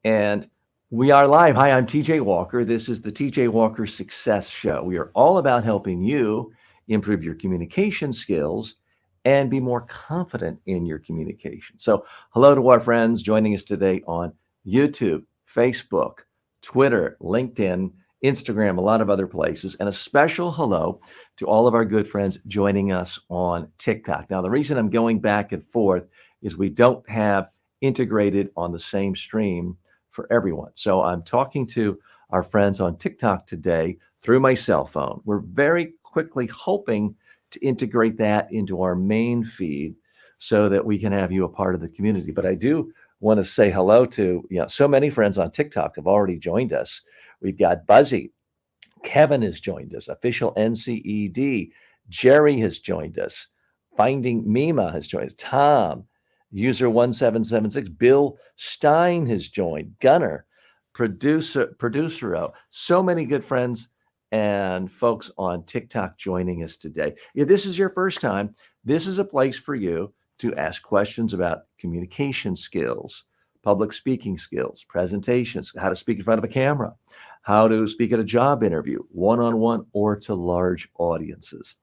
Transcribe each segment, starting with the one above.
And we are live. Hi, I'm TJ Walker. This is the TJ Walker Success Show. We are all about helping you improve your communication skills and be more confident in your communication. So, hello to our friends joining us today on YouTube, Facebook, Twitter, LinkedIn, Instagram, a lot of other places, and a special hello to all of our good friends joining us on TikTok. Now, the reason I'm going back and forth is we don't have integrated on the same stream for everyone. So I'm talking to our friends on TikTok today through my cell phone. We're very quickly hoping to integrate that into our main feed so that we can have you a part of the community. But I do want to say hello to, so many friends on TikTok have already joined us. We've got Buzzy, Kevin has joined us, official NCED, Jerry has joined us, Finding Mima has joined us, Tom, user 1776, Bill Stein has joined, Gunner, Producero, so many good friends and folks on TikTok joining us today. If this is your first time, this is a place for you to ask questions about communication skills, public speaking skills, presentations, how to speak in front of a camera, how to speak at a job interview, one-on-one or to large audiences.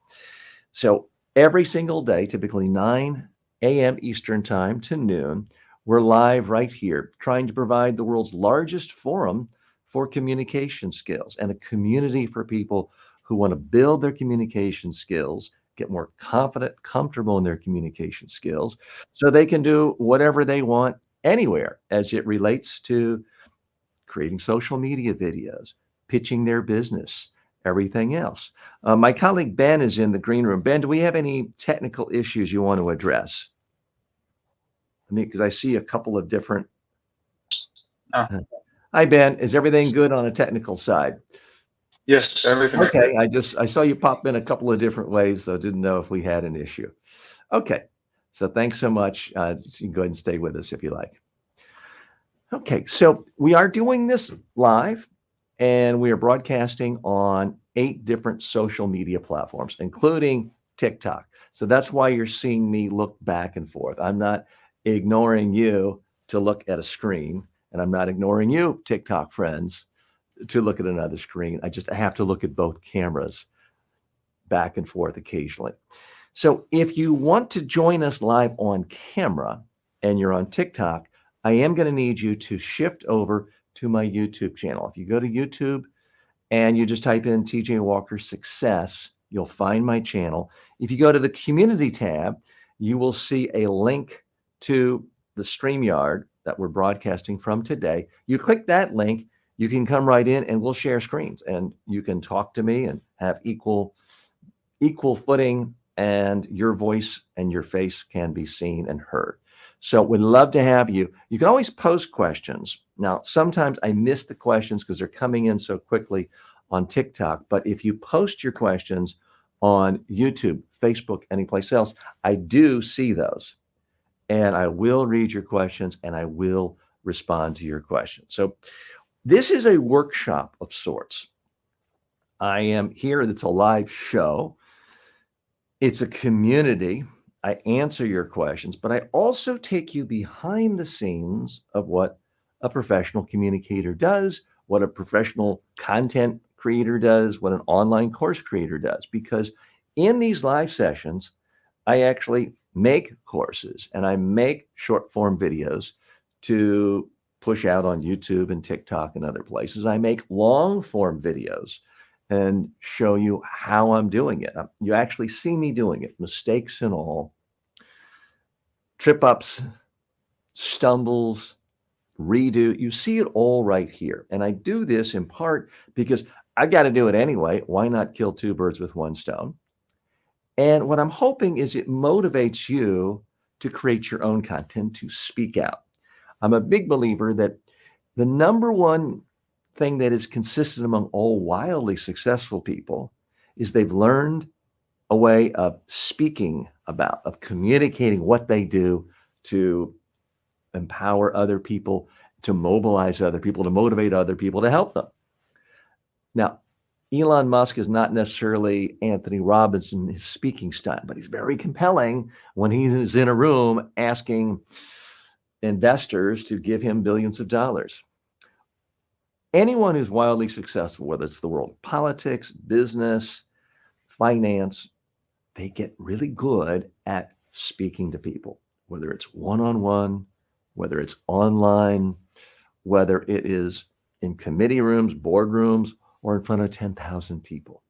So every single day, typically 9 a.m. Eastern time to noon, we're live right here trying to provide the world's largest forum for communication skills and a community for people who want to build their communication skills, get more confident, comfortable in their communication skills, so they can do whatever they want anywhere as it relates to creating social media videos, pitching their business, everything else. My colleague Ben is in the green room. Ben, do we have any technical issues you want to address? I mean, because I see a couple of different. Oh, Hi, Ben. Is everything good on a technical side? yes, everything is Okay. good. I saw you pop in a couple of different ways, so didn't know if we had an issue. Okay. So thanks so much. You can go ahead and stay with us if you like. Okay. So we are doing this live and we are broadcasting on 8 different social media platforms, including TikTok. So that's why you're seeing me look back and forth. I'm not ignoring you to look at a screen, and I'm not ignoring you, TikTok friends, to look at another screen. I have to look at both cameras back and forth occasionally. So if you want to join us live on camera and you're on TikTok, I am going to need you to shift over to my YouTube channel. If you go to YouTube and you just type in TJ Walker Success, you'll find my channel. If you go to the community tab, you will see a link to the StreamYard that we're broadcasting from today. You click that link, you can come right in and we'll share screens and you can talk to me and have equal footing, and your voice and your face can be seen and heard. So we'd love to have you. You can always post questions. Now, sometimes I miss the questions because they're coming in so quickly on TikTok. But if you post your questions on YouTube, Facebook, anyplace else, I do see those. And I will read your questions and I will respond to your questions. So this is a workshop of sorts. I am here. It's a live show. It's a community. I answer your questions, but I also take you behind the scenes of what a professional communicator does, what a professional content creator does, what an online course creator does. Because in these live sessions, I actually make courses and I make short form videos to push out on YouTube and TikTok and other places. I make long form videos and show you how I'm doing it. You actually see me doing it, mistakes and all, trip ups, stumbles, redo. You see it all right here. And I do this in part because I got to do it anyway. Why not kill 2 birds with 1 stone? And what I'm hoping is it motivates you to create your own content, to speak out. I'm a big believer that the number one thing that is consistent among all wildly successful people is they've learned a way of speaking about, of communicating what they do to empower other people, to mobilize other people, to motivate other people, to help them. Now, Elon Musk is not necessarily Anthony Robbins in his speaking style, but he's very compelling when he's in a room asking investors to give him billions of dollars. anyone who's wildly successful, whether it's the world of politics, business, finance, they get really good at speaking to people, whether it's one-on-one, whether it's online, whether it is in committee rooms, boardrooms, or in front of 10,000 people.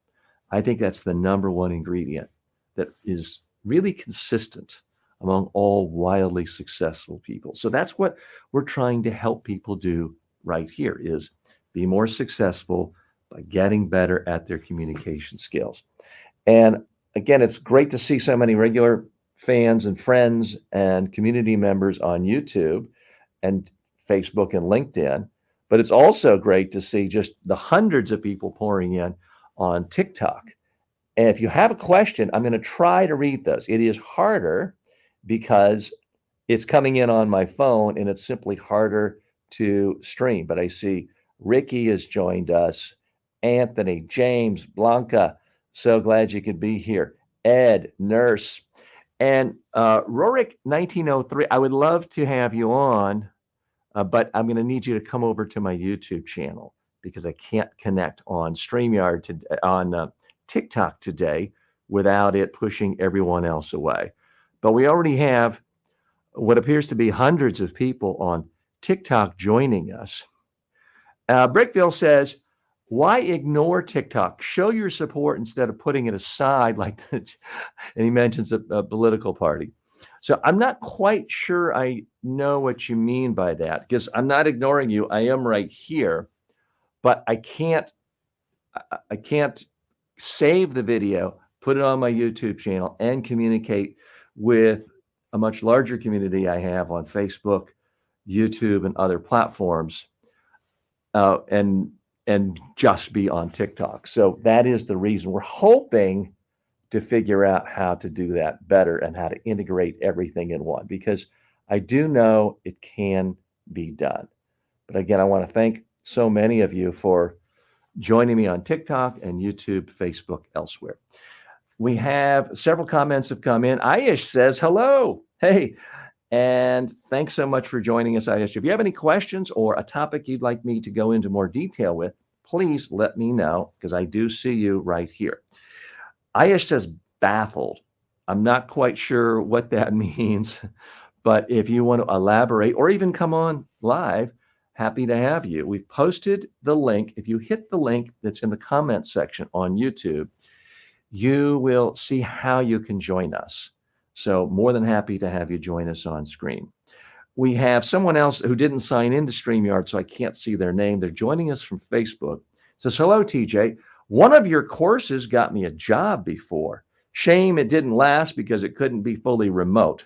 I think that's the number one ingredient that is really consistent among all wildly successful people. So that's what we're trying to help people do right here, is be more successful by getting better at their communication skills. And again, it's great to see so many regular fans and friends and community members on YouTube and Facebook and LinkedIn. But it's also great to see just the hundreds of people pouring in on TikTok. And if you have a question, I'm going to try to read those. It is harder because it's coming in on my phone and it's simply harder to stream. But I see Ricky has joined us, Anthony, James, Blanca. So glad you could be here. Ed, Nurse, and Rorik 1903. I would love to have you on, but I'm going to need you to come over to my YouTube channel because I can't connect on StreamYard on TikTok today without it pushing everyone else away. But we already have what appears to be hundreds of people on TikTok joining us. Brickville says, why ignore TikTok? Show your support instead of putting it aside like that. And he mentions a political party. So I'm not quite sure I know what you mean by that, because I'm not ignoring you. I am right here, but I can't save the video, put it on my YouTube channel, and communicate with a much larger community I have on Facebook, YouTube, and other platforms, and just be on TikTok. So that is the reason we're hoping to figure out how to do that better and how to integrate everything in one, because I do know it can be done. But again, I want to thank so many of you for joining me on TikTok and YouTube, Facebook, elsewhere. We have several comments have come in. Ayush says, hello. Hey, and thanks so much for joining us, Ayush. If you have any questions or a topic you'd like me to go into more detail with, please let me know, because I do see you right here. Ayush says, baffled. I'm not quite sure what that means, but if you want to elaborate or even come on live, happy to have you. We've posted the link. If you hit the link that's in the comments section on YouTube, you will see how you can join us. So more than happy to have you join us on screen. We have someone else who didn't sign into StreamYard, so I can't see their name. They're joining us from Facebook. Says, hello, TJ. One of your courses got me a job before. Shame it didn't last because it couldn't be fully remote.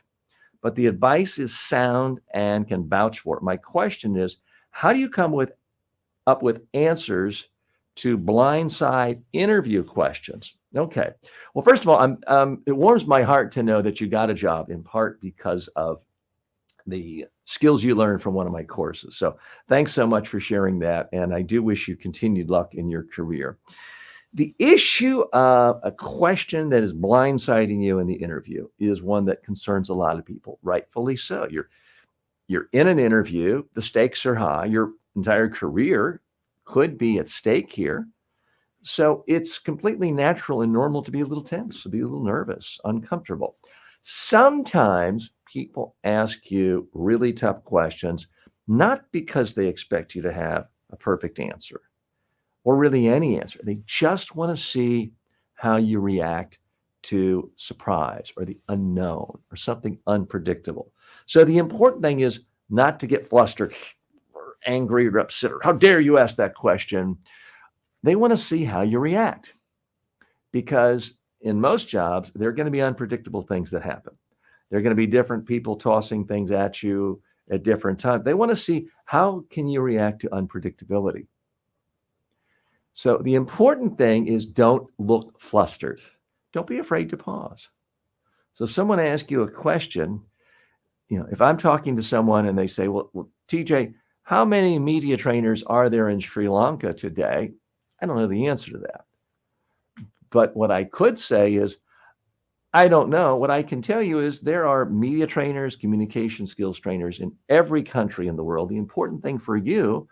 But the advice is sound and can vouch for it. My question is, how do you come up with answers to blindside interview questions? Okay. Well, first of all, it warms my heart to know that you got a job in part because of the skills you learned from one of my courses. So thanks so much for sharing that. And I do wish you continued luck in your career. The issue of a question that is blindsiding you in the interview is one that concerns a lot of people, rightfully so. You're in an interview, the stakes are high, your entire career could be at stake here. So it's completely natural and normal to be a little tense, to be a little nervous, uncomfortable. Sometimes people ask you really tough questions, not because they expect you to have a perfect answer or really any answer. They just want to see how you react to surprise or the unknown or something unpredictable. So the important thing is not to get flustered or angry or upset or how dare you ask that question. They want to see how you react, because in most jobs, there are going to be unpredictable things that happen. There are going to be different people tossing things at you at different times. They want to see how can you react to unpredictability. So the important thing is don't look flustered. Don't be afraid to pause. So if someone asks you a question, if I'm talking to someone and they say, well, TJ, how many media trainers are there in Sri Lanka today? I don't know the answer to that. But what I could say is, I don't know. What I can tell you is there are media trainers, communication skills trainers in every country in the world. The important thing for you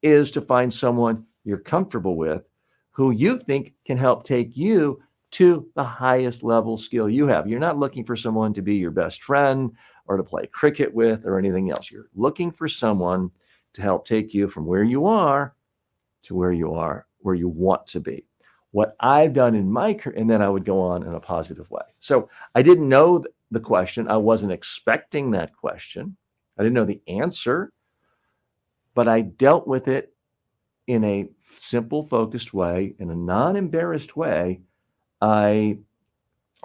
is to find someone you're comfortable with who you think can help take you to the highest level skill you have. You're not looking for someone to be your best friend or to play cricket with or anything else. You're looking for someone to help take you from where you are to where you want to be. What I've done in my career, and then I would go on in a positive way. So I didn't know the question. I wasn't expecting that question. I didn't know the answer, but I dealt with it in a simple, focused way, in a non-embarrassed way. I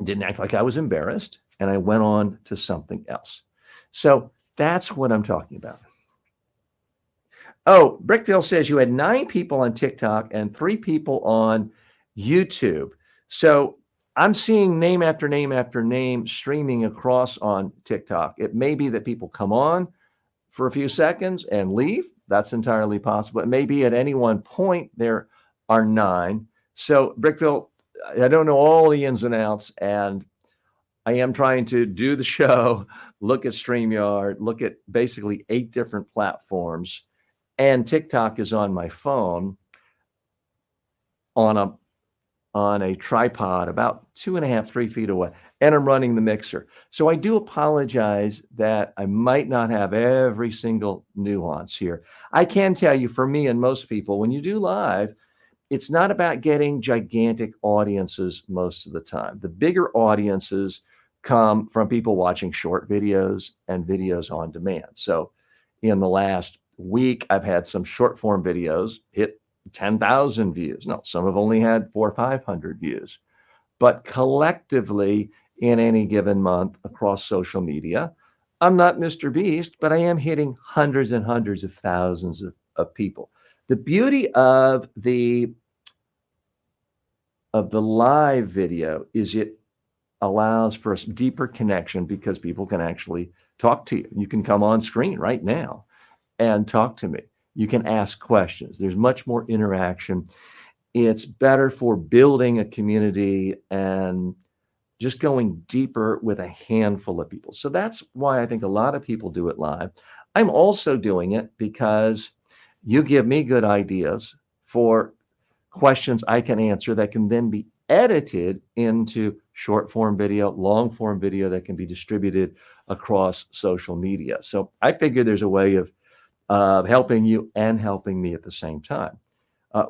didn't act like I was embarrassed, and I went on to something else. So that's what I'm talking about. Oh, Brickville says you had 9 people on TikTok and 3 people on YouTube. So I'm seeing name after name after name streaming across on TikTok. It may be that people come on for a few seconds and leave. That's entirely possible. It may be at any one point there are 9. So Brickville, I don't know all the ins and outs, and I am trying to do the show, look at StreamYard, look at basically 8 different platforms, and TikTok is on my phone on a tripod about 2.5, 3 feet away, and I'm running the mixer. So I do apologize that I might not have every single nuance here. I can tell you, for me and most people, when you do live, it's not about getting gigantic audiences most of the time. The bigger audiences come from people watching short videos and videos on demand. So in the last week, I've had some short form videos hit 10,000 views. No, some have only had 400 or 500 views. But collectively, in any given month across social media, I'm not Mr. Beast, but I am hitting hundreds and hundreds of thousands of people. The beauty of the live video is it allows for a deeper connection because people can actually talk to you. You can come on screen right now and talk to me. You can ask questions. There's much more interaction. It's better for building a community and just going deeper with a handful of people. So that's why I think a lot of people do it live. I'm also doing it because you give me good ideas for questions I can answer that can then be edited into short form video, long form video that can be distributed across social media. So I figure there's a way of helping you and helping me at the same time.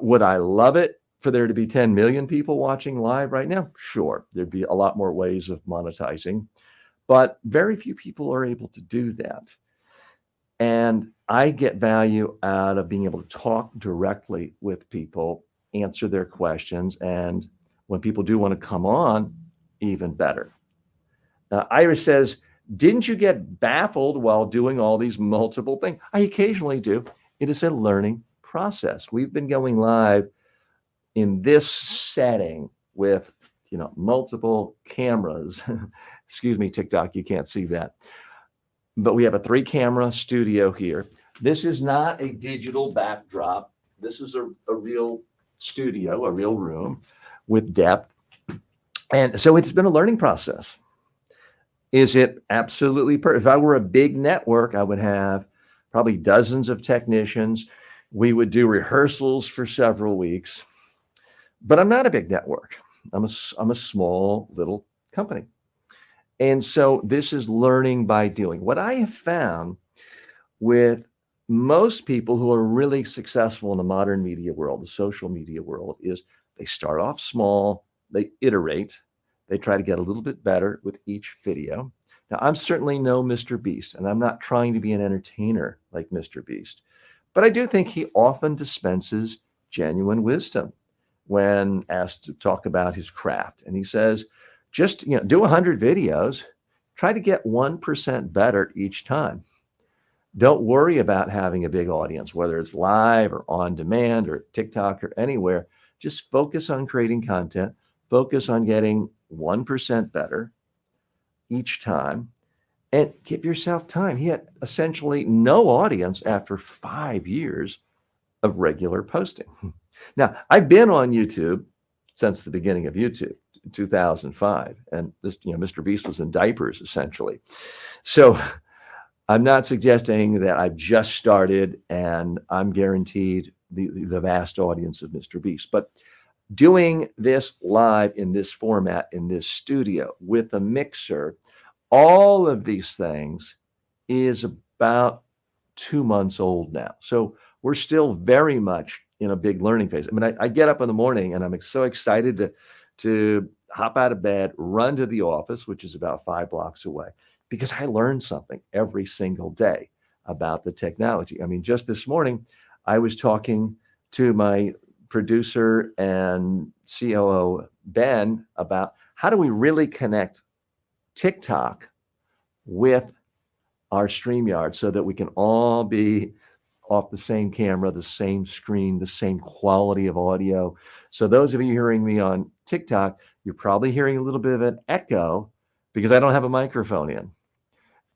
Would I love it for there to be 10 million people watching live right now? Sure, there'd be a lot more ways of monetizing, but very few people are able to do that. And I get value out of being able to talk directly with people, answer their questions, and when people do want to come on, even better. Iris says, didn't you get baffled while doing all these multiple things? I occasionally do. It is a learning process. We've been going live in this setting with, multiple cameras. Excuse me, TikTok, you can't see that. But we have a 3-camera studio here. This is not a digital backdrop. This is a real studio, a real room with depth. And so it's been a learning process. Is it absolutely perfect? If I were a big network, I would have probably dozens of technicians. We would do rehearsals for several weeks. But I'm not a big network. I'm a small little company. And so this is learning by doing. What I have found with most people who are really successful in the modern media world, the social media world, is they start off small, they iterate, they try to get a little bit better with each video. Now, I'm certainly no Mr. Beast, and I'm not trying to be an entertainer like Mr. Beast, but I do think he often dispenses genuine wisdom when asked to talk about his craft. And he says, just do 100 videos, try to get 1% better each time. Don't worry about having a big audience, whether it's live or on demand or TikTok or anywhere. Just focus on creating content, focus on getting 1% better each time, and give yourself time. He had essentially no audience after 5 years of regular posting. Now, I've been on YouTube since the beginning of YouTube, 2005, and this, Mr. Beast was in diapers essentially. So I'm not suggesting that I've just started and I'm guaranteed the vast audience of Mr. Beast, but doing this live in this format, in this studio with a mixer, all of these things is about 2 months old now. So we're still very much in a big learning phase. I mean, I get up in the morning and I'm so excited to hop out of bed, run to the office, which is about 5 blocks away, because I learn something every single day about the technology. I mean, just this morning, I was talking to my producer and COO, Ben, about how do we really connect TikTok with our StreamYard so that we can all be off the same camera, the same screen, the same quality of audio. So those of you hearing me on TikTok, you're probably hearing a little bit of an echo because I don't have a microphone in.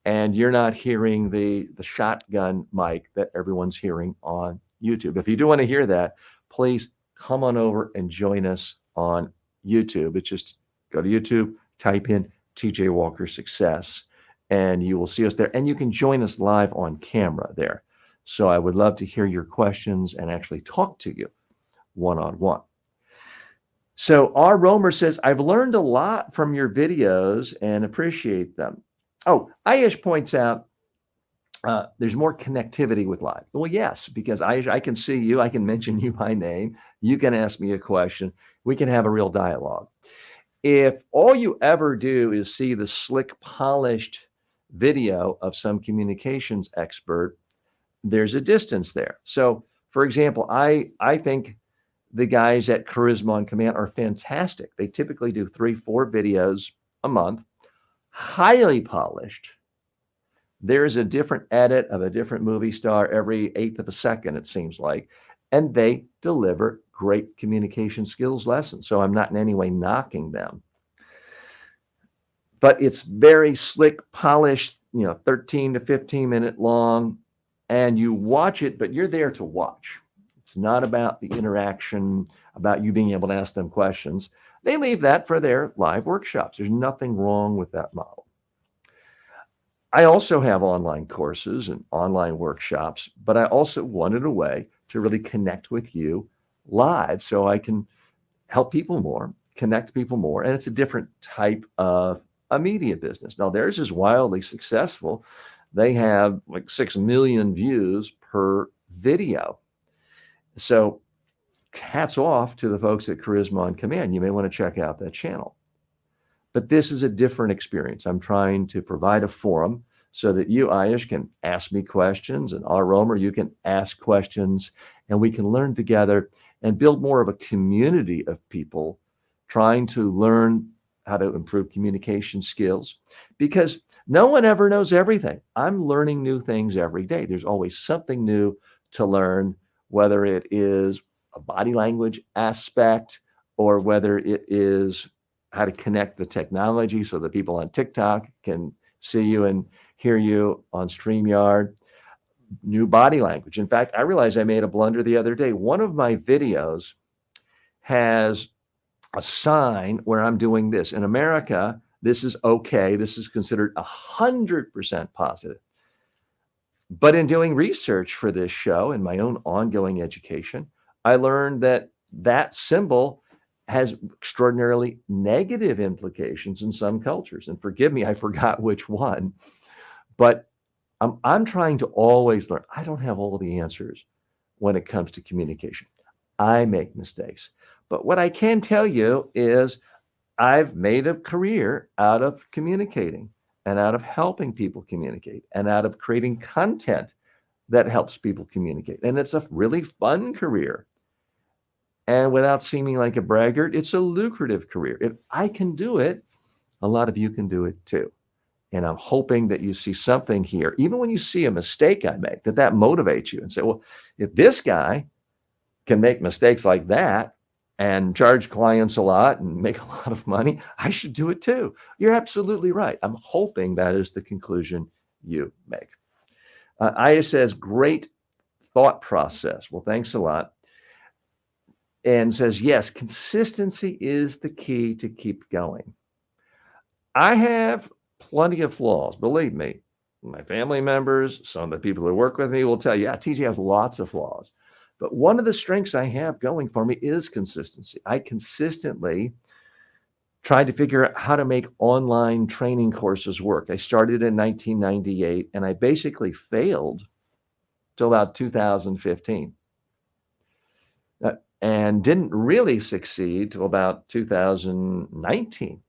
And you're not hearing the shotgun mic that everyone's hearing on YouTube. If you do want to hear that, please come on over and join us on YouTube. It's just go to YouTube, type in TJ Walker Success, and you will see us there. And you can join us live on camera there. So I would love to hear your questions and actually talk to you one-on-one. So R. Romer says, I've learned a lot from your videos and appreciate them. Oh, Ayush points out there's more connectivity with live. Well, yes, because I can see you. I can mention you by name. You can ask me a question. We can have a real dialogue. If all you ever do is see the slick, polished video of some communications expert, there's a distance there. So, for example, I think the guys at Charisma on Command are fantastic. They typically do 3-4 videos a month, highly polished. There's a different edit of a different movie star every 1/8 of a second, it seems like, and they deliver great communication skills lessons. So I'm not in any way knocking them. But it's very slick, polished, 13 to 15 minute long, and you watch it, but you're there to watch. It's not about the interaction, about you being able to ask them questions. They leave that for their live workshops. There's nothing wrong with that model. I also have online courses and online workshops, but I also wanted a way to really connect with you live so I can help people more, connect people more. And it's a different type of a media business. Now, theirs is wildly successful. They have like 6 million views per video. So hats off to the folks at Charisma on Command. You may want to check out that channel. But this is a different experience. I'm trying to provide a forum so that you, Ayush, can ask me questions, and R. Romer, you can ask questions, and we can learn together and build more of a community of people trying to learn how to improve communication skills, because no one ever knows everything. I'm learning new things every day. There's always something new to learn, whether it is a body language aspect or whether it is how to connect the technology so that people on TikTok can see you and hear you on StreamYard. New body language. In fact, I realized I made a blunder the other day. One of my videos has a sign where I'm doing this. In America, this is okay. This is considered 100% positive. But in doing research for this show and my own ongoing education, I learned that that symbol has extraordinarily negative implications in some cultures. And forgive me, I forgot which one. But I'm trying to always learn. I don't have all the answers when it comes to communication. I make mistakes. But what I can tell you is I've made a career out of communicating and out of helping people communicate and out of creating content that helps people communicate. And it's a really fun career. And without seeming like a braggart, it's a lucrative career. If I can do it, a lot of you can do it too. And I'm hoping that you see something here, even when you see a mistake I make, that motivates you and say, well, if this guy can make mistakes like that and charge clients a lot and make a lot of money, I should do it too. You're absolutely right. I'm hoping that is the conclusion you make. Aya says, great thought process. Well, thanks a lot. And says, yes, consistency is the key to keep going. I have plenty of flaws, believe me. my family members, some of the people who work with me will tell you, yeah, TJ has lots of flaws. But one of the strengths I have going for me is consistency. I consistently tried to figure out how to make online training courses work. I started in 1998 and I basically failed till about 2015 and didn't really succeed till about 2019.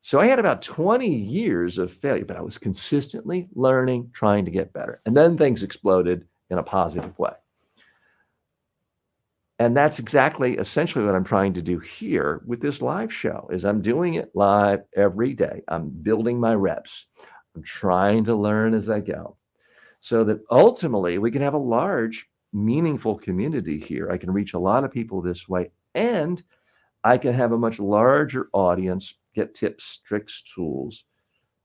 So I had about 20 years of failure, but I was consistently learning, trying to get better. And then things exploded in a positive way. And that's exactly essentially what I'm trying to do here with this live show is I'm doing it live every day. I'm building my reps. I'm trying to learn as I go so that ultimately we can have a large, meaningful community here. I can reach a lot of people this way, and I can have a much larger audience, get tips, tricks, tools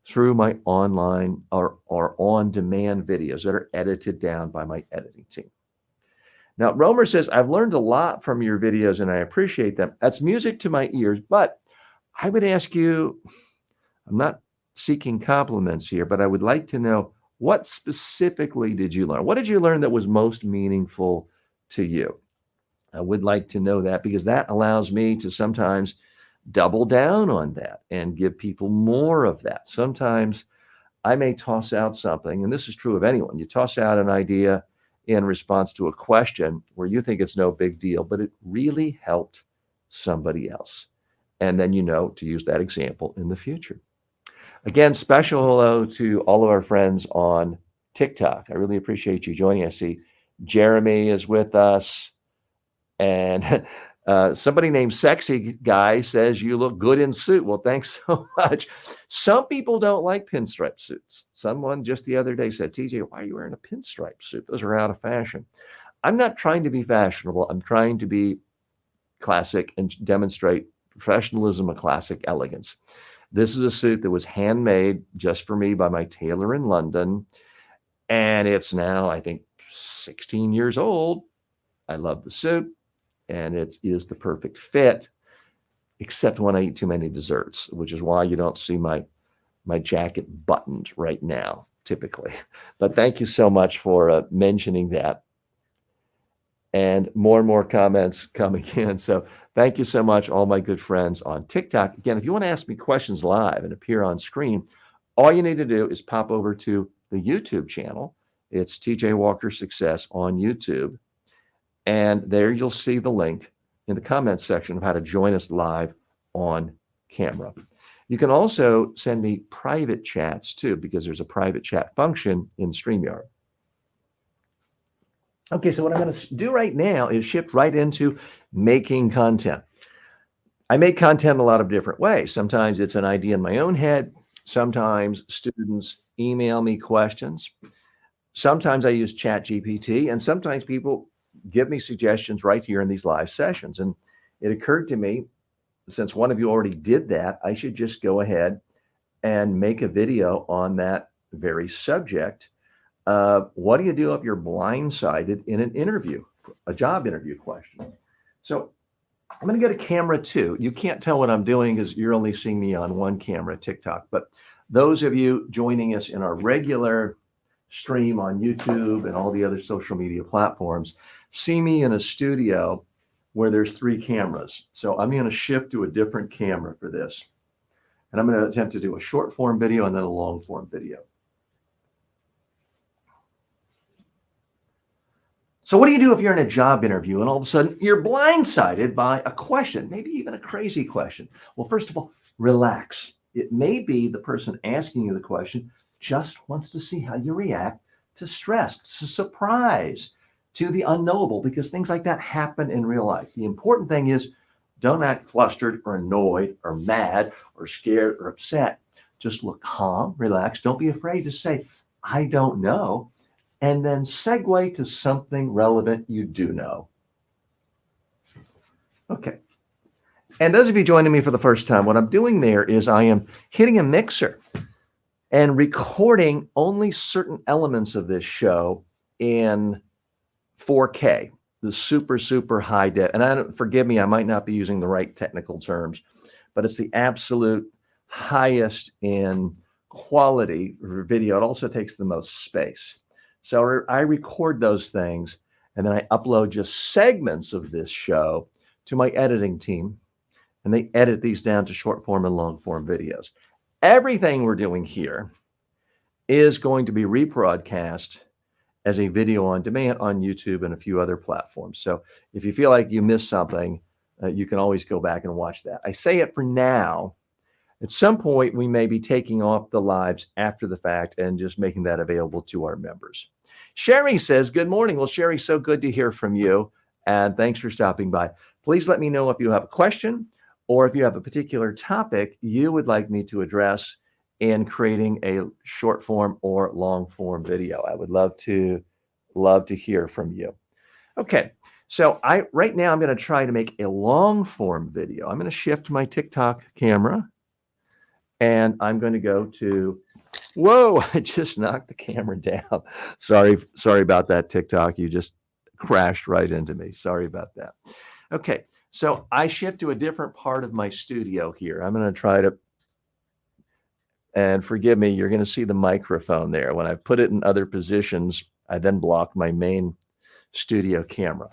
through my online or on-demand videos that are edited down by my editing team. Now, Romer says, I've learned a lot from your videos and I appreciate them. That's music to my ears, but I would ask you, I'm not seeking compliments here, but I would like to know what specifically did you learn? What did you learn that was most meaningful to you? I would like to know that because that allows me to sometimes double down on that and give people more of that. Sometimes I may toss out something, and this is true of anyone. You toss out an idea in response to a question where you think it's no big deal, but it really helped somebody else. And then you know to use that example in the future. Again, special hello to all of our friends on TikTok. I really appreciate you joining us. See, Jeremy is with us. And somebody named Sexy Guy says you look good in suit. Well, thanks so much. Some people don't like pinstripe suits. Someone just the other day said, TJ, why are you wearing a pinstripe suit? Those are out of fashion. I'm not trying to be fashionable. I'm trying to be classic and demonstrate professionalism and classic elegance. This is a suit that was handmade just for me by my tailor in London. And it's now, I think, 16 years old. I love the suit. And it is the perfect fit, except when I eat too many desserts, which is why you don't see my jacket buttoned right now, typically. But thank you so much for mentioning that. And more comments coming in. So thank you so much, all my good friends on TikTok. Again, if you want to ask me questions live and appear on screen, all you need to do is pop over to the YouTube channel. It's TJ Walker Success on YouTube. And there you'll see the link in the comments section of how to join us live on camera. You can also send me private chats too, because there's a private chat function in StreamYard. Okay, so what I'm going to do right now is shift right into making content. I make content in a lot of different ways. Sometimes it's an idea in my own head. Sometimes students email me questions. Sometimes I use ChatGPT, and sometimes people give me suggestions right here in these live sessions. And it occurred to me, since one of you already did that, I should just go ahead and make a video on that very subject. What do you do if you're blindsided in an interview, a job interview question? So I'm going to go to camera 2. You can't tell what I'm doing because you're only seeing me on one camera, TikTok. But those of you joining us in our regular stream on YouTube and all the other social media platforms see me in a studio where there's 3 cameras. So I'm going to shift to a different camera for this. And I'm going to attempt to do a short form video and then a long form video. So what do you do if you're in a job interview and all of a sudden you're blindsided by a question, maybe even a crazy question? Well, first of all, relax. It may be the person asking you the question just wants to see how you react to stress, to surprise, to the unknowable, because things like that happen in real life. The important thing is don't act flustered or annoyed or mad or scared or upset. Just look calm, relax. Don't be afraid to say, I don't know, and then segue to something relevant you do know. Okay. And those of you joining me for the first time, what I'm doing there is I am hitting a mixer and recording only certain elements of this show in 4K, the super high def. And forgive me, I might not be using the right technical terms, but it's the absolute highest in quality video. It also takes the most space. So I record those things and then I upload just segments of this show to my editing team, and they edit these down to short form and long form videos. Everything we're doing here is going to be rebroadcast as a video on demand on YouTube and a few other platforms. So if you feel like you missed something, you can always go back and watch that. I say it for now. At some point, we may be taking off the lives after the fact and just making that available to our members. Sherry says, good morning. Well, Sherry, so good to hear from you. And thanks for stopping by. Please let me know if you have a question or if you have a particular topic you would like me to address in creating a short form or long form video. I would love to hear from you. Okay. So right now I'm going to try to make a long form video. I'm going to shift my TikTok camera. And I'm going to go to, whoa, I just knocked the camera down. Sorry about that, TikTok. You just crashed right into me. Sorry about that. Okay, so I shift to a different part of my studio here. I'm going to try to, and forgive me, you're going to see the microphone there. When I put it in other positions, I then block my main studio camera.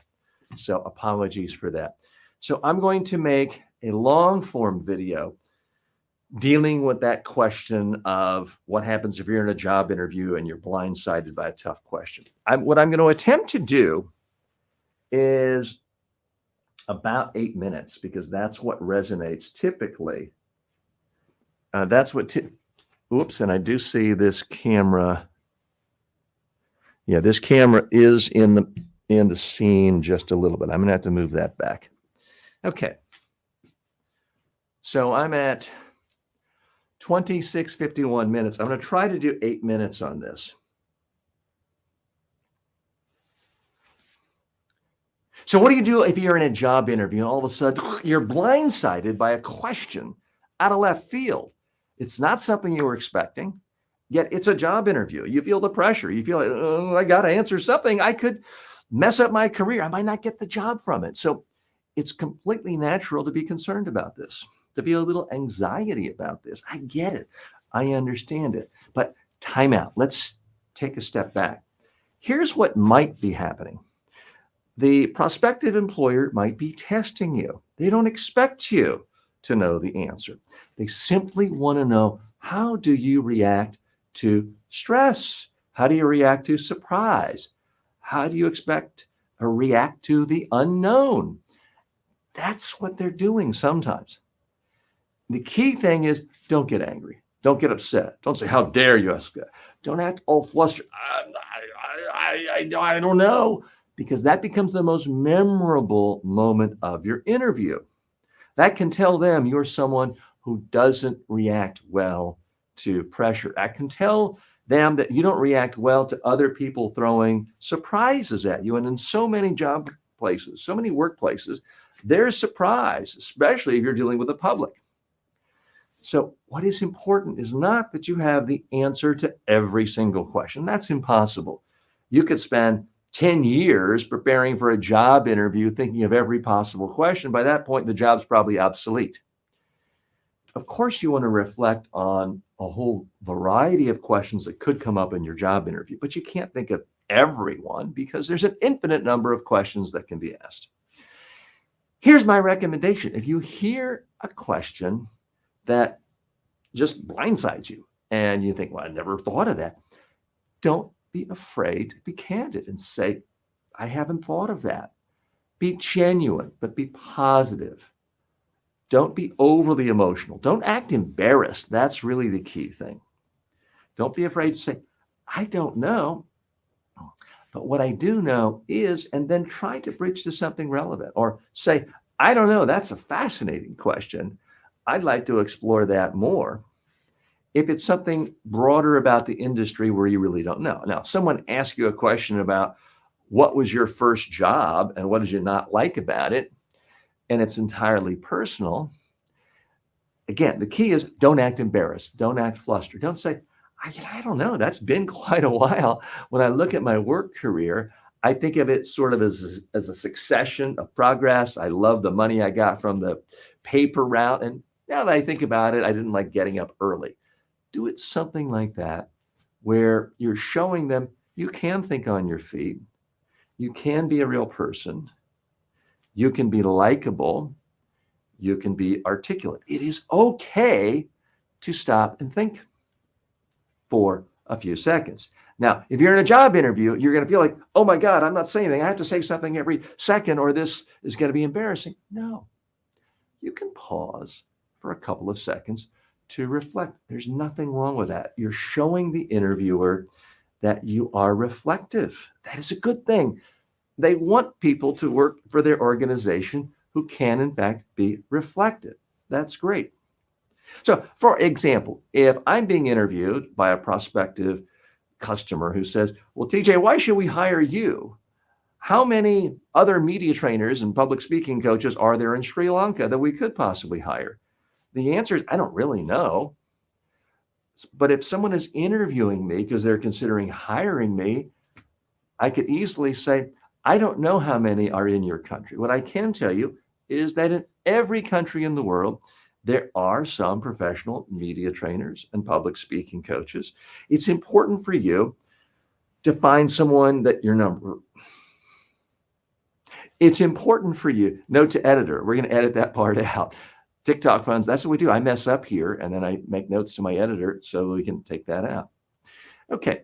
So apologies for that. So I'm going to make a long form video dealing with that question of what happens if you're in a job interview and you're blindsided by a tough question. What I'm going to attempt to do is about 8 minutes, because that's what resonates typically. Oops, and I do see this camera. Yeah, this camera is in the scene just a little bit. I'm going to have to move that back. Okay. So I'm at 26:51 minutes. I'm going to try to do 8 minutes on this. So what do you do if you're in a job interview and all of a sudden you're blindsided by a question out of left field? It's not something you were expecting, yet it's a job interview. You feel the pressure. You feel like, oh, I got to answer something. I could mess up my career. I might not get the job from it. So it's completely natural to be concerned about this, to be a little anxiety about this. I get it. I understand it. But time out. Let's take a step back. Here's what might be happening. The prospective employer might be testing you. They don't expect you to know the answer. They simply want to know, how do you react to stress? How do you react to surprise? How do you expect or react to the unknown? That's what they're doing sometimes. The key thing is, don't get angry. Don't get upset. Don't say, how dare you ask that? Don't act all flustered. I don't know, because that becomes the most memorable moment of your interview. That can tell them you're someone who doesn't react well to pressure. I can tell them that you don't react well to other people throwing surprises at you. And in so many job places, so many workplaces, there's surprise, especially if you're dealing with the public. So what is important is not that you have the answer to every single question. That's impossible. You could spend 10 years preparing for a job interview, thinking of every possible question. By that point, the job's probably obsolete. Of course, you want to reflect on a whole variety of questions that could come up in your job interview, but you can't think of everyone because there's an infinite number of questions that can be asked. Here's my recommendation. If you hear a question that just blindsides you and you think, well, I never thought of that, don't be afraid to be candid and say, I haven't thought of that. Be genuine, but be positive. Don't be overly emotional. Don't act embarrassed. That's really the key thing. Don't be afraid to say, I don't know, but what I do know is, and then try to bridge to something relevant, or say, I don't know, that's a fascinating question. I'd like to explore that more. If it's something broader about the industry where you really don't know. Now, if someone asks you a question about what was your first job and what did you not like about it, and it's entirely personal, again, the key is don't act embarrassed. Don't act flustered. Don't say, I don't know, that's been quite a while. When I look at my work career, I think of it sort of as a succession of progress. I love the money I got from the paper route. And now that I think about it, I didn't like getting up early. do it something like that, where you're showing them you can think on your feet, you can be a real person, you can be likable, you can be articulate. It is okay to stop and think for a few seconds. Now, if you're in a job interview, you're going to feel like, oh my God, I'm not saying anything. I have to say something every second or this is going to be embarrassing. No, you can pause for a couple of seconds to reflect. There's nothing wrong with that. You're showing the interviewer that you are reflective. That is a good thing. They want people to work for their organization who can, in fact, be reflective. That's great. So, for example, if I'm being interviewed by a prospective customer who says, well, TJ, why should we hire you? How many other media trainers and public speaking coaches are there in Sri Lanka that we could possibly hire? The answer is, I don't really know. But if someone is interviewing me because they're considering hiring me, I could easily say, I don't know how many are in your country. What I can tell you is that in every country in the world, there are some professional media trainers and public speaking coaches. It's important for you to find someone that your number. It's important for you. Note to editor. We're going to edit that part out. TikTok funds, that's what we do. I mess up here and then I make notes to my editor so we can take that out. Okay.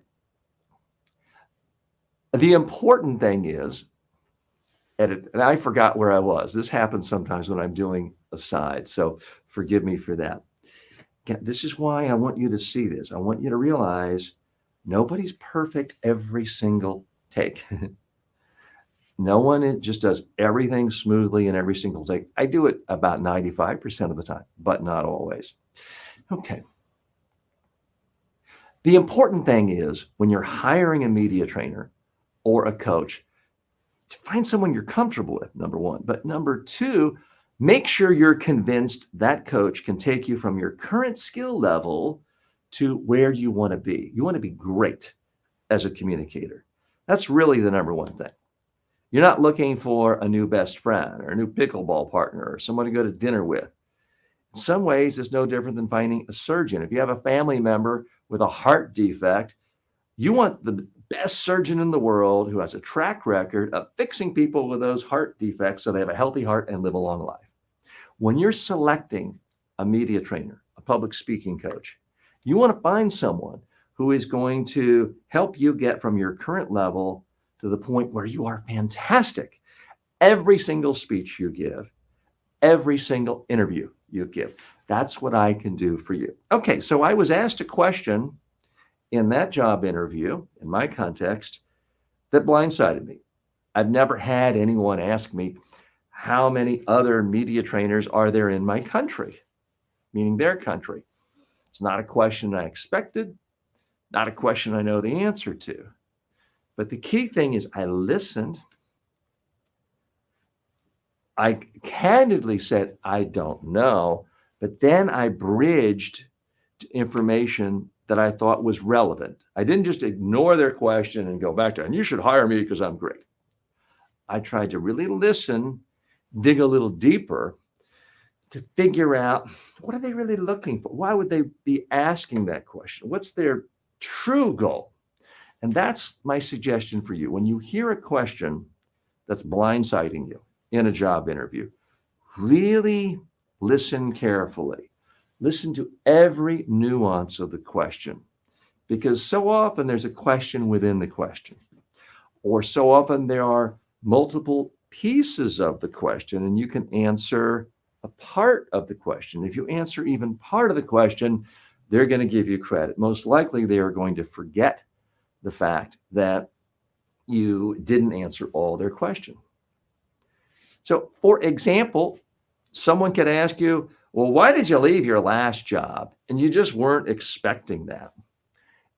The important thing is, edit, and I forgot where I was. This happens sometimes when I'm doing aside, so forgive me for that. This is why I want you to see this. I want you to realize nobody's perfect every single take. No one just does everything smoothly in every single take. I do it about 95% of the time, but not always. Okay. The important thing is when you're hiring a media trainer or a coach, to find someone you're comfortable with, number one. But number two, make sure you're convinced that coach can take you from your current skill level to where you want to be. You want to be great as a communicator. That's really the number one thing. You're not looking for a new best friend or a new pickleball partner or someone to go to dinner with. In some ways, it's no different than finding a surgeon. If you have a family member with a heart defect, you want the best surgeon in the world who has a track record of fixing people with those heart defects so they have a healthy heart and live a long life. When you're selecting a media trainer, a public speaking coach, you want to find someone who is going to help you get from your current level to the point where you are fantastic. Every single speech you give, every single interview you give. That's what I can do for you. Okay, so I was asked a question in that job interview, in my context, that blindsided me. I've never had anyone ask me, how many other media trainers are there in my country? Meaning their country. It's not a question I expected, not a question I know the answer to. But the key thing is I listened. I candidly said, I don't know, but then I bridged information that I thought was relevant. I didn't just ignore their question and go back to, and you should hire me because I'm great. I tried to really listen, dig a little deeper to figure out what are they really looking for? Why would they be asking that question? What's their true goal? And that's my suggestion for you. When you hear a question that's blindsiding you in a job interview, really listen carefully. Listen to every nuance of the question, because so often there's a question within the question, or so often there are multiple pieces of the question and you can answer a part of the question. If you answer even part of the question, they're going to give you credit. Most likely they are going to forget the fact that you didn't answer all their question. So, for example, someone could ask you, well, why did you leave your last job? And you just weren't expecting that.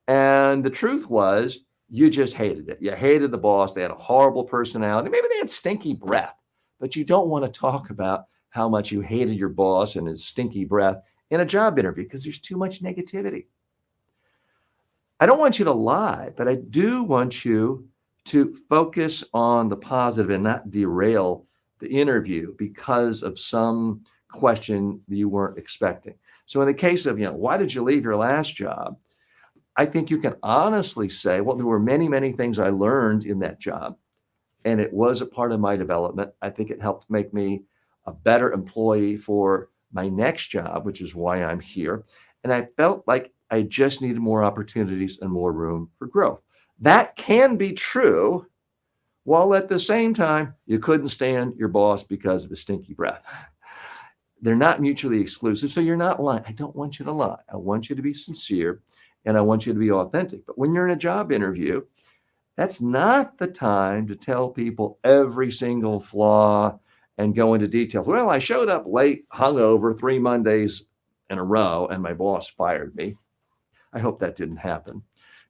And the truth was, you just hated it. You hated the boss. They had a horrible personality. Maybe they had stinky breath, but you don't want to talk about how much you hated your boss and his stinky breath in a job interview because there's too much negativity. I don't want you to lie, but I do want you to focus on the positive and not derail the interview because of some question that you weren't expecting. So in the case of, why did you leave your last job? I think you can honestly say, well, there were many, many things I learned in that job, and it was a part of my development. I think it helped make me a better employee for my next job, which is why I'm here. And I felt like I just needed more opportunities and more room for growth. That can be true, while at the same time, you couldn't stand your boss because of his stinky breath. They're not mutually exclusive, so you're not lying. I don't want you to lie. I want you to be sincere, and I want you to be authentic. But when you're in a job interview, that's not the time to tell people every single flaw and go into details. Well, I showed up late, hungover 3 Mondays in a row, and my boss fired me. I hope that didn't happen.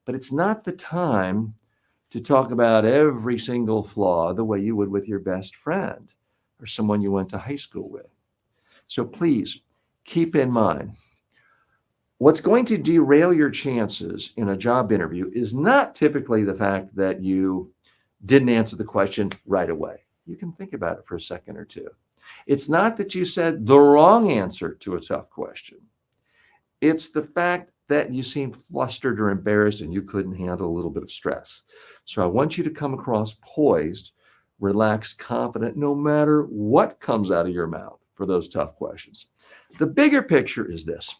But it's not the time to talk about every single flaw the way you would with your best friend or someone you went to high school with. So please keep in mind, what's going to derail your chances in a job interview is not typically the fact that you didn't answer the question right away. You can think about it for a second or two. It's not that you said the wrong answer to a tough question. It's the fact that you seemed flustered or embarrassed and you couldn't handle a little bit of stress. So I want you to come across poised, relaxed, confident, no matter what comes out of your mouth for those tough questions. The bigger picture is this.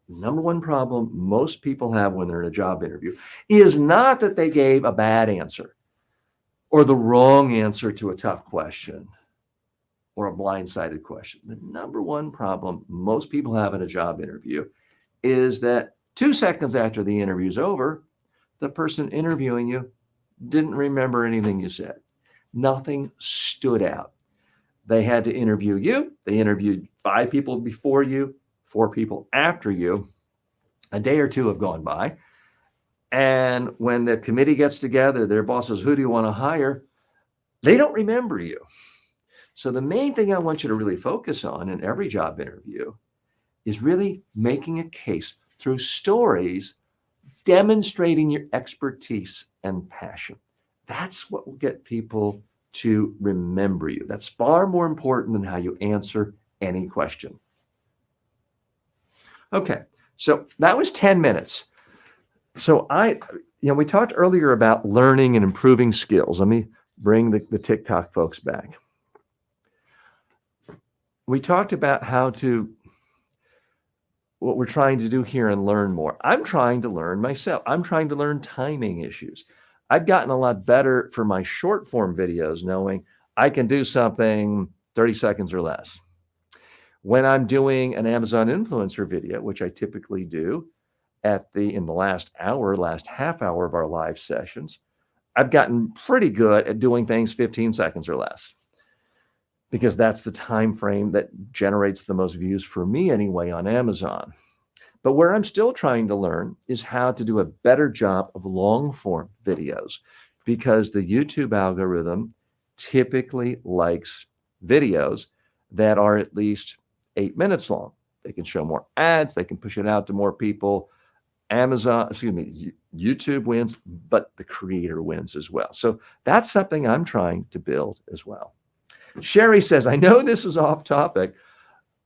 Number one problem most people have when they're in a job interview is not that they gave a bad answer or the wrong answer to a tough question or a blindsided question. The number one problem most people have in a job interview is that 2 seconds after the interview's over, the person interviewing you didn't remember anything you said. Nothing stood out. They had to interview you. They interviewed 5 people before you, 4 people after you. A day or 2 have gone by. And when the committee gets together, their boss says, who do you want to hire? They don't remember you. So the main thing I want you to really focus on in every job interview is really making a case through stories, demonstrating your expertise and passion. That's what will get people to remember you. That's far more important than how you answer any question. Okay, so that was 10 minutes. So we talked earlier about learning and improving skills. Let me bring the TikTok folks back. We talked about what we're trying to do here and learn more. I'm trying to learn myself. I'm trying to learn timing issues. I've gotten a lot better for my short form videos, knowing I can do something 30 seconds or less. When I'm doing an Amazon influencer video, which I typically do in the last half hour of our live sessions, I've gotten pretty good at doing things 15 seconds or less, because that's the time frame that generates the most views for me anyway on Amazon. But where I'm still trying to learn is how to do a better job of long form videos, because the YouTube algorithm typically likes videos that are at least 8 minutes long. They can show more ads, they can push it out to more people. YouTube wins, but the creator wins as well. So that's something I'm trying to build as well. Sherry says, I know this is off topic,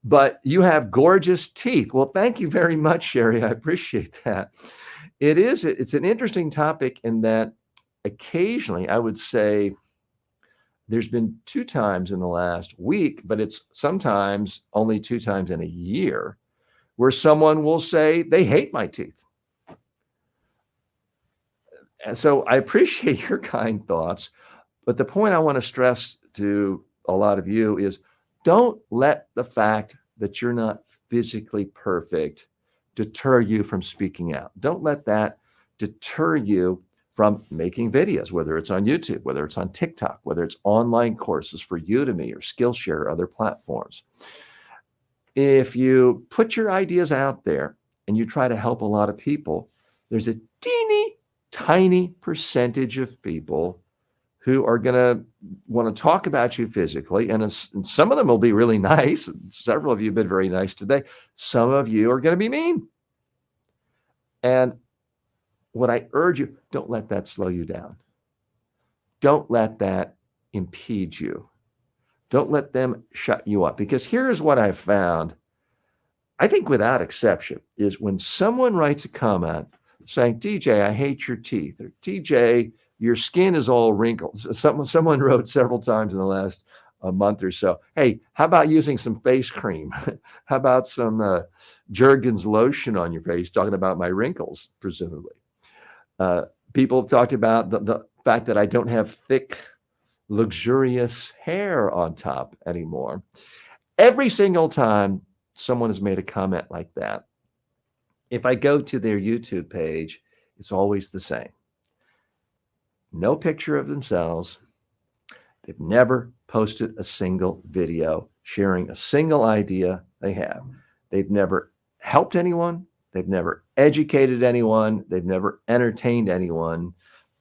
but you have gorgeous teeth. Well, thank you very much, Sherry. I appreciate that. It's an interesting topic in that occasionally, I would say there's been 2 times in the last week, but it's sometimes only 2 times in a year where someone will say they hate my teeth. And so I appreciate your kind thoughts, but the point I want to stress to a lot of you is, don't let the fact that you're not physically perfect deter you from speaking out. Don't let that deter you from making videos, whether it's on YouTube, whether it's on TikTok, whether it's online courses for Udemy or Skillshare or other platforms. If you put your ideas out there and you try to help a lot of people, there's a teeny tiny percentage of people who are going to want to talk about you physically. And some of them will be really nice. Several of you have been very nice today. Some of you are going to be mean. And what I urge you, don't let that slow you down. Don't let that impede you. Don't let them shut you up. Because here's what I've found. I think without exception, is when someone writes a comment saying, TJ, I hate your teeth, or TJ, your skin is all wrinkled. Someone wrote several times in the last month or so, hey, how about using some face cream? How about some Jergens lotion on your face, talking about my wrinkles, presumably. People have talked about the fact that I don't have thick, luxurious hair on top anymore. Every single time someone has made a comment like that, if I go to their YouTube page, it's always the same. No picture of themselves. They've never posted a single video sharing a single idea they have. They've never helped anyone. They've never educated anyone. They've never entertained anyone,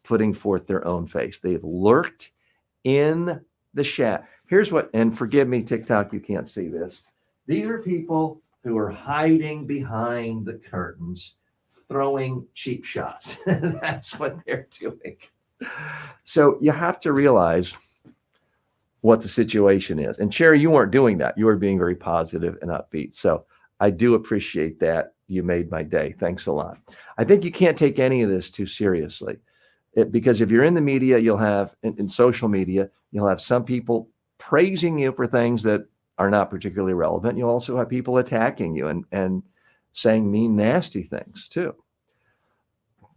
putting forth their own face. They've lurked in the shadow. Here's what, and forgive me, TikTok, you can't see this. These are people who are hiding behind the curtains, throwing cheap shots. That's what they're doing. So you have to realize what the situation is. And Sherry, you weren't doing that. You were being very positive and upbeat. So I do appreciate that. You made my day. Thanks a lot. I think you can't take any of this too seriously. Because if you're in the media, you'll have, in social media, you'll have some people praising you for things that are not particularly relevant. You'll also have people attacking you and saying mean, nasty things too.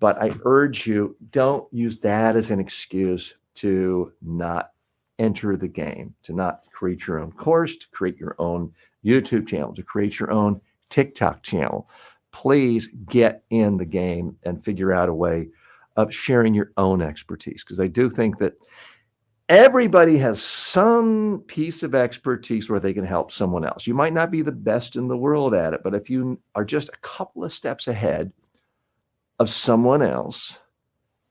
But I urge you, don't use that as an excuse to not enter the game, to not create your own course, to create your own YouTube channel, to create your own TikTok channel. Please get in the game and figure out a way of sharing your own expertise, because I do think that everybody has some piece of expertise where they can help someone else. You might not be the best in the world at it, but if you are just a couple of steps ahead of someone else,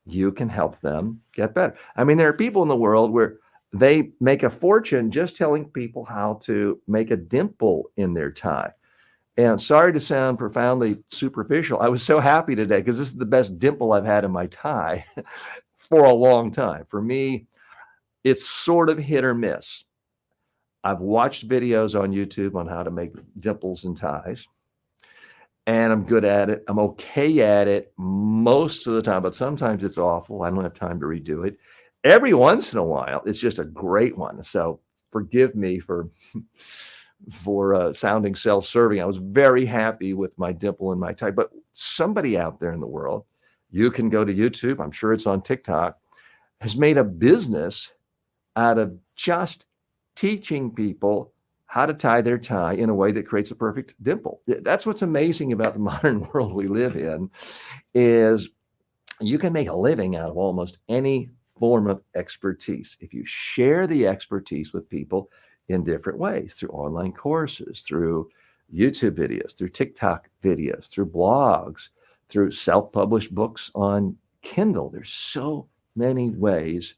you can help them get better. I mean, there are people in the world where they make a fortune just telling people how to make a dimple in their tie. And sorry to sound profoundly superficial, I was so happy today because this is the best dimple I've had in my tie for a long time. For me, it's sort of hit or miss. I've watched videos on YouTube on how to make dimples and ties, and I'm good at it. I'm okay at it most of the time, but sometimes it's awful. I don't have time to redo it. Every once in a while, it's just a great one. So forgive me for sounding self-serving. I was very happy with my dimple in my tie, but somebody out there in the world, you can go to YouTube, I'm sure it's on TikTok, has made a business out of just teaching people how to tie their tie in a way that creates a perfect dimple. That's what's amazing about the modern world we live in, is you can make a living out of almost any form of expertise if you share the expertise with people in different ways, through online courses, through YouTube videos, through TikTok videos, through blogs, through self-published books on Kindle. There's so many ways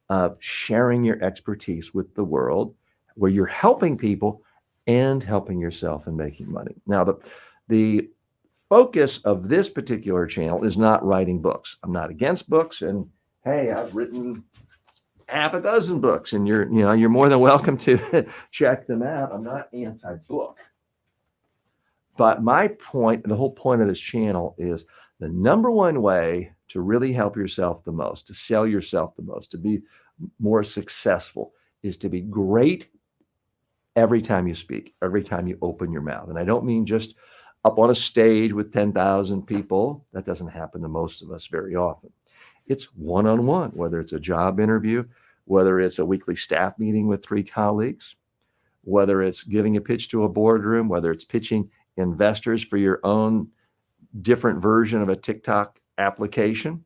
of sharing your expertise with the world where you're helping people and helping yourself and making money. Now, the focus of this particular channel is not writing books. I'm not against books, and hey, I've written half a dozen books, and you're more than welcome to check them out. I'm not anti-book. But my point, the whole point of this channel is the number one way to really help yourself the most, to sell yourself the most, to be more successful, is to be great every time you speak, every time you open your mouth. And I don't mean just up on a stage with 10,000 people. That doesn't happen to most of us very often. It's one-on-one, whether it's a job interview, whether it's a weekly staff meeting with 3 colleagues, whether it's giving a pitch to a boardroom, whether it's pitching investors for your own different version of a TikTok application.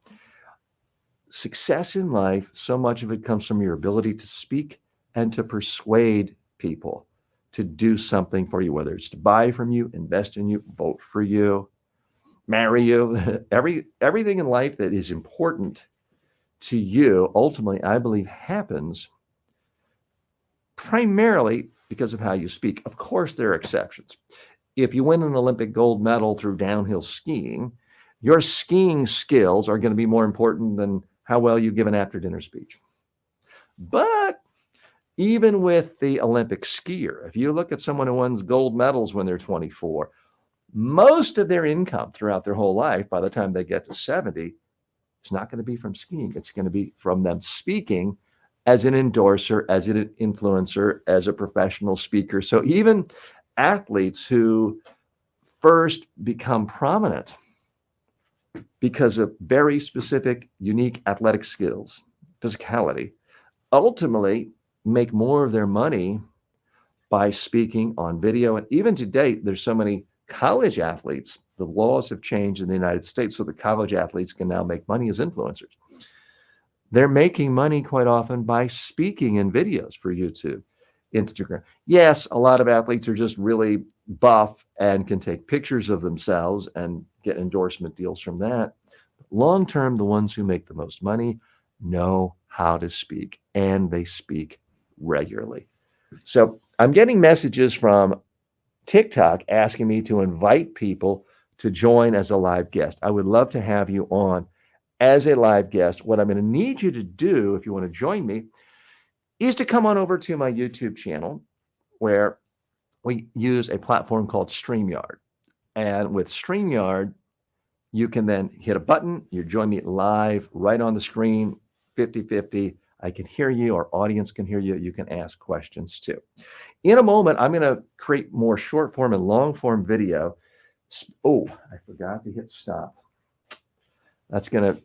Success in life, so much of it comes from your ability to speak and to persuade people to do something for you, whether it's to buy from you, invest in you, vote for you, marry you. Everything in life that is important to you, ultimately, I believe, happens primarily because of how you speak. Of course, there are exceptions. If you win an Olympic gold medal through downhill skiing, your skiing skills are going to be more important than how well you give an after-dinner speech. But Even with the Olympic skier, if you look at someone who wins gold medals when they're 24, most of their income throughout their whole life, by the time they get to 70, it's not going to be from skiing. It's going to be from them speaking as an endorser, as an influencer, as a professional speaker. So even athletes who first become prominent because of very specific, unique athletic skills, physicality, ultimately make more of their money by speaking on video. And even to date, there's so many college athletes. The laws have changed in the United States so the college athletes can now make money as influencers. They're making money quite often by speaking in videos for YouTube, Instagram. Yes, a lot of athletes are just really buff and can take pictures of themselves and get endorsement deals from that. Long term, the ones who make the most money know how to speak, and they speak regularly. So I'm getting messages from TikTok asking me to invite people to join as a live guest. I would love to have you on as a live guest. What I'm going to need you to do, if you want to join me, is to come on over to my YouTube channel where we use a platform called StreamYard. And with StreamYard, you can then hit a button, you join me live right on the screen, 50-50. I can hear you, our audience can hear you. You can ask questions too. In a moment, I'm going to create more short form and long form video. Oh, I forgot to hit stop. That's going to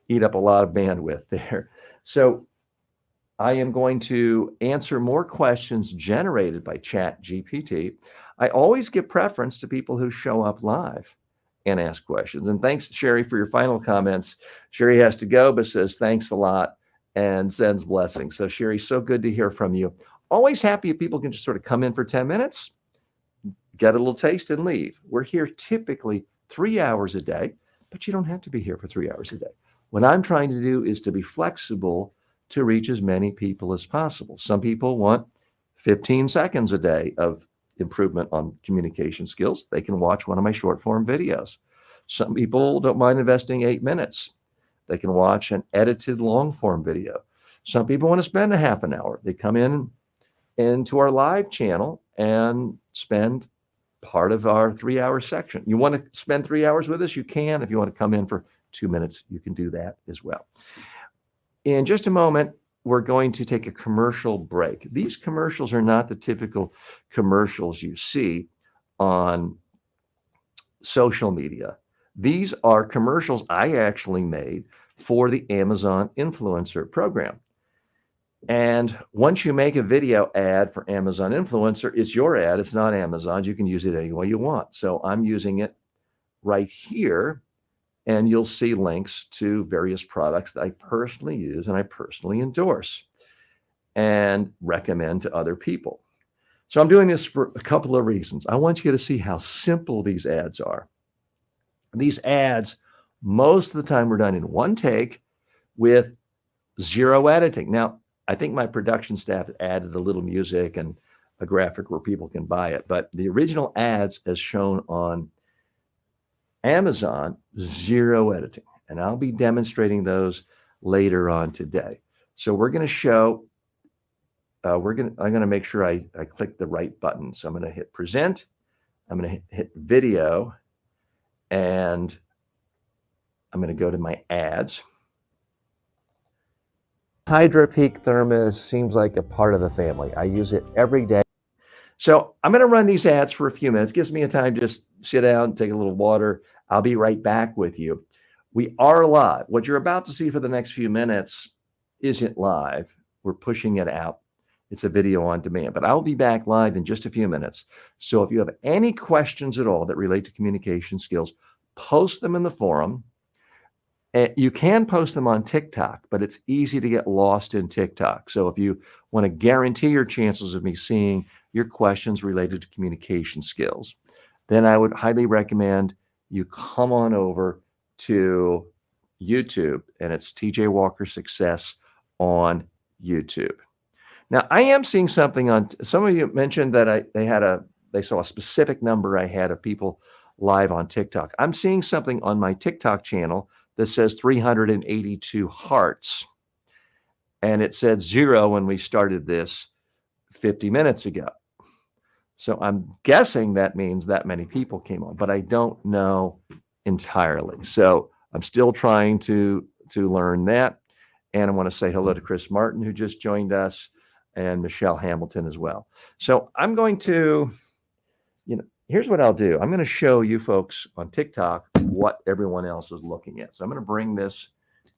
eat up a lot of bandwidth there. So I am going to answer more questions generated by ChatGPT. I always give preference to people who show up live and ask questions. And thanks, Sherry, for your final comments. Sherry has to go, but says thanks a lot and sends blessings. So Sherry, so good to hear from you. Always happy if people can just sort of come in for 10 minutes, get a little taste and leave. We're here typically 3 hours a day, but you don't have to be here for 3 hours a day. What I'm trying to do is to be flexible to reach as many people as possible. Some people want 15 seconds a day of improvement on communication skills. They can watch one of my short form videos. Some people don't mind investing 8 minutes. They can watch an edited long form video. Some people want to spend a half an hour. They come into our live channel and spend part of our 3 hour section. You want to spend 3 hours with us? You can. If you want to come in for 2 minutes, you can do that as well. In just a moment, we're going to take a commercial break. These commercials are not the typical commercials you see on social media. These are commercials I actually made for the Amazon Influencer Program. And once you make a video ad for Amazon Influencer, it's your ad. It's not Amazon's. You can use it any way you want. So I'm using it right here. And you'll see links to various products that I personally use and I personally endorse and recommend to other people. So I'm doing this for a couple of reasons. I want you to see how simple these ads are. These ads, most of the time, were done in one take with zero editing. Now, I think my production staff added a little music and a graphic where people can buy it, but the original ads, as shown on Amazon, zero editing. And I'll be demonstrating those later on today. So we're going to show, I'm going to make sure I click the right button. So I'm going to hit present. I'm going to hit video, and I'm going to go to my ads. Hydra Peak Thermos seems like a part of the family. I use it every day. So I'm going to run these ads for a few minutes. Gives me a time to just sit down, take a little water. I'll be right back with you. We are live. What you're about to see for the next few minutes isn't live. We're pushing it out. It's a video on demand, but I'll be back live in just a few minutes. So if you have any questions at all that relate to communication skills, post them in the forum. You can post them on TikTok, but it's easy to get lost in TikTok. So if you want to guarantee your chances of me seeing your questions related to communication skills, then I would highly recommend you come on over to YouTube, and it's TJ Walker Success on YouTube. Now, I am seeing something on, some of you mentioned that they saw a specific number I had of people live on TikTok. I'm seeing something on my TikTok channel that says 382 hearts. And it said 0 when we started this 50 minutes ago. So I'm guessing that means that many people came on, but I don't know entirely. So I'm still trying to learn that. And I want to say hello to Chris Martin, who just joined us, and Michelle Hamilton as well. So I'm going to, here's what I'll do. I'm going to show you folks on TikTok what everyone else is looking at. So I'm going to bring this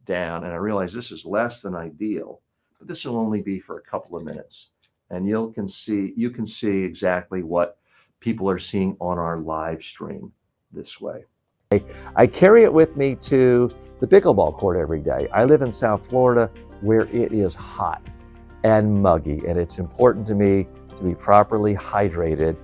down, and I realize this is less than ideal, but this will only be for a couple of minutes. And you can see exactly what people are seeing on our live stream this way. I carry it with me to the pickleball court every day. I live in South Florida where it is hot and muggy, and it's important to me to be properly hydrated.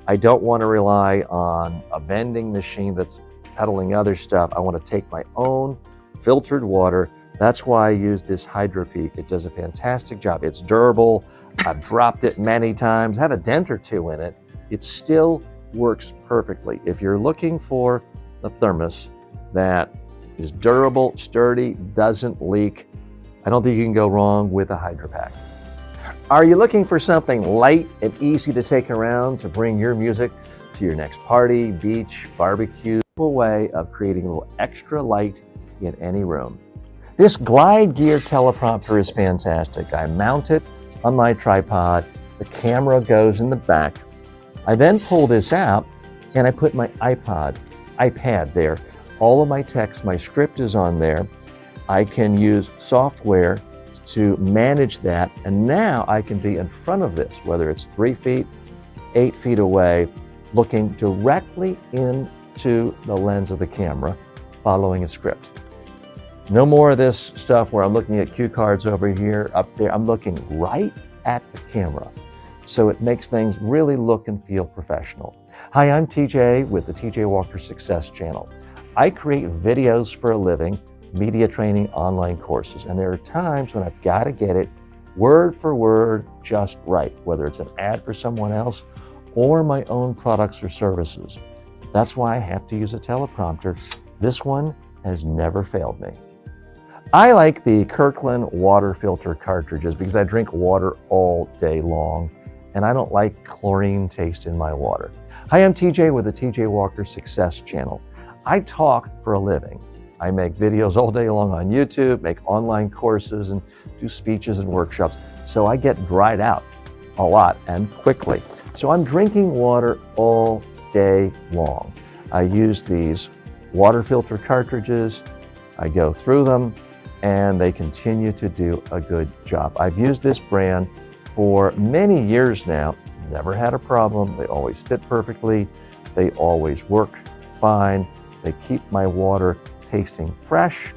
I don't want to rely on a vending machine that's peddling other stuff. I want to take my own filtered water. That's why I use this HydroPeak. It does a fantastic job. It's durable. I've dropped it many times, have a dent or two in it. It still works perfectly. If you're looking for a thermos that is durable, sturdy, doesn't leak, I don't think you can go wrong with a HydroPack. Are you looking for something light and easy to take around to bring your music to your next party, beach, barbecue? A way of creating a little extra light in any room. This Glide Gear teleprompter is fantastic. I mount it on my tripod. The camera goes in the back. I then pull this out and I put my iPad there. All of my text, my script is on there. I can use software to manage that. And now I can be in front of this, whether it's 3 feet, 8 feet away, looking directly into the lens of the camera, following a script. No more of this stuff where I'm looking at cue cards over here, up there. I'm looking right at the camera. So it makes things really look and feel professional. Hi, I'm TJ with the TJ Walker Success Channel. I create videos for a living, media training online courses, and there are times when I've got to get it word for word just right, whether it's an ad for someone else or my own products or services. That's why I have to use a teleprompter. This one has never failed me. I like the Kirkland water filter cartridges because I drink water all day long and I don't like chlorine taste in my water. Hi, I'm TJ with the TJ Walker Success Channel. I talk for a living. I make videos all day long on YouTube, make online courses, and do speeches and workshops. So I get dried out a lot and quickly. So I'm drinking water all day long. I use these water filter cartridges. I go through them and they continue to do a good job. I've used this brand for many years now, never had a problem. They always fit perfectly. They always work fine. They keep my water tasting fresh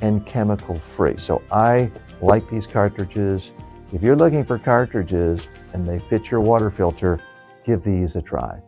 and chemical free. So I like these cartridges. If you're looking for cartridges and they fit your water filter, give these a try.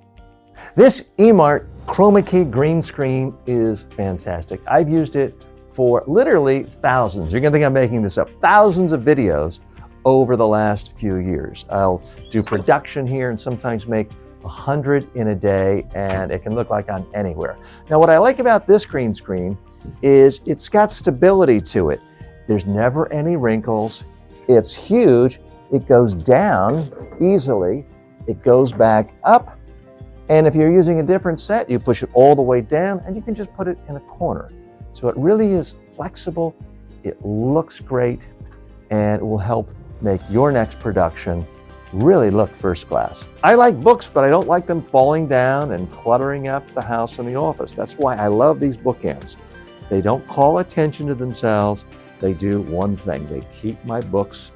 This eMart Chroma Key green screen is fantastic. I've used it for literally thousands. You're gonna think I'm making this up. Thousands of videos over the last few years. I'll do production here and sometimes make 100 in a day, and it can look like I'm anywhere. Now, what I like about this green screen is it's got stability to it. There's never any wrinkles. It's huge. It goes down easily. It goes back up. And if you're using a different set, you push it all the way down and you can just put it in a corner. So it really is flexible. It looks great and it will help make your next production really look first class. I like books, but I don't like them falling down and cluttering up the house and the office. That's why I love these bookends. They don't call attention to themselves. They do one thing. They keep my books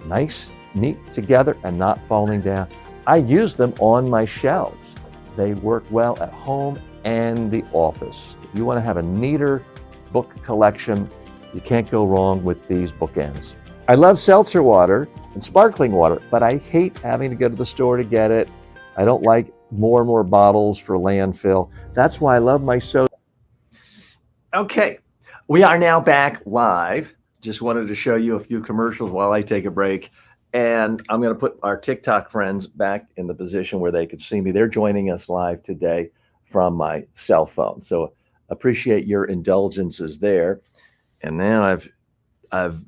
nice, neat together and not falling down. I use them on my shelves. They work well at home and the office. If you want to have a neater book collection, you can't go wrong with these bookends. I love seltzer water and sparkling water, but I hate having to go to the store to get it. I don't like more and more bottles for landfill. That's why I love my soda. Okay, we are now back live. Just wanted to show you a few commercials while I take a break. And I'm going to put our TikTok friends back in the position where they could see me. They're joining us live today from my cell phone. So appreciate your indulgences there. And then I've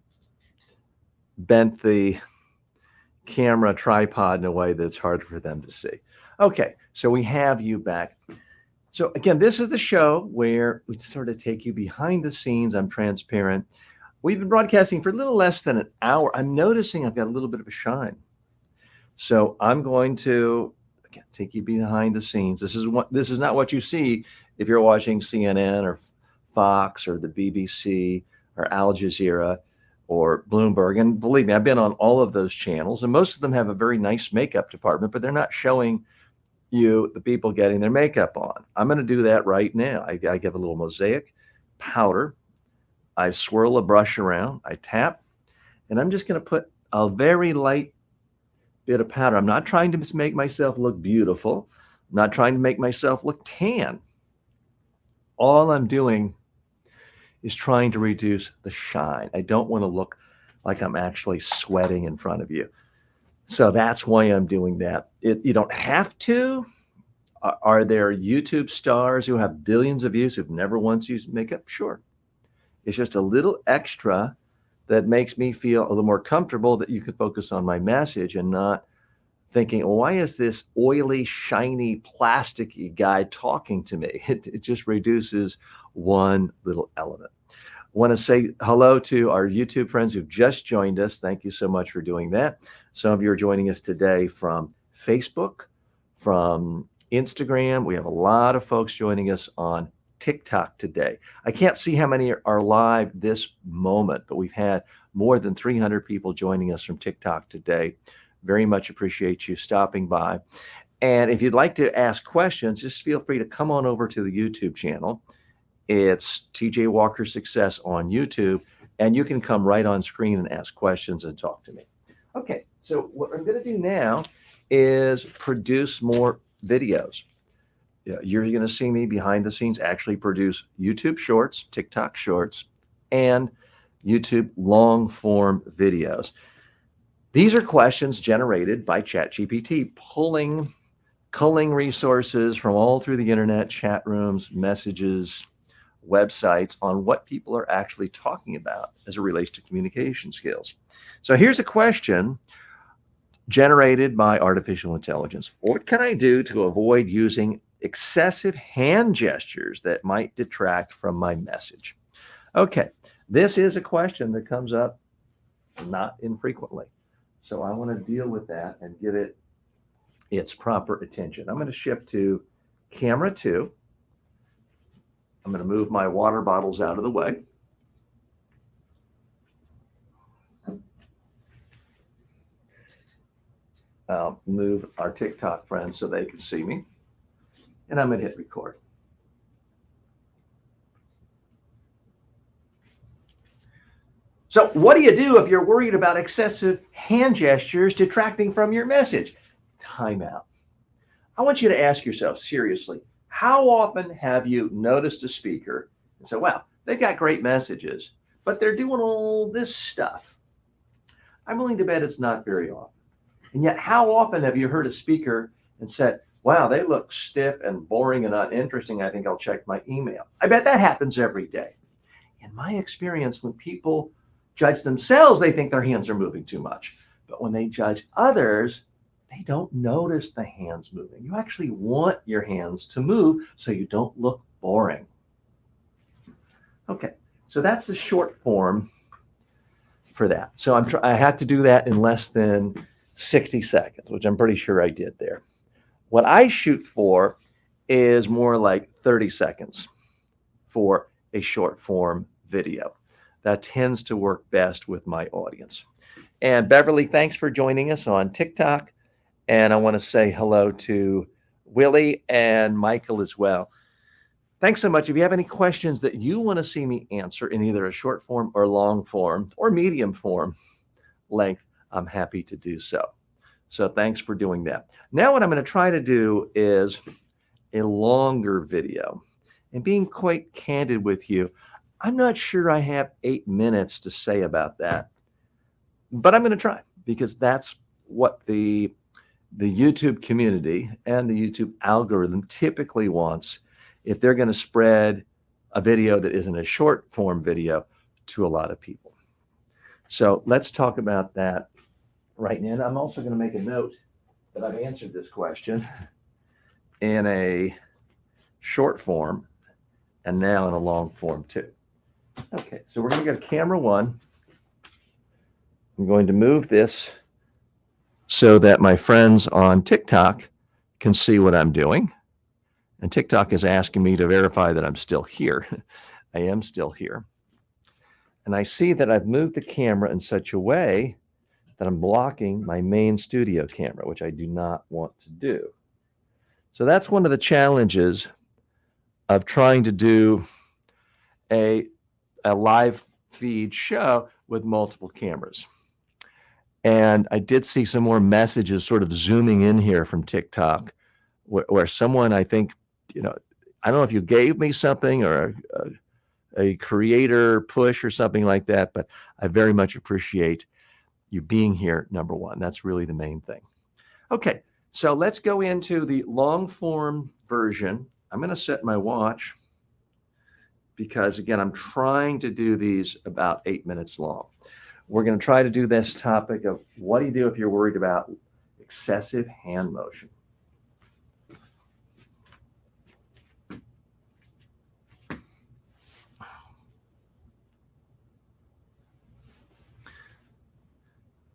bent the camera tripod in a way that's hard for them to see. Okay, so we have you back. So again, this is the show where we sort of take you behind the scenes. I'm transparent. We've been broadcasting for a little less than an hour. I'm noticing I've got a little bit of a shine. So I'm going to again take you behind the scenes. This is not what you see if you're watching CNN or Fox or the BBC or Al Jazeera or Bloomberg. And believe me, I've been on all of those channels, and most of them have a very nice makeup department, but they're not showing you the people getting their makeup on. I'm going to do that right now. I give a little mosaic powder. I swirl a brush around. I tap, and I'm just going to put a very light bit of powder. I'm not trying to make myself look beautiful. I'm not trying to make myself look tan. All I'm doing is trying to reduce the shine. I don't want to look like I'm actually sweating in front of you. So that's why I'm doing that. You don't have to. Are there YouTube stars who have billions of views who've never once used makeup? Sure. It's just a little extra that makes me feel a little more comfortable that you can focus on my message and not thinking, well, why is this oily, shiny, plasticky guy talking to me? It just reduces one little element. I want to say hello to our YouTube friends who've just joined us. Thank you so much for doing that. Some of you are joining us today from Facebook, from Instagram. We have a lot of folks joining us on TikTok today. I can't see how many are live this moment, but we've had more than 300 people joining us from TikTok today. Very much appreciate you stopping by. And if you'd like to ask questions, just feel free to come on over to the YouTube channel. It's TJ Walker Success on YouTube, and you can come right on screen and ask questions and talk to me. Okay, so what I'm going to do now is produce more videos. You're going to see me behind the scenes actually produce YouTube Shorts, TikTok Shorts, and YouTube long form videos. These are questions generated by ChatGPT, culling resources from all through the internet, chat rooms, messages, websites on what people are actually talking about as it relates to communication skills. So here's a question generated by artificial intelligence. What can I do to avoid using excessive hand gestures that might detract from my message? Okay, this is a question that comes up not infrequently. So I want to deal with that and give it its proper attention. I'm going to shift to camera 2. I'm going to move my water bottles out of the way. I'll move our TikTok friends so they can see me. And I'm going to hit record. So what do you do if you're worried about excessive hand gestures detracting from your message? Time out. I want you to ask yourself seriously, how often have you noticed a speaker and said, wow, they've got great messages, but they're doing all this stuff? I'm willing to bet it's not very often. And yet, how often have you heard a speaker and said, wow, they look stiff and boring and uninteresting. I think I'll check my email. I bet that happens every day. In my experience, when people judge themselves, they think their hands are moving too much. But when they judge others, they don't notice the hands moving. You actually want your hands to move so you don't look boring. Okay, so that's the short form for that. So I have to do that in less than 60 seconds, which I'm pretty sure I did there. What I shoot for is more like 30 seconds for a short form video. That tends to work best with my audience. And Beverly, thanks for joining us on TikTok. And I want to say hello to Willie and Michael as well. Thanks so much. If you have any questions that you want to see me answer in either a short form or long form or medium form length, I'm happy to do so. So thanks for doing that. Now what I'm going to try to do is a longer video. And being quite candid with you, I'm not sure I have 8 minutes to say about that, but I'm going to try because that's what the YouTube community and the YouTube algorithm typically wants if they're going to spread a video that isn't a short form video to a lot of people. So let's talk about that right now. And I'm also going to make a note that I've answered this question in a short form and now in a long form too. Okay, so we're going to go to camera one. I'm going to move this so that my friends on TikTok can see what I'm doing. And TikTok is asking me to verify that I'm still here. I am still here. And I see that I've moved the camera in such a way that I'm blocking my main studio camera, which I do not want to do. So that's one of the challenges of trying to do a live feed show with multiple cameras. And I did see some more messages sort of zooming in here from TikTok where someone, I think, I don't know if you gave me something or a creator push or something like that, but I very much appreciate you being here, number one. That's really the main thing. Okay, so let's go into the long form version. I'm going to set my watch because, again, I'm trying to do these about 8 minutes long. We're going to try to do this topic of what do you do if you're worried about excessive hand motion.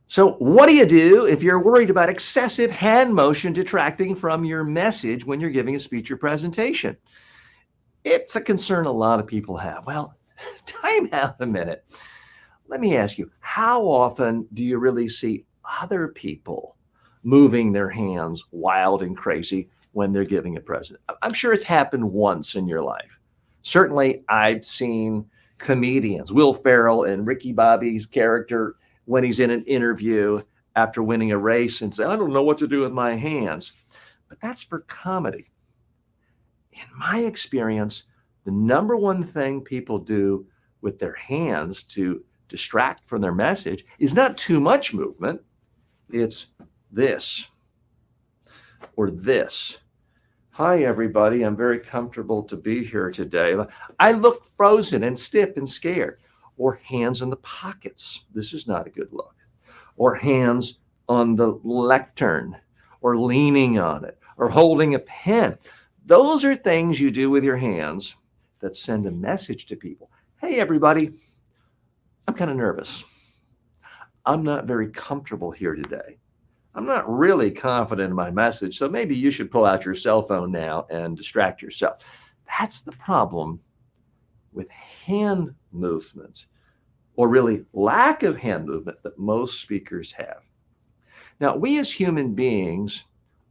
So what do you do if you're worried about excessive hand motion detracting from your message when you're giving a speech or presentation? It's a concern a lot of people have. Well, time out a minute. Let me ask you, how often do you really see other people moving their hands wild and crazy when they're giving a present? I'm sure it's happened once in your life. Certainly, I've seen comedians, Will Ferrell and Ricky Bobby's character, when he's in an interview after winning a race and say, I don't know what to do with my hands. But that's for comedy. In my experience, the number one thing people do with their hands to distract from their message is not too much movement. It's this or this. Hi, everybody. I'm very comfortable to be here today. I look frozen and stiff and scared. Or hands in the pockets. This is not a good look. Or hands on the lectern, or leaning on it, or holding a pen. Those are things you do with your hands that send a message to people. Hey, everybody, I'm kind of nervous. I'm not very comfortable here today. I'm not really confident in my message, so maybe you should pull out your cell phone now and distract yourself. That's the problem with hand movement, or really lack of hand movement that most speakers have. Now, we as human beings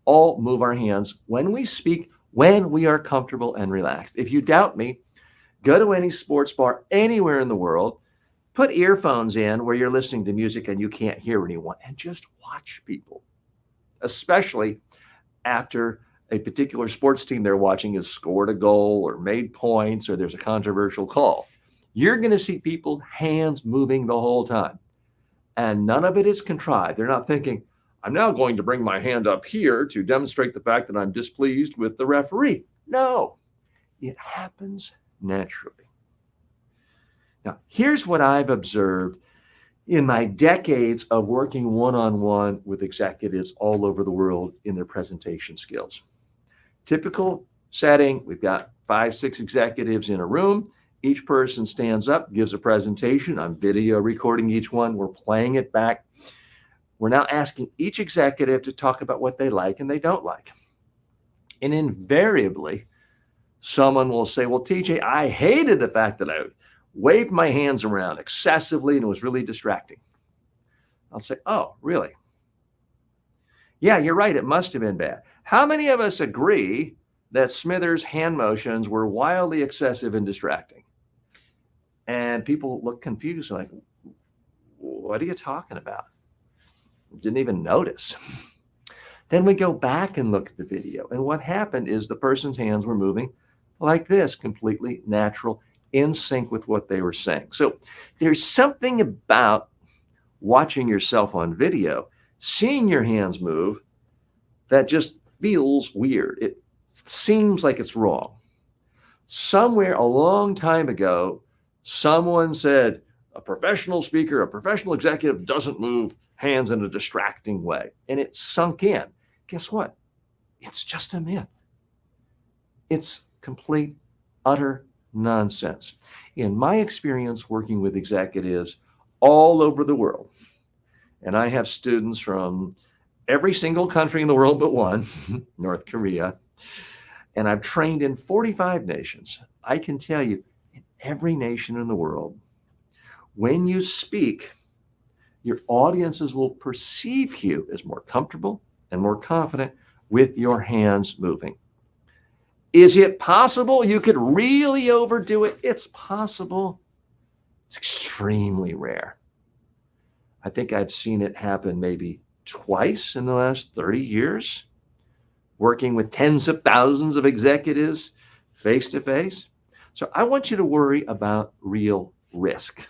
all move our hands when we speak, when we are comfortable and relaxed. If you doubt me, go to any sports bar anywhere in the world, put earphones in where you're listening to music and you can't hear anyone, and just watch people, especially after a particular sports team they're watching has scored a goal or made points or there's a controversial call. You're going to see people's hands moving the whole time. And none of it is contrived. They're not thinking, I'm now going to bring my hand up here to demonstrate the fact that I'm displeased with the referee. No, it happens naturally. Now, here's what I've observed in my decades of working one-on-one with executives all over the world in their presentation skills. Typical setting, we've got 5, 6 executives in a room. Each person stands up, gives a presentation. I'm video recording each one. We're playing it back. We're now asking each executive to talk about what they like and they don't like. And invariably, someone will say, well, TJ, I hated the fact that I waved my hands around excessively and it was really distracting. I'll say, oh, really? Yeah, you're right. It must have been bad. How many of us agree that Smithers' hand motions were wildly excessive and distracting? And people look confused, like, what are you talking about? Didn't even notice. Then we go back and look at the video. And what happened is the person's hands were moving like this, completely natural, in sync with what they were saying. So there's something about watching yourself on video, seeing your hands move, that just feels weird. It seems like it's wrong. Somewhere a long time ago, someone said, a professional speaker, a professional executive doesn't move hands in a distracting way. And it sunk in. Guess what? It's just a myth. It's complete, utter nonsense. In my experience working with executives all over the world, and I have students from every single country in the world but one, North Korea, and I've trained in 45 nations. I can tell you, in every nation in the world, when you speak, your audiences will perceive you as more comfortable and more confident with your hands moving. Is it possible you could really overdo it? It's possible. It's extremely rare. I think I've seen it happen maybe twice in the last 30 years, working with tens of thousands of executives face to face. So I want you to worry about real risk.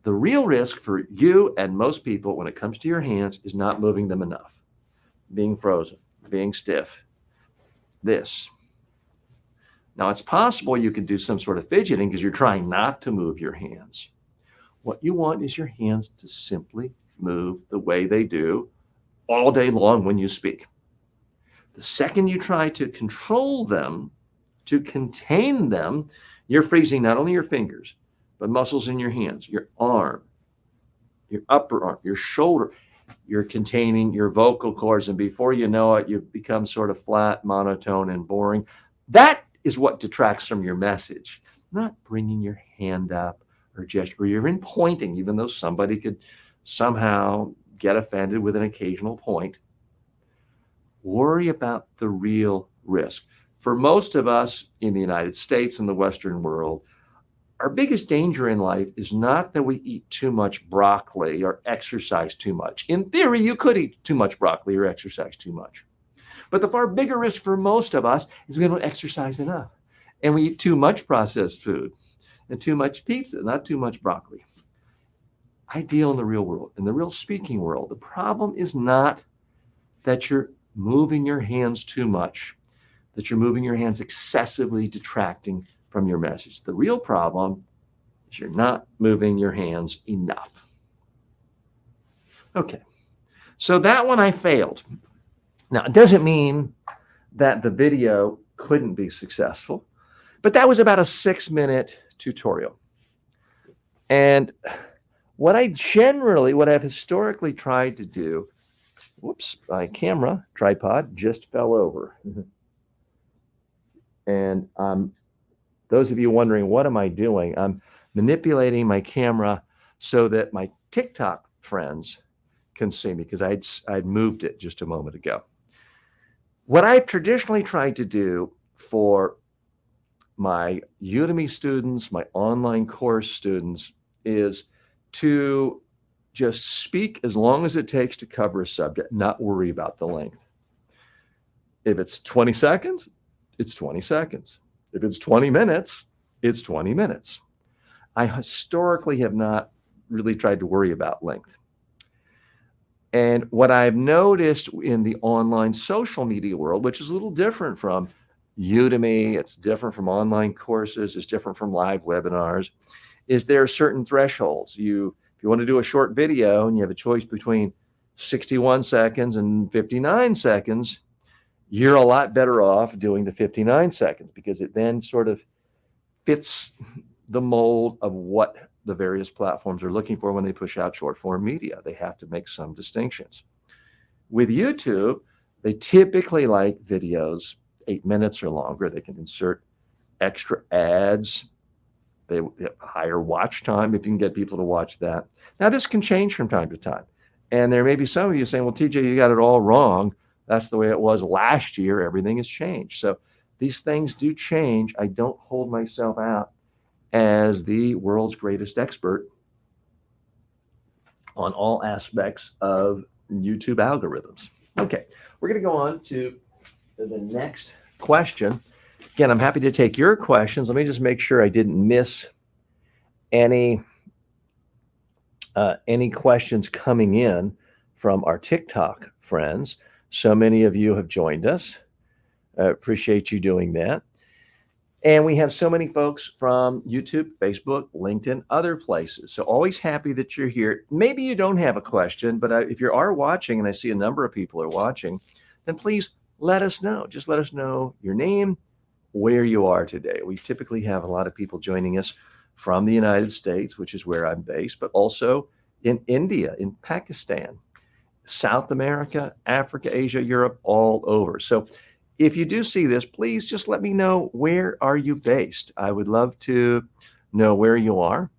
The real risk for you and most people when it comes to your hands is not moving them enough, being frozen, being stiff, this. Now, it's possible you could do some sort of fidgeting because you're trying not to move your hands. What you want is your hands to simply move the way they do all day long when you speak. The second you try to control them, to contain them, you're freezing not only your fingers, but muscles in your hands, your arm, your upper arm, your shoulder. You're containing your vocal cords, and before you know it, you've become sort of flat, monotone, and boring. That is what detracts from your message, not bringing your hand up or gesture, or even pointing, even though somebody could somehow get offended with an occasional point. Worry about the real risk. For most of us in the United States and the Western world, our biggest danger in life is not that we eat too much broccoli or exercise too much. In theory, you could eat too much broccoli or exercise too much. But the far bigger risk for most of us is we don't exercise enough. And we eat too much processed food and too much pizza, not too much broccoli. I deal in the real world, in the real speaking world. The problem is not that you're moving your hands too much, that you're moving your hands excessively, detracting from your message. The real problem is you're not moving your hands enough. Okay, so that one I failed. Now, it doesn't mean that the video couldn't be successful, but that was about a 6-minute tutorial. And what I've historically tried to do, whoops, my camera tripod just fell over. And those of you wondering, what am I doing? I'm manipulating my camera so that my TikTok friends can see me because I'd moved it just a moment ago. What I've traditionally tried to do for my Udemy students, my online course students, is to just speak as long as it takes to cover a subject, not worry about the length. If it's 20 seconds, it's 20 seconds. If it's 20 minutes, it's 20 minutes. I historically have not really tried to worry about length. And what I've noticed in the online social media world, which is a little different from Udemy, it's different from online courses, it's different from live webinars, is there are certain thresholds. If you want to do a short video and you have a choice between 61 seconds and 59 seconds, you're a lot better off doing the 59 seconds because it then sort of fits the mold of what the various platforms are looking for when they push out short form media. They have to make some distinctions. With YouTube, they typically like videos 8 minutes or longer. They can insert extra ads. They have higher watch time if you can get people to watch that. Now, this can change from time to time. And there may be some of you saying, well, TJ, you got it all wrong. That's the way it was last year. Everything has changed. So these things do change. I don't hold myself out as the world's greatest expert on all aspects of YouTube algorithms. Okay, we're going to go on to the next question. Again, I'm happy to take your questions. Let me just make sure I didn't miss any questions coming in from our TikTok friends. So many of you have joined us. I appreciate you doing that. And we have so many folks from YouTube, Facebook, LinkedIn, other places. So always happy that you're here. Maybe you don't have a question, but if you are watching, and I see a number of people are watching, then please let us know. Just let us know your name, where you are today. We typically have a lot of people joining us from the United States, which is where I'm based, but also in India, in Pakistan, South America, Africa, Asia, Europe, all over. So if you do see this, please just let me know, where are you based? I would love to know where you are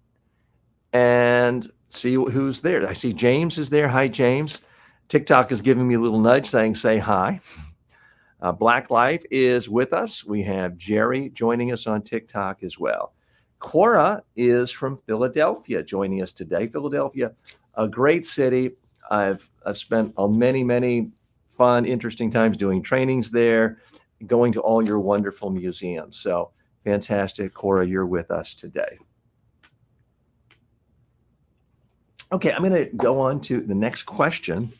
and see who's there. I see James is there. Hi, James. TikTok is giving me a little nudge saying, say hi. Black Life is with us. We have Jerry joining us on TikTok as well. Cora is from Philadelphia joining us today. Philadelphia, a great city. I've spent many fun, interesting times doing trainings there, going to all your wonderful museums. So fantastic, Cora, you're with us today. Okay, I'm going to go on to the next question.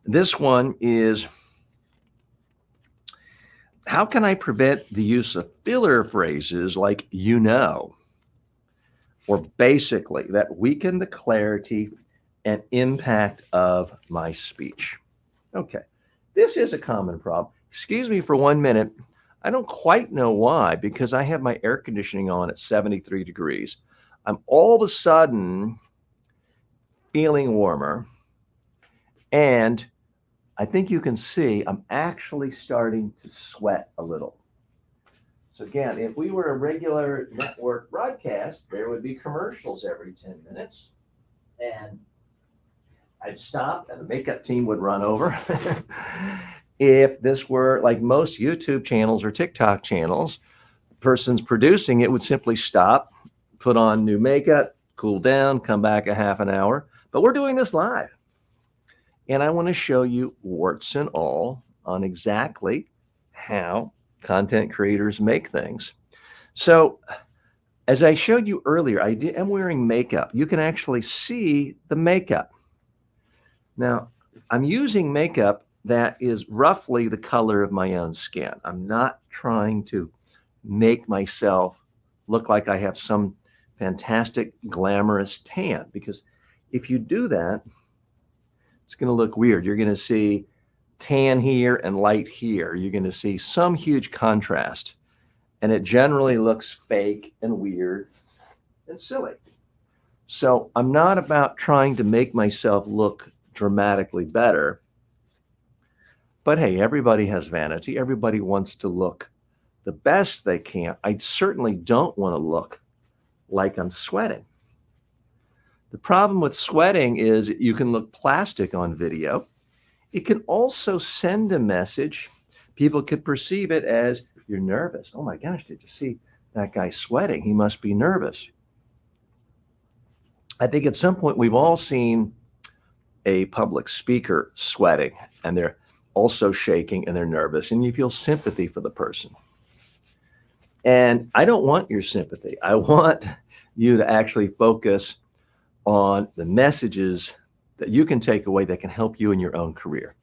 This one is, how can I prevent the use of filler phrases like "you know" or "basically" that weaken the clarity and impact of my speech? Okay, this is a common problem. Excuse me for 1 minute. I don't quite know why, because I have my air conditioning on at 73 degrees. I'm all of a sudden feeling warmer, and I think you can see I'm actually starting to sweat a little. So again, if we were a regular network broadcast, there would be commercials every 10 minutes, and I'd stop and the makeup team would run over. If this were like most YouTube channels or TikTok channels, the person's producing it would simply stop, put on new makeup, cool down, come back a half an hour. But we're doing this live. And I want to show you, warts and all, on exactly how content creators make things. So as I showed you earlier, I am wearing makeup. You can actually see the makeup. Now, I'm using makeup that is roughly the color of my own skin. I'm not trying to make myself look like I have some fantastic, glamorous tan, because if you do that, it's going to look weird. You're going to see tan here and light here. You're going to see some huge contrast, and it generally looks fake and weird and silly. So I'm not about trying to make myself look dramatically better. But hey, everybody has vanity. Everybody wants to look the best they can. I certainly don't want to look like I'm sweating. The problem with sweating is you can look plastic on video. It can also send a message. People could perceive it as, you're nervous. Oh my gosh, did you see that guy sweating? He must be nervous. I think at some point we've all seen a public speaker sweating, and they're also shaking and they're nervous, and you feel sympathy for the person. And I don't want your sympathy. I want you to actually focus on the messages that you can take away that can help you in your own career.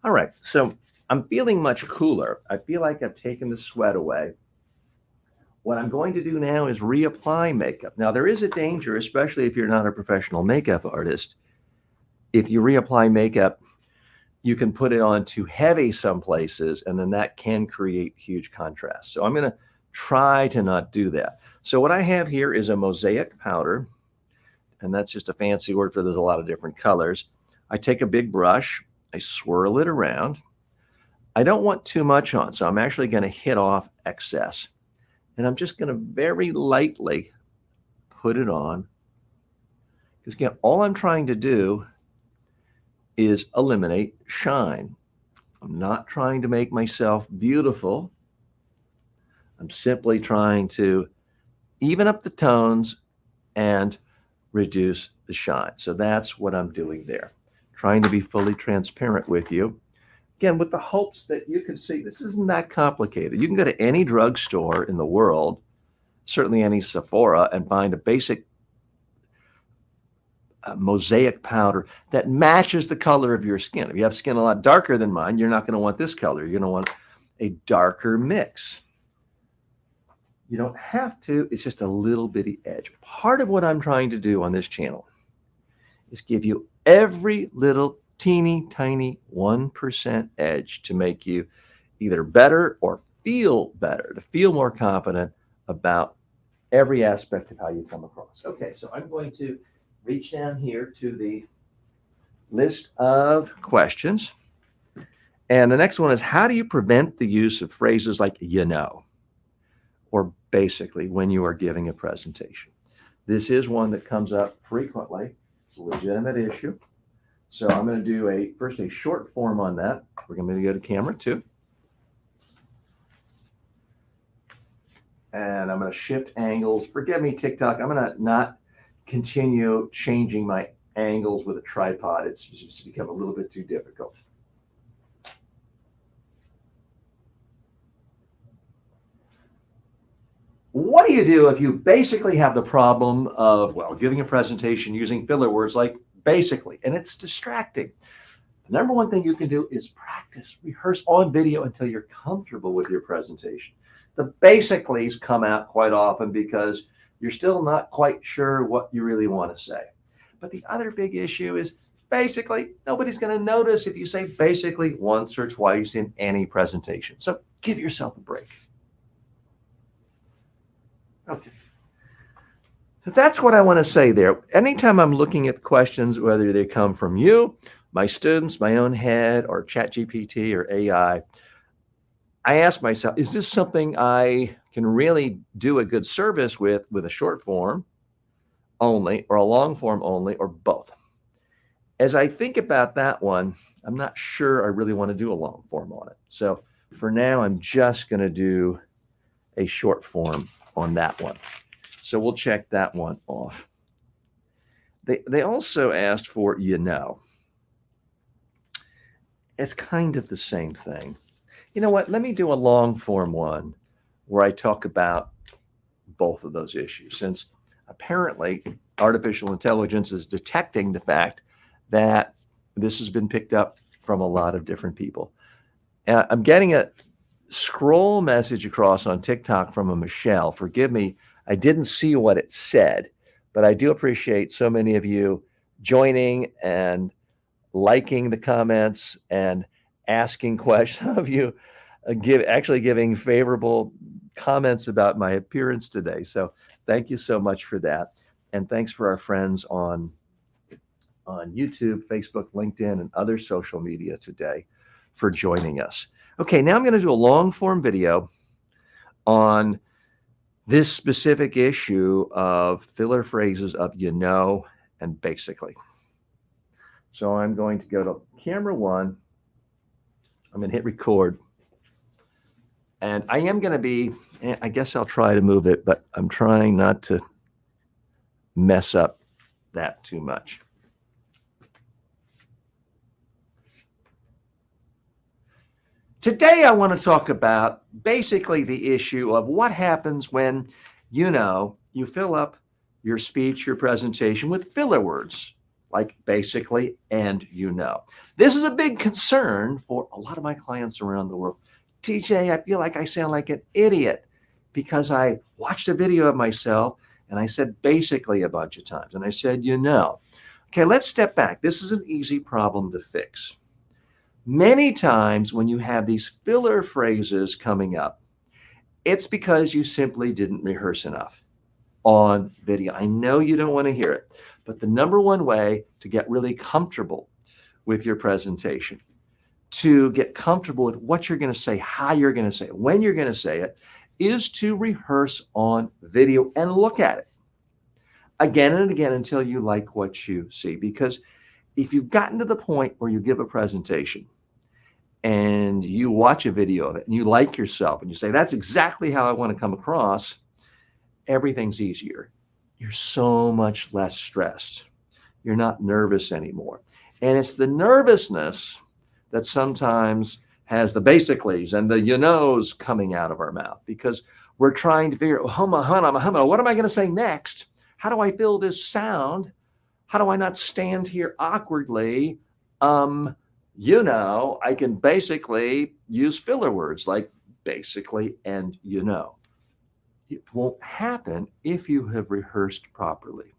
All right, so I'm feeling much cooler. I feel like I've taken the sweat away. What I'm going to do now is reapply makeup. Now, there is a danger, especially if you're not a professional makeup artist. If you reapply makeup, you can put it on too heavy some places, and then that can create huge contrast. So I'm going to try to not do that. So what I have here is a mosaic powder, and that's just a fancy word for there's a lot of different colors. I take a big brush, I swirl it around. I don't want too much on, so I'm actually going to hit off excess. And I'm just going to very lightly put it on. Because again, all I'm trying to do is eliminate shine. I'm not trying to make myself beautiful. I'm simply trying to even up the tones and reduce the shine. So that's what I'm doing there. Trying to be fully transparent with you. Again, with the hopes that you can see, this isn't that complicated. You can go to any drugstore in the world, certainly any Sephora, and find a basic mosaic powder that matches the color of your skin. If you have skin a lot darker than mine, you're not going to want this color. You're going to want a darker mix. You don't have to. It's just a little bitty edge. Part of what I'm trying to do on this channel is give you every little teeny tiny 1% edge to make you either better or feel better, to feel more confident about every aspect of how you come across. Okay, so I'm going to reach down here to the list of questions. And the next one is, how do you prevent the use of phrases like or basically when you are giving a presentation? This is one that comes up frequently. It's a legitimate issue. So I'm going to do first a short form on that. We're going to go to camera 2. And I'm going to shift angles. Forgive me, TikTok. I'm going to not continue changing my angles with a tripod. It's just become a little bit too difficult. What do you do if you basically have the problem of, giving a presentation using filler words like basically, and it's distracting? The number one thing you can do is practice, rehearse on video until you're comfortable with your presentation. The basicallys come out quite often because you're still not quite sure what you really want to say. But the other big issue is basically nobody's going to notice if you say basically once or twice in any presentation. So give yourself a break. Okay. So that's what I want to say there. Anytime I'm looking at questions, whether they come from you, my students, my own head, or ChatGPT or AI, I ask myself, is this something I can really do a good service with a short form only, or a long form only, or both? As I think about that one, I'm not sure I really want to do a long form on it. So for now, I'm just going to do a short form on that one. So we'll check that one off. They also asked for It's kind of the same thing. You know what? Let me do a long form one where I talk about both of those issues, since apparently artificial intelligence is detecting the fact that this has been picked up from a lot of different people. I'm getting a scroll message across on TikTok from a Michelle. Forgive me, I didn't see what it said, but I do appreciate so many of you joining and liking the comments and asking questions. Some of you giving favorable comments about my appearance today. So thank you so much for that. And thanks for our friends on YouTube, Facebook, LinkedIn, and other social media today for joining us. Okay, now I'm going to do a long form video on this specific issue of filler phrases of and basically. So I'm going to go to camera 1. I'm going to hit record. And I am going to be, I guess I'll try to move it, but I'm trying not to mess up that too much. Today, I want to talk about basically the issue of what happens when, you fill up your speech, your presentation with filler words like basically and This is a big concern for a lot of my clients around the world. TJ, I feel like I sound like an idiot because I watched a video of myself and I said basically a bunch of times and I said, Okay, let's step back. This is an easy problem to fix. Many times when you have these filler phrases coming up, it's because you simply didn't rehearse enough on video. I know you don't want to hear it, but the number one way to get really comfortable with your presentation, to get comfortable with what you're going to say, how you're going to say it, when you're going to say it, is to rehearse on video and look at it again and again until you like what you see. Because if you've gotten to the point where you give a presentation and you watch a video of it and you like yourself and you say, that's exactly how I want to come across, everything's easier. You're so much less stressed. You're not nervous anymore. And it's the nervousness that sometimes has the basicallys and the coming out of our mouth because we're trying to figure out, what am I going to say next? How do I fill this sound? How do I not stand here awkwardly? I can basically use filler words like basically and It won't happen if you have rehearsed properly.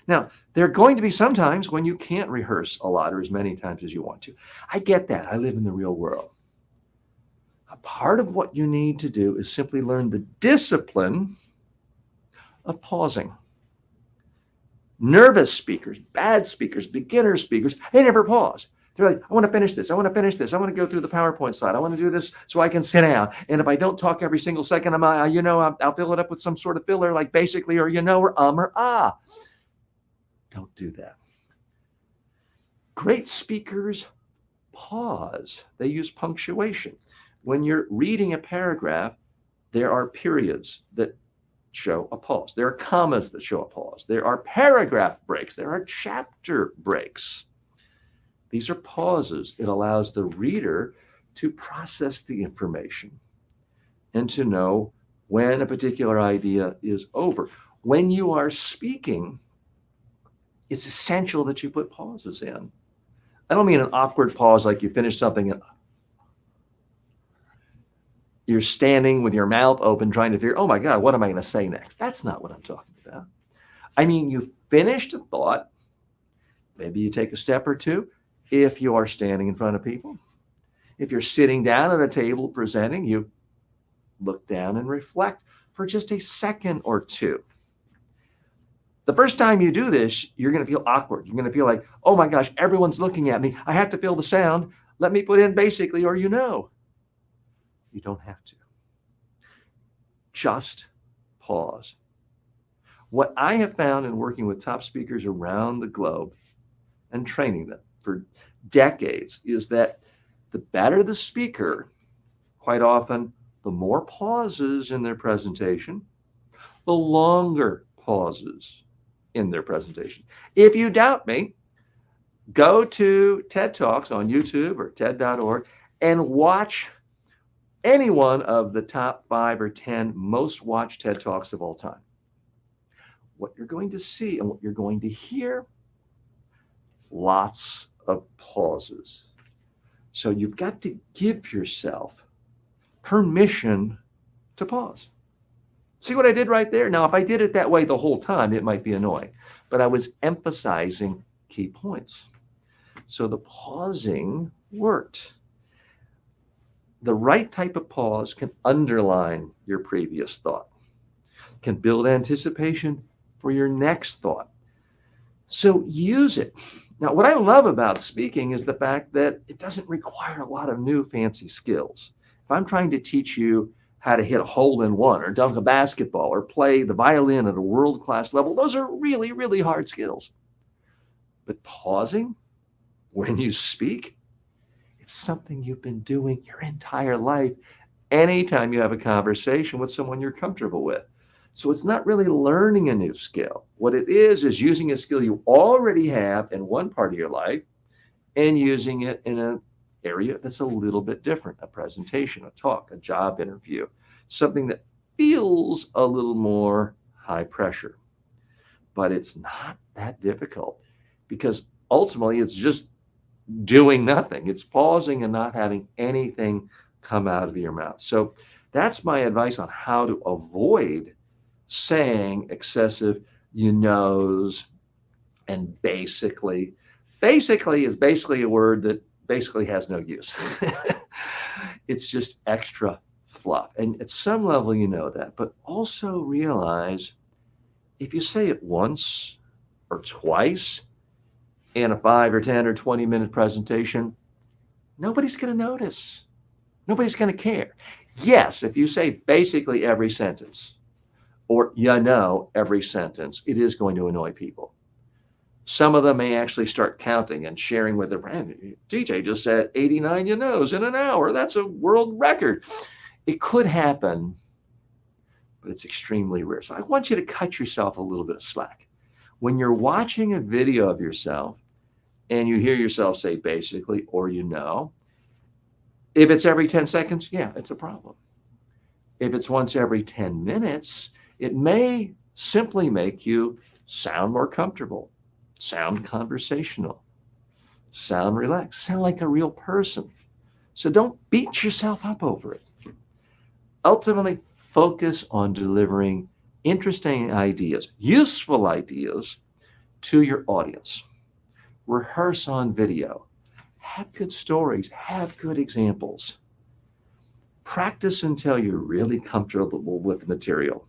Now, there are going to be some times when you can't rehearse a lot or as many times as you want to. I get that. I live in the real world. A part of what you need to do is simply learn the discipline of pausing. Nervous speakers, bad speakers, beginner speakers, they never pause. They're like, I want to finish this. I want to finish this. I want to go through the PowerPoint slide. I want to do this so I can sit down. And if I don't talk every single second, I'll fill it up with some sort of filler like basically, or or ah. Don't do that. Great speakers pause. They use punctuation. When you're reading a paragraph, there are periods that show a pause. There are commas that show a pause. There are paragraph breaks. There are chapter breaks. These are pauses. It allows the reader to process the information and to know when a particular idea is over. When you are speaking, it's essential that you put pauses in. I don't mean an awkward pause like you finish something and you're standing with your mouth open trying to figure, oh my God, what am I going to say next? That's not what I'm talking about. I mean, you finished a thought. Maybe you take a step or two if you are standing in front of people. If you're sitting down at a table presenting, you look down and reflect for just a second or two. The first time you do this, you're going to feel awkward. You're going to feel like, oh my gosh, everyone's looking at me. I have to feel the sound. Let me put in basically, or you don't have to. Just pause. What I have found in working with top speakers around the globe and training them for decades is that the better the speaker, quite often, the more pauses in their presentation, the longer pauses in their presentation. If you doubt me, go to TED Talks on YouTube or TED.org and watch any one of the top 5 or 10 most watched TED Talks of all time. What you're going to see and what you're going to hear, lots of pauses. So you've got to give yourself permission to pause. See what I did right there? Now, if I did it that way the whole time, it might be annoying, but I was emphasizing key points. So the pausing worked. The right type of pause can underline your previous thought, can build anticipation for your next thought. So use it. Now, what I love about speaking is the fact that it doesn't require a lot of new fancy skills. If I'm trying to teach you how to hit a hole in one or dunk a basketball or play the violin at a world-class level, those are really, really hard skills. But pausing when you speak, it's something you've been doing your entire life anytime you have a conversation with someone you're comfortable with. So it's not really learning a new skill. What it is using a skill you already have in one part of your life and using it in an area that's a little bit different, a presentation, a talk, a job interview, something that feels a little more high pressure. But it's not that difficult because ultimately it's just doing nothing. It's pausing and not having anything come out of your mouth. So that's my advice on how to avoid saying excessive you knows and basically. Basically is basically a word that basically has no use. It's just extra fluff. And at some level, you know that, but also realize if you say it once or twice in a 5 or 10 or 20 minute presentation, nobody's going to notice. Nobody's going to care. Yes, if you say basically every sentence or every sentence, it is going to annoy people. Some of them may actually start counting and sharing with their friend. DJ just said 89 in an hour. That's a world record. It could happen, but it's extremely rare. So I want you to cut yourself a little bit of slack. When you're watching a video of yourself and you hear yourself say basically, or if it's every 10 seconds, yeah, it's a problem. If it's once every 10 minutes, it may simply make you sound more comfortable, sound conversational, sound relaxed, sound like a real person. So don't beat yourself up over it. Ultimately, focus on delivering interesting ideas, useful ideas to your audience. Rehearse on video. Have good stories, have good examples. Practice until you're really comfortable with the material.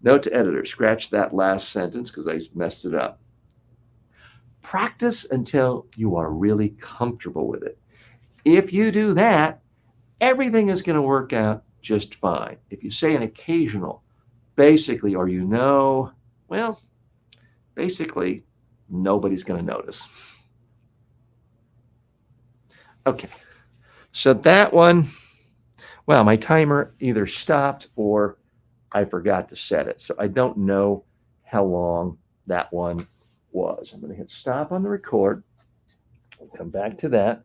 Note to editor, scratch that last sentence because I messed it up. Practice until you are really comfortable with it. If you do that, everything is going to work out just fine. If you say an occasional, basically, or well, basically, nobody's going to notice. Okay, so that one, well, my timer either stopped or I forgot to set it. So I don't know how long that one was. I'm going to hit stop on the record. We'll come back to that.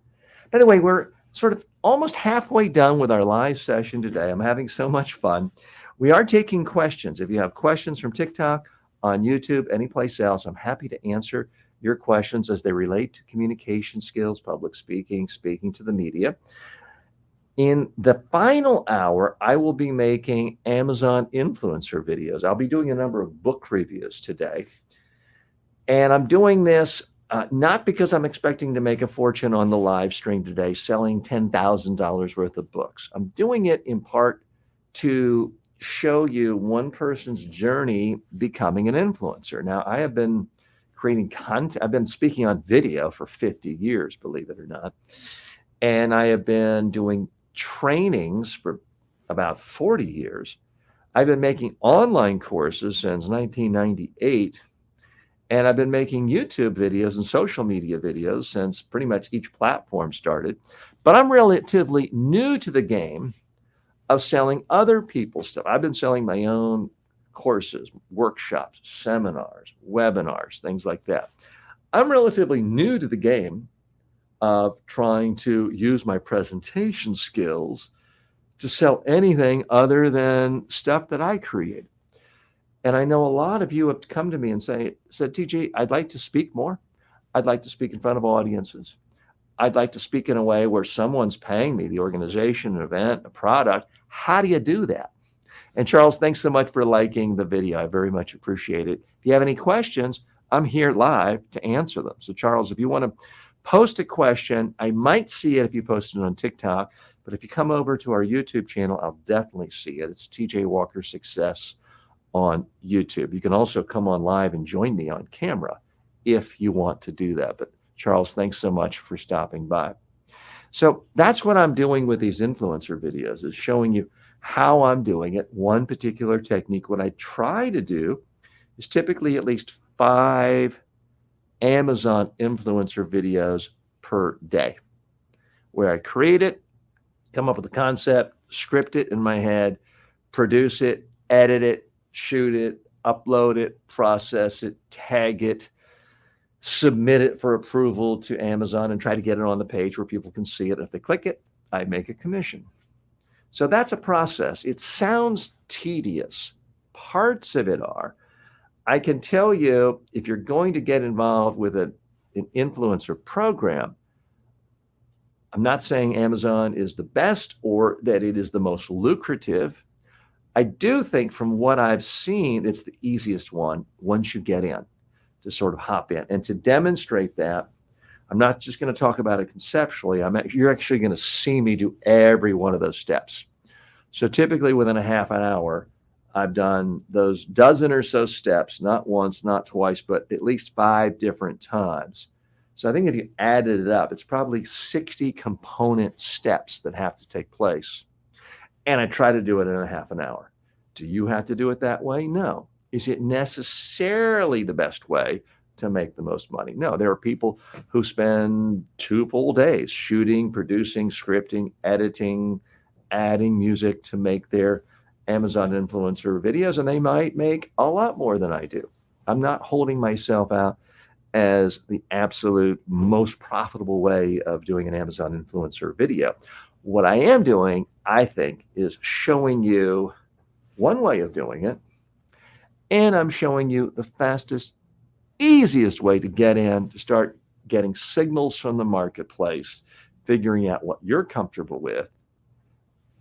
By the way, we're sort of almost halfway done with our live session today. I'm having so much fun. We are taking questions. If you have questions from TikTok, on YouTube, anyplace else, I'm happy to answer your questions as they relate to communication skills, public speaking, speaking to the media. In the final hour, I will be making Amazon influencer videos. I'll be doing a number of book reviews today. And I'm doing this not because I'm expecting to make a fortune on the live stream today, selling $10,000 worth of books. I'm doing it in part to show you one person's journey becoming an influencer. Now, I have been creating content. I've been speaking on video for 50 years, believe it or not. And I have been doing trainings for about 40 years. I've been making online courses since 1998. And I've been making YouTube videos and social media videos since pretty much each platform started. But I'm relatively new to the game of selling other people's stuff. I've been selling my own courses, workshops, seminars, webinars, things like that. I'm relatively new to the game of trying to use my presentation skills to sell anything other than stuff that I create. And I know a lot of you have come to me and said, TJ, I'd like to speak more. I'd like to speak in front of audiences. I'd like to speak in a way where someone's paying me, the organization, an event, a product. How do you do that? And Charles, thanks so much for liking the video. I very much appreciate it. If you have any questions, I'm here live to answer them. So Charles, if you want to post a question, I might see it if you post it on TikTok, but if you come over to our YouTube channel, I'll definitely see it. It's TJ Walker Success on YouTube. You can also come on live and join me on camera if you want to do that. But Charles, thanks so much for stopping by. So that's what I'm doing with these influencer videos, is showing you how I'm doing it, one particular technique. What I try to do is typically at least 5 Amazon influencer videos per day, where I create it, come up with a concept, script it in my head, produce it, edit it, shoot it, upload it, process it, tag it, submit it for approval to Amazon, and try to get it on the page where people can see it. If they click it, I make a commission. So that's a process. It sounds tedious. Parts of it are. I can tell you, if you're going to get involved with an influencer program, I'm not saying Amazon is the best or that it is the most lucrative. I do think from what I've seen, it's the easiest one once you get in, to sort of hop in. And to demonstrate that, I'm not just going to talk about it conceptually. You're actually going to see me do every one of those steps. So typically within a half an hour, I've done those dozen or so steps, not once, not twice, but at least 5 different times. So I think if you added it up, it's probably 60 component steps that have to take place. And I try to do it in a half an hour. Do you have to do it that way? No. Is it necessarily the best way to make the most money? No. There are people who spend 2 full days shooting, producing, scripting, editing, adding music to make their Amazon influencer videos, and they might make a lot more than I do. I'm not holding myself out as the absolute most profitable way of doing an Amazon influencer video. What I am doing, I think, is showing you one way of doing it, and I'm showing you the fastest, easiest way to get in, to start getting signals from the marketplace, figuring out what you're comfortable with,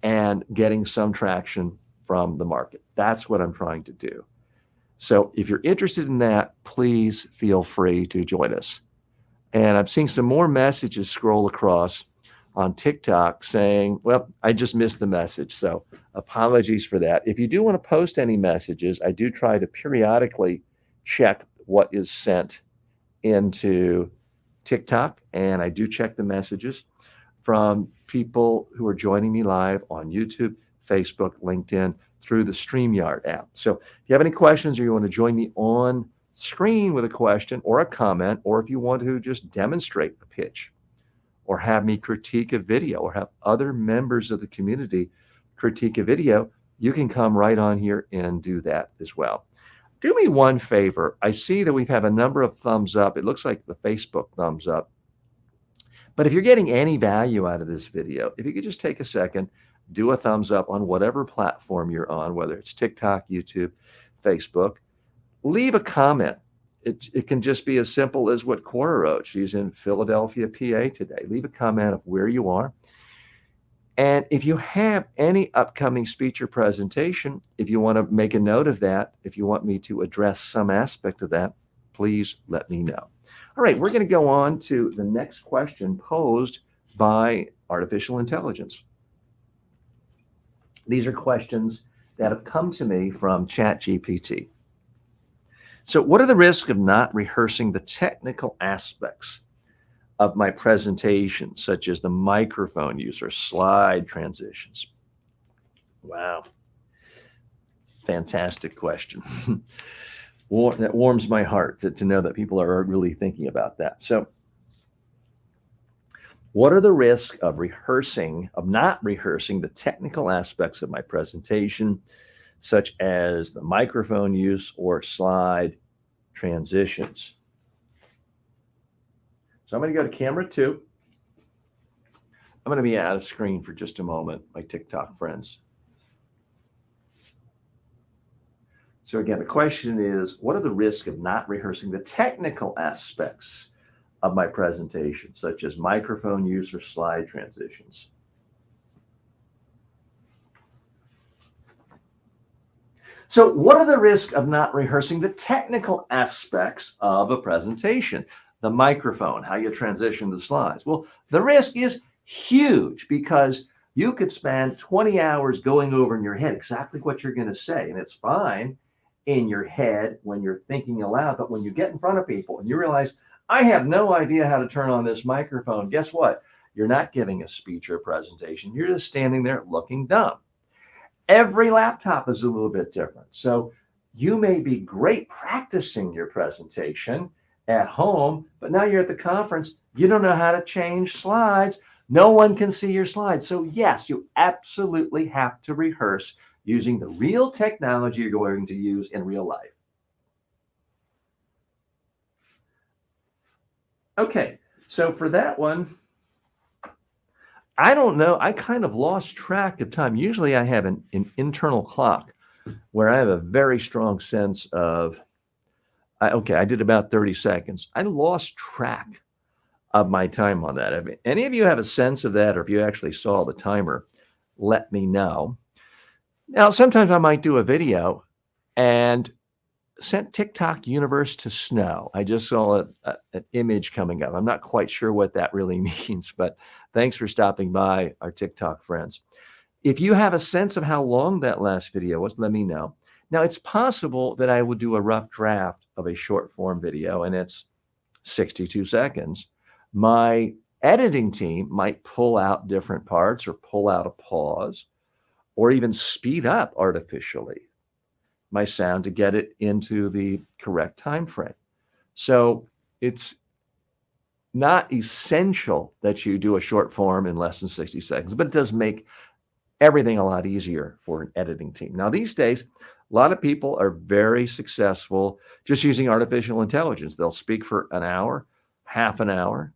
and getting some traction from the market. That's what I'm trying to do. So if you're interested in that, please feel free to join us. And I'm seeing some more messages scroll across on TikTok saying, well, I just missed the message. So apologies for that. If you do want to post any messages, I do try to periodically check what is sent into TikTok, and I do check the messages from people who are joining me live on YouTube, Facebook, LinkedIn, through the StreamYard app. So if you have any questions or you want to join me on screen with a question or a comment, or if you want to just demonstrate a pitch or have me critique a video or have other members of the community critique a video, you can come right on here and do that as well. Do me one favor. I see that we've had a number of thumbs up. It looks like the Facebook thumbs up. But if you're getting any value out of this video, if you could just take a second, do a thumbs up on whatever platform you're on, whether it's TikTok, YouTube, Facebook. Leave a comment. It can just be as simple as what Cora wrote. She's in Philadelphia, PA today. Leave a comment of where you are. And if you have any upcoming speech or presentation, if you want to make a note of that, if you want me to address some aspect of that, please let me know. All right, we're going to go on to the next question posed by artificial intelligence. These are questions that have come to me from ChatGPT. So what are the risks of not rehearsing the technical aspects of my presentation, such as the microphone use or slide transitions? Wow. Fantastic question. That warms my heart to know that people are really thinking about that. So what are the risks of not rehearsing the technical aspects of my presentation, such as the microphone use or slide transitions? So I'm going to go to camera 2. I'm going to be out of screen for just a moment, my TikTok friends. So again, the question is, what are the risks of not rehearsing the technical aspects of my presentation, such as microphone use or slide transitions? So what are the risks of not rehearsing the technical aspects of a presentation? The microphone, how you transition the slides. Well, the risk is huge because you could spend 20 hours going over in your head exactly what you're going to say. And it's fine in your head when you're thinking aloud. But when you get in front of people and you realize, I have no idea how to turn on this microphone, guess what? You're not giving a speech or presentation. You're just standing there looking dumb. Every laptop is a little bit different. So you may be great practicing your presentation at home, but now you're at the conference, you don't know how to change slides. No one can see your slides. So yes, you absolutely have to rehearse using the real technology you're going to use in real life. Okay, so for that one, I don't know. I kind of lost track of time. Usually I have an internal clock where I have a very strong sense of, I did about 30 seconds. I lost track of my time on that. If any of you have a sense of that, or if you actually saw the timer, let me know. Now, sometimes I might do a video and sent TikTok universe to snow. I just saw an image coming up. I'm not quite sure what that really means, but thanks for stopping by, our TikTok friends. If you have a sense of how long that last video was, let me know. Now, it's possible that I would do a rough draft of a short form video and it's 62 seconds. My editing team might pull out different parts or pull out a pause or even speed up artificially my sound to get it into the correct time frame. So it's not essential that you do a short form in less than 60 seconds, but it does make everything a lot easier for an editing team. Now, these days, a lot of people are very successful just using artificial intelligence. They'll speak for an hour, half an hour,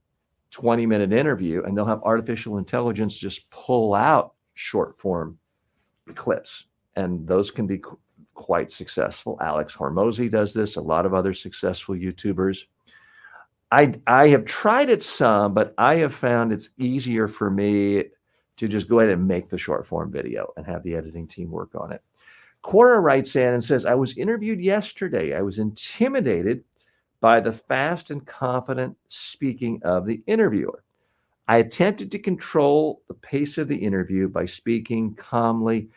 20-minute interview, and they'll have artificial intelligence just pull out short form clips. And those can be quite successful. Alex Hormozy does this, a lot of other successful YouTubers. I have tried it some, but I have found it's easier for me to just go ahead and make the short form video and have the editing team work on it. Cora writes in and says, I was interviewed yesterday. I was intimidated by the fast and confident speaking of the interviewer. I attempted to control the pace of the interview by speaking calmly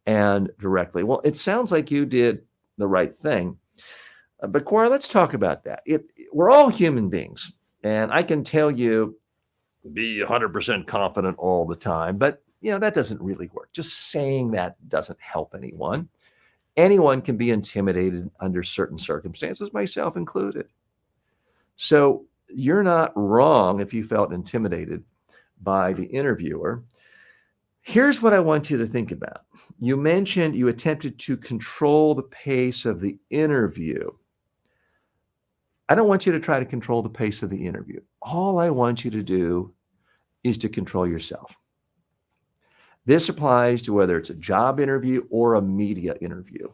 and directly. Well, it sounds like you did the right thing. But Cora, let's talk about that. We're all human beings, and I can tell you, be 100% confident all the time, but that doesn't really work. Just saying that doesn't help anyone. Anyone can be intimidated under certain circumstances, myself included. So you're not wrong if you felt intimidated by the interviewer. Here's what I want you to think about. You mentioned you attempted to control the pace of the interview. I don't want you to try to control the pace of the interview. All I want you to do is to control yourself. This applies to whether it's a job interview or a media interview.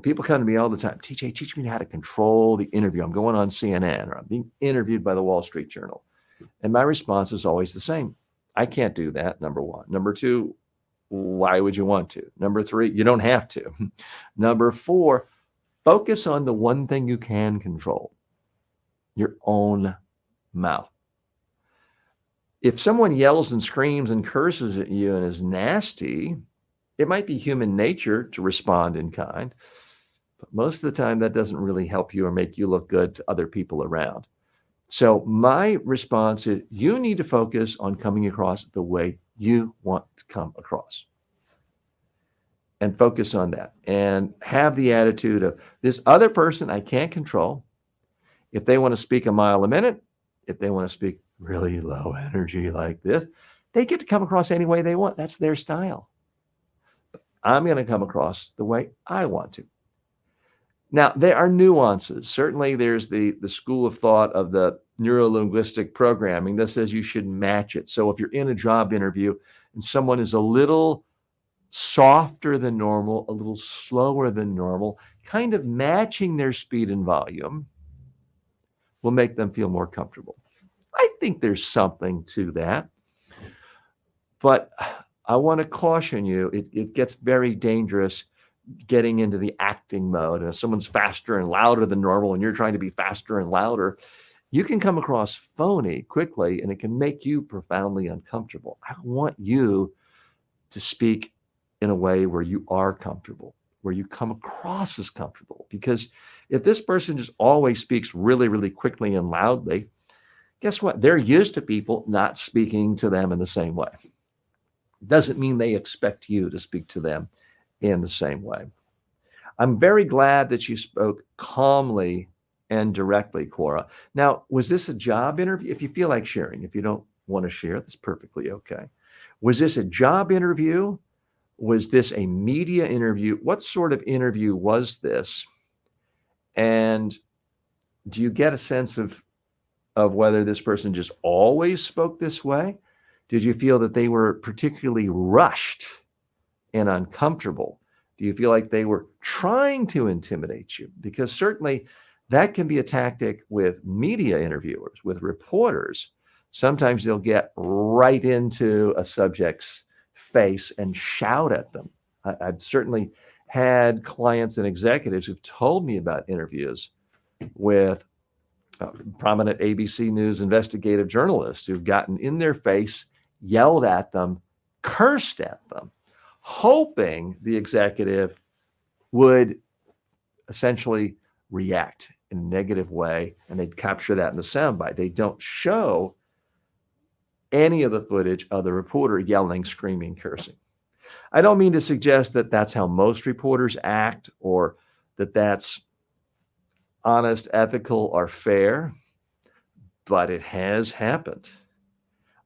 People come to me all the time, TJ, teach me how to control the interview. I'm going on CNN or I'm being interviewed by the Wall Street Journal. And my response is always the same. I can't do that, number one. Number two, why would you want to? Number three, you don't have to. Number four, focus on the one thing you can control, your own mouth. If someone yells and screams and curses at you and is nasty, it might be human nature to respond in kind, but most of the time that doesn't really help you or make you look good to other people around. So my response is you need to focus on coming across the way you want to come across and focus on that and have the attitude of this other person I can't control. If they want to speak a mile a minute, if they want to speak really low energy like this, they get to come across any way they want. That's their style. I'm going to come across the way I want to. Now, there are nuances. Certainly, there's the school of thought of the neuro-linguistic programming that says you should match it. So if you're in a job interview and someone is a little softer than normal, a little slower than normal, kind of matching their speed and volume will make them feel more comfortable. I think there's something to that. But I want to caution you, it gets very dangerous getting into the acting mode. And if someone's faster and louder than normal and you're trying to be faster and louder, you can come across phony quickly and it can make you profoundly uncomfortable. I want you to speak in a way where you are comfortable, where you come across as comfortable. Because if this person just always speaks really, really quickly and loudly, guess what? They're used to people not speaking to them in the same way. Doesn't mean they expect you to speak to them in the same way. I'm very glad that you spoke calmly and directly, Cora. Now, was this a job interview? If you feel like sharing, if you don't want to share, that's perfectly okay. Was this a job interview? Was this a media interview? What sort of interview was this? And do you get a sense of whether this person just always spoke this way? Did you feel that they were particularly rushed and uncomfortable? Do you feel like they were trying to intimidate you? Because certainly that can be a tactic with media interviewers, with reporters. Sometimes they'll get right into a subject's face and shout at them. I've certainly had clients and executives who've told me about interviews with prominent ABC News investigative journalists who've gotten in their face, yelled at them, cursed at them, hoping the executive would essentially react in a negative way, and they'd capture that in the soundbite. They don't show any of the footage of the reporter yelling, screaming, cursing. I don't mean to suggest that that's how most reporters act or that that's honest, ethical, or fair, but it has happened.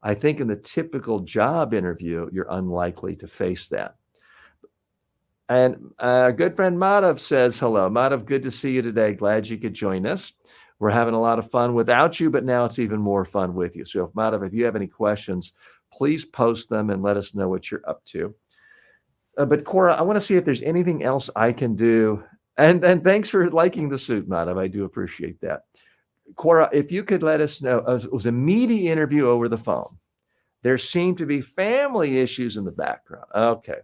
I think in the typical job interview, you're unlikely to face that. And our good friend Madhav says, hello. Madhav, good to see you today. Glad you could join us. We're having a lot of fun without you, but now it's even more fun with you. So if Madhav, if you have any questions, please post them and let us know what you're up to. But Cora, I want to see if there's anything else I can do. And thanks for liking the suit, Madhav. I do appreciate that. Cora, if you could let us know, it was a media interview over the phone. There seemed to be family issues in the background. Okay.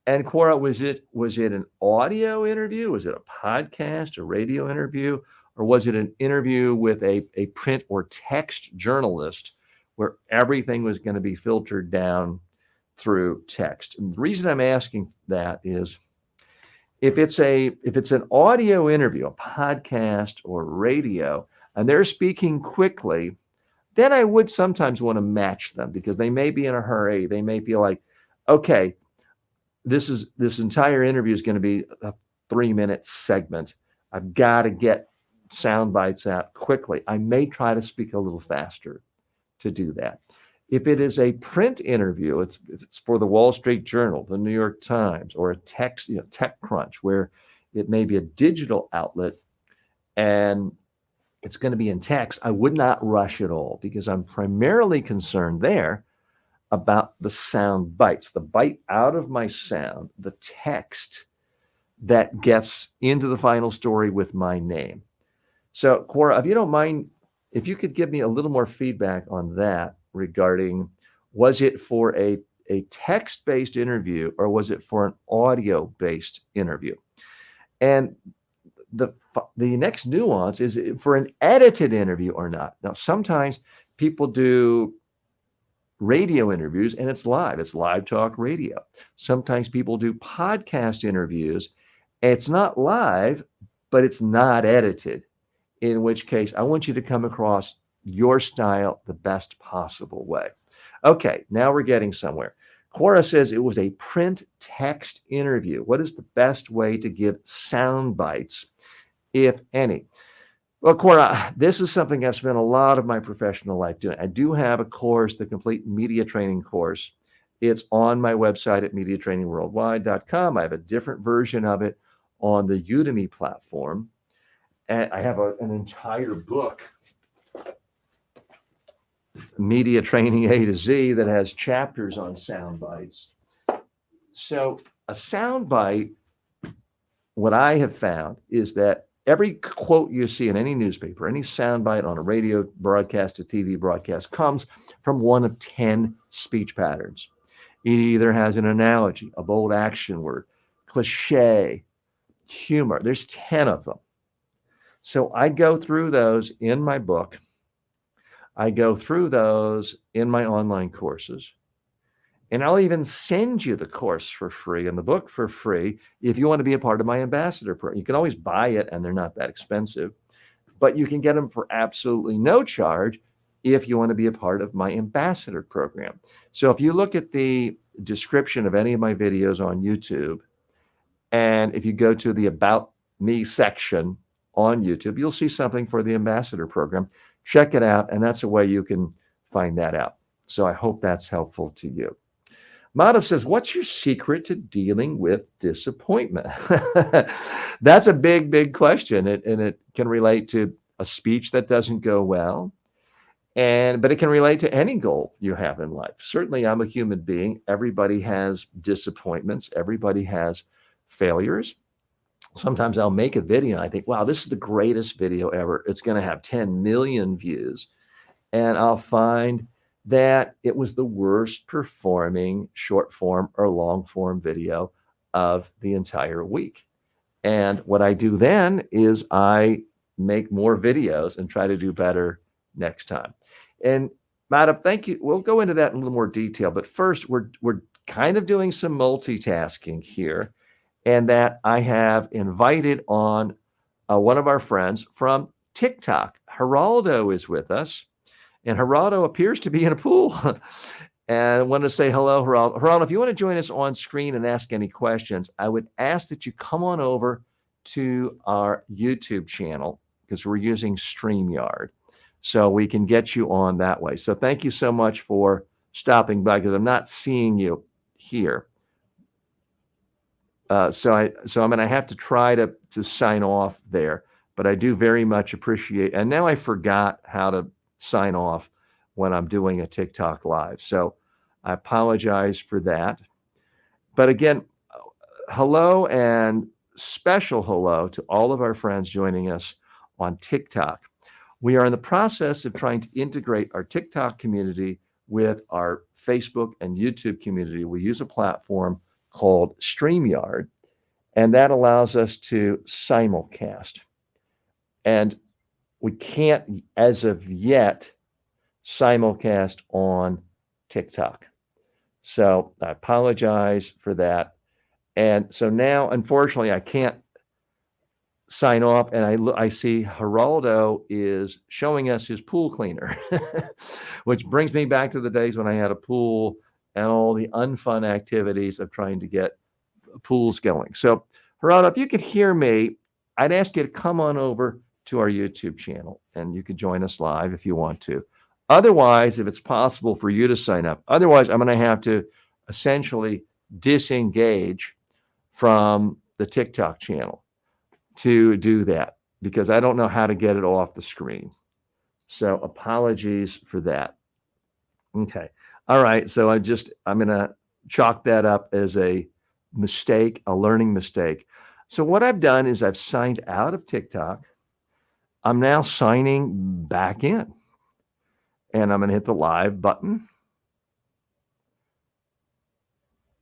And Cora, was it an audio interview? Was it a podcast, a radio interview, or was it an interview with a print or text journalist where everything was going to be filtered down through text? And the reason I'm asking that is if it's an audio interview, a podcast or radio, and they're speaking quickly, then I would sometimes want to match them because they may be in a hurry. They may feel like, okay, this entire interview is going to be a 3-minute segment. I've got to get sound bites out quickly. I may try to speak a little faster to do that. If it is a print interview, if it's for the Wall Street Journal, the New York Times, or a TechCrunch, where it may be a digital outlet and it's going to be in text, I would not rush at all because I'm primarily concerned there about the sound bites, the bite out of my sound, the text that gets into the final story with my name. So, Cora, if you don't mind, if you could give me a little more feedback on that regarding, was it for a text-based interview or was it for an audio-based interview? And the next nuance is for an edited interview or not. Now, sometimes people do radio interviews and it's live talk radio. Sometimes people do podcast interviews. It's not live, but it's not edited, in which case I want you to come across your style the best possible way. Okay, now we're getting somewhere. Cora says it was a print text interview. What is the best way to give sound bites, if any? Well, Cora, this is something I've spent a lot of my professional life doing. I do have a course, the complete media training course. It's on my website at mediatrainingworldwide.com. I have a different version of it on the Udemy platform. And I have an entire book, Media Training A to Z, that has chapters on sound bites. So a sound bite, what I have found is that every quote you see in any newspaper, any soundbite on a radio broadcast, a TV broadcast, comes from one of 10 speech patterns. It either has an analogy, a bold action word, cliche, humor. There's 10 of them. So I go through those in my book. I go through those in my online courses. And I'll even send you the course for free and the book for free if you want to be a part of my ambassador program. You can always buy it and they're not that expensive, but you can get them for absolutely no charge if you want to be a part of my ambassador program. So if you look at the description of any of my videos on YouTube, and if you go to the About Me section on YouTube, you'll see something for the ambassador program. Check it out, and that's a way you can find that out. So I hope that's helpful to you. Madhav says, what's your secret to dealing with disappointment? That's a big, big question. And it can relate to a speech that doesn't go well. But it can relate to any goal you have in life. Certainly, I'm a human being. Everybody has disappointments. Everybody has failures. Sometimes I'll make a video and I think, wow, this is the greatest video ever. It's going to have 10 million views. And I'll find that it was the worst performing short form or long form video of the entire week. And what I do then is I make more videos and try to do better next time. And Madhav, thank you. We'll go into that in a little more detail. But first, we're kind of doing some multitasking here, and that I have invited on one of our friends from TikTok. Geraldo is with us. And Geraldo appears to be in a pool. And I want to say hello, Geraldo. Geraldo, if you want to join us on screen and ask any questions, I would ask that you come on over to our YouTube channel because we're using StreamYard. So we can get you on that way. So thank you so much for stopping by because I'm not seeing you here. So I'm going to have to try to sign off there. But I do very much appreciate, and now I forgot how to sign off when I'm doing a TikTok live. So I apologize for that. But again, hello and special hello to all of our friends joining us on TikTok. We are in the process of trying to integrate our TikTok community with our Facebook and YouTube community, we use a platform called StreamYard, and that allows us to simulcast. And we can't, as of yet, simulcast on TikTok. So I apologize for that. And so now, unfortunately, I can't sign off, and I see Geraldo is showing us his pool cleaner, which brings me back to the days when I had a pool and all the unfun activities of trying to get pools going. So Geraldo, if you could hear me, I'd ask you to come on over to our YouTube channel, and you can join us live if you want to. Otherwise, if it's possible for you to sign up, otherwise I'm going to have to essentially disengage from the TikTok channel to do that, because I don't know how to get it off the screen. So apologies for that. Okay. All right. So I'm going to chalk that up as a mistake, a learning mistake. So what I've done is I've signed out of TikTok. I'm now signing back in, and I'm going to hit the live button.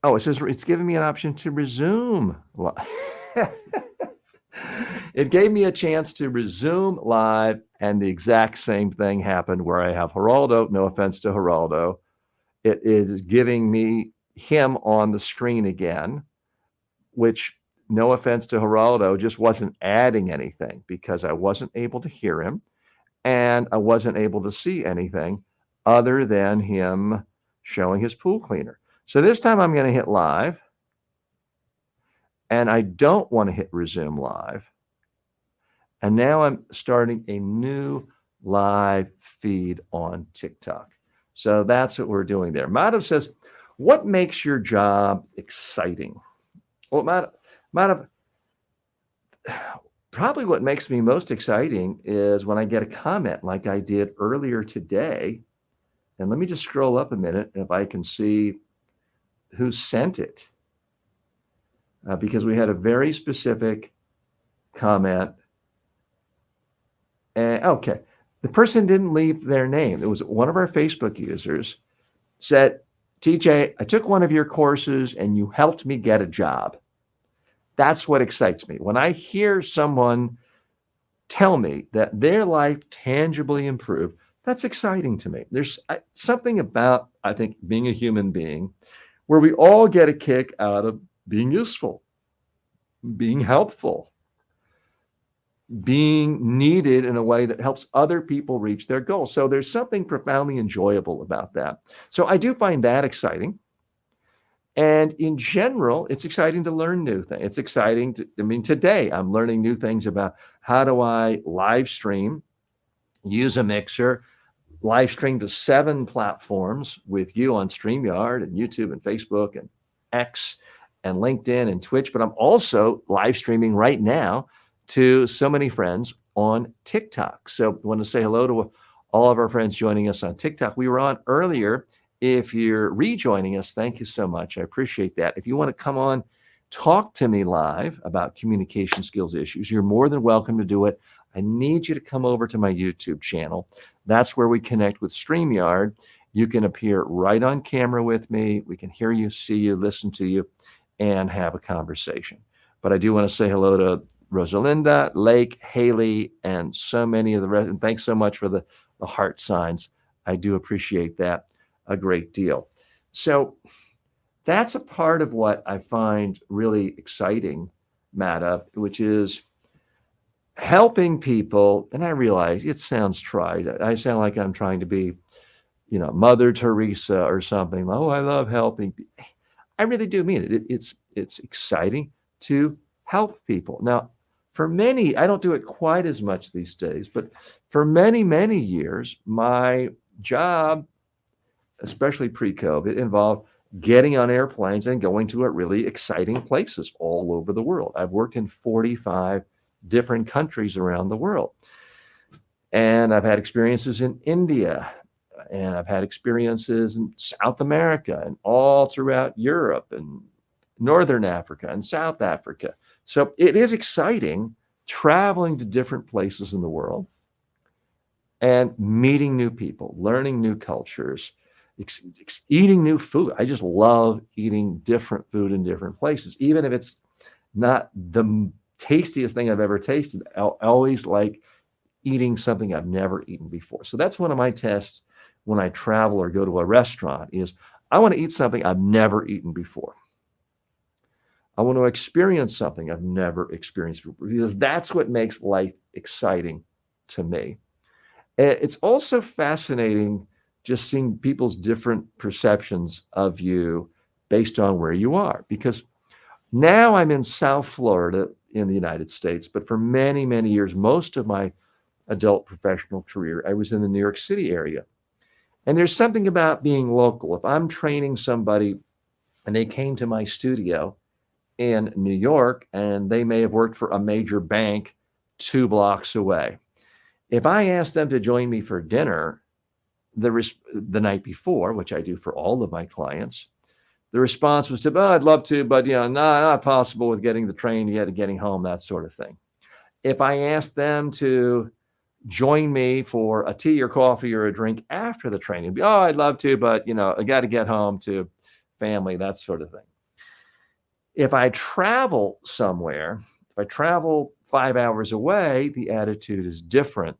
Oh, it says it's giving me an option to resume. It gave me a chance to resume live, and the exact same thing happened where I have Geraldo. No offense to Geraldo. It is giving me him on the screen again, which, no offense to Geraldo, just wasn't adding anything because I wasn't able to hear him and I wasn't able to see anything other than him showing his pool cleaner. So this time I'm going to hit live, and I don't want to hit resume live. And now I'm starting a new live feed on TikTok. So that's what we're doing there. Madhav says, what makes your job exciting? Well, Madhav, probably what makes me most exciting is when I get a comment like I did earlier today. And let me just scroll up a minute if I can see who sent it. Because we had a very specific comment. And okay, the person didn't leave their name. It was one of our Facebook users said, TJ, I took one of your courses and you helped me get a job. That's what excites me. When I hear someone tell me that their life tangibly improved, that's exciting to me. There's something about, I think, being a human being where we all get a kick out of being useful, being helpful, being needed in a way that helps other people reach their goals. So there's something profoundly enjoyable about that. So I do find that exciting. And in general, it's exciting to learn new things. It's exciting today I'm learning new things about how do I live stream, use a mixer, live stream to 7 platforms with you on StreamYard and YouTube and Facebook and X and LinkedIn and Twitch. But I'm also live streaming right now to so many friends on TikTok. So I want to say hello to all of our friends joining us on TikTok. We were on earlier. If you're rejoining us, thank you so much. I appreciate that. If you want to come on, talk to me live about communication skills issues, you're more than welcome to do it. I need you to come over to my YouTube channel. That's where we connect with StreamYard. You can appear right on camera with me. We can hear you, see you, listen to you, and have a conversation. But I do want to say hello to Rosalinda, Lake, Haley, and so many of the rest. And thanks so much for the heart signs. I do appreciate that a great deal. So that's a part of what I find really exciting, Madhav, which is helping people. And I realize it sounds trite. I sound like I'm trying to be, Mother Teresa or something. Oh, I love helping. I really do mean it. It's exciting to help people. Now, for many, I don't do it quite as much these days, but for many, many years, my job, especially pre-COVID, involved getting on airplanes and going to really exciting places all over the world. I've worked in 45 different countries around the world. And I've had experiences in India, and I've had experiences in South America and all throughout Europe and Northern Africa and South Africa. So it is exciting traveling to different places in the world and meeting new people, learning new cultures, eating new food. I just love eating different food in different places, even if it's not the tastiest thing I've ever tasted. I always like eating something I've never eaten before. So that's one of my tests when I travel or go to a restaurant is I want to eat something I've never eaten before. I want to experience something I've never experienced before because that's what makes life exciting to me. It's also fascinating just seeing people's different perceptions of you based on where you are. Because now I'm in South Florida in the United States, but for many, many years, most of my adult professional career, I was in the New York City area. And there's something about being local. If I'm training somebody and they came to my studio in New York and they may have worked for a major bank 2 blocks away, if I asked them to join me for dinner the night before, which I do for all of my clients, the response was to, oh, I'd love to, but not possible with getting the train yet and getting home, that sort of thing. If I asked them to join me for a tea or coffee or a drink after the training, it'd be, oh, I'd love to, but I got to get home to family, that sort of thing. If I travel somewhere, if I travel 5 hours away, the attitude is different.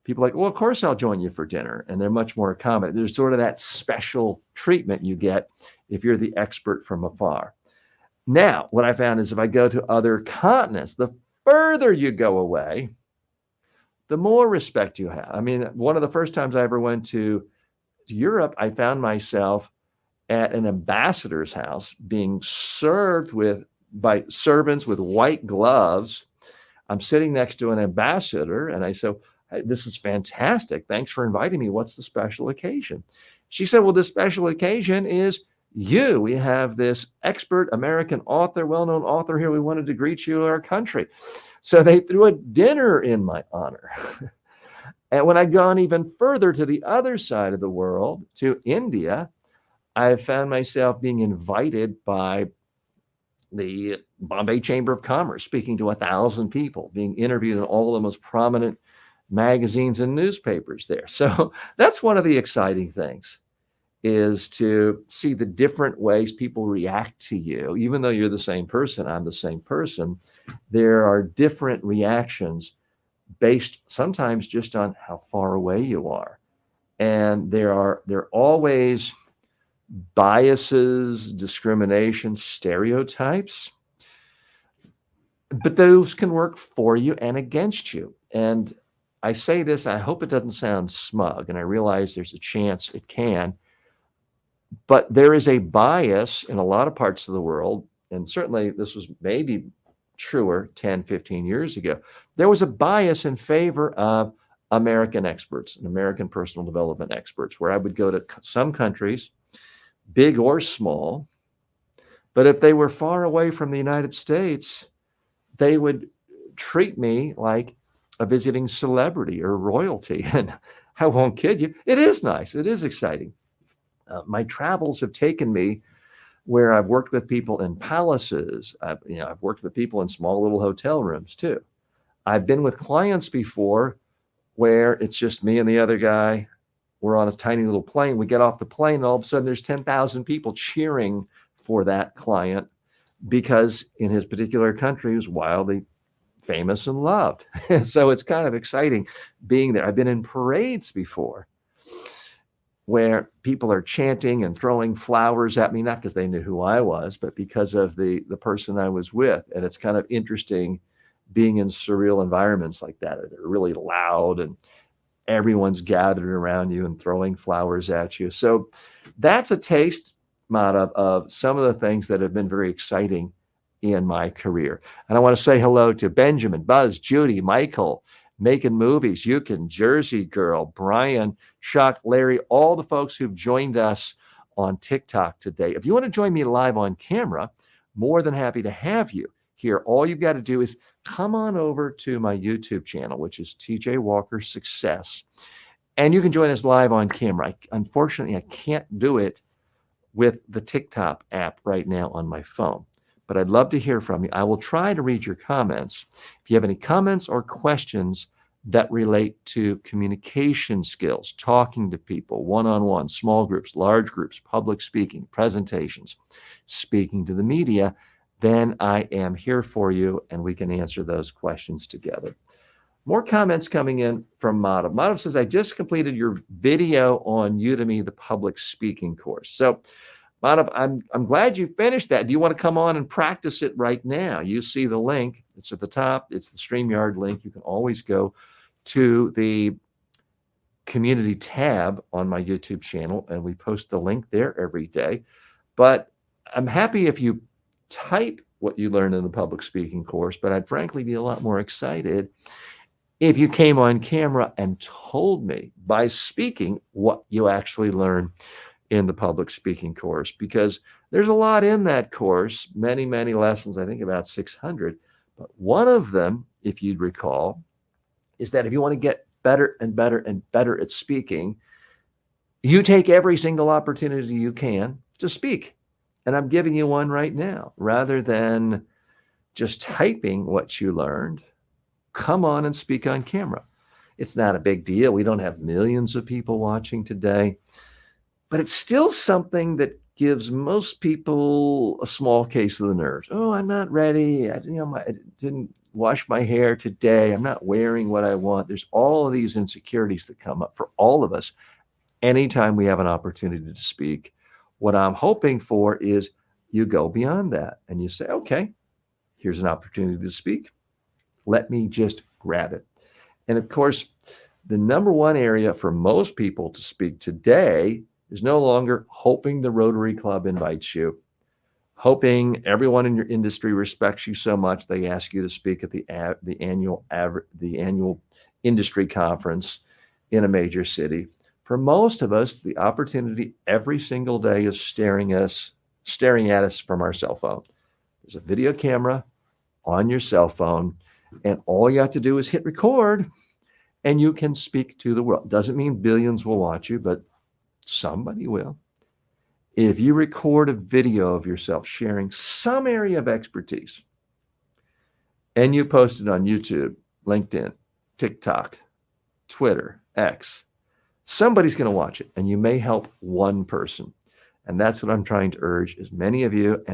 People are like, well, of course I'll join you for dinner. And they're much more accommodating. There's sort of that special treatment you get if you're the expert from afar. Now, what I found is if I go to other continents, the further you go away, the more respect you have. I mean, one of the first times I ever went to Europe, I found myself at an ambassador's house being served by servants with white gloves. I'm sitting next to an ambassador and I said, hey, this is fantastic. Thanks for inviting me. What's the special occasion? She said, well, the special occasion is you. We have this expert American author, well-known author here. We wanted to greet you in our country. So they threw a dinner in my honor. And when I'd gone even further to the other side of the world, to India, I found myself being invited by the Bombay Chamber of Commerce, speaking to 1,000 people, being interviewed in all the most prominent magazines and newspapers there. So that's one of the exciting things, is to see the different ways people react to you. Even though you're the same person, I'm the same person, there are different reactions based sometimes just on how far away you are. And there are always biases, discrimination, stereotypes, but those can work for you and against you. And I say this, I hope it doesn't sound smug, and I realize there's a chance it can, but there is a bias in a lot of parts of the world, and certainly this was maybe truer 10, 15 years ago. There was a bias in favor of American experts and American personal development experts, where I would go to some countries, big or small, but if they were far away from the United States, they would treat me like a visiting celebrity or royalty. And I won't kid you, it is nice. It is exciting. My travels have taken me where I've worked with people in palaces. I've worked with people in small little hotel rooms too. I've been with clients before where it's just me and the other guy. We're on a tiny little plane. We get off the plane, and all of a sudden there's 10,000 people cheering for that client because in his particular country he was wildly famous and loved. And so it's kind of exciting being there. I've been in parades before where people are chanting and throwing flowers at me, not because they knew who I was, but because of the person I was with. And it's kind of interesting being in surreal environments like that. They're really loud and everyone's gathered around you and throwing flowers at you. So that's a taste, Madhav, of some of the things that have been very exciting in my career. And I want to say hello to Benjamin, Buzz, Judy, Michael, Making Movies, Yukon, Jersey Girl, Brian, Chuck, Larry, all the folks who've joined us on TikTok today. If you want to join me live on camera, more than happy to have you here. All you've got to do is come on over to my YouTube channel, which is TJ Walker Success, and you can join us live on camera. Unfortunately, I can't do it with the TikTok app right now on my phone, but I'd love to hear from you. I will try to read your comments. If you have any comments or questions that relate to communication skills, talking to people, one-on-one, small groups, large groups, public speaking, presentations, speaking to the media, then I am here for you and we can answer those questions together. More comments coming in from Madhav. Madhav says, I just completed your video on Udemy, the public speaking course. So Madhav, I'm glad you finished that. Do you want to come on and practice it right now? You see the link. It's at the top. It's the StreamYard link. You can always go to the community tab on my YouTube channel, and we post the link there every day. But I'm happy if you type what you learned in the public speaking course, but I'd frankly be a lot more excited if you came on camera and told me by speaking what you actually learned in the public speaking course, because there's a lot in that course, many, many lessons, I think about 600. But one of them, if you'd recall, is that if you want to get better and better and better at speaking, you take every single opportunity you can to speak. And I'm giving you one right now. Rather than just typing what you learned, come on and speak on camera. It's not a big deal. We don't have millions of people watching today. But it's still something that gives most people a small case of the nerves. Oh, I'm not ready. I didn't wash my hair today. I'm not wearing what I want. There's all of these insecurities that come up for all of us anytime we have an opportunity to speak. What I'm hoping for is you go beyond that and you say, okay, here's an opportunity to speak. Let me just grab it. And of course, the number one area for most people to speak today is no longer hoping the Rotary Club invites you, hoping everyone in your industry respects you so much they ask you to speak at the annual industry conference in a major city. For most of us, the opportunity every single day is staring at us from our cell phone. There's a video camera on your cell phone, and all you have to do is hit record, and you can speak to the world. Doesn't mean billions will watch you, but somebody will. If you record a video of yourself sharing some area of expertise and you post it on YouTube, LinkedIn, TikTok, Twitter, X, somebody's going to watch it, and you may help one person. And that's what I'm trying to urge as many of you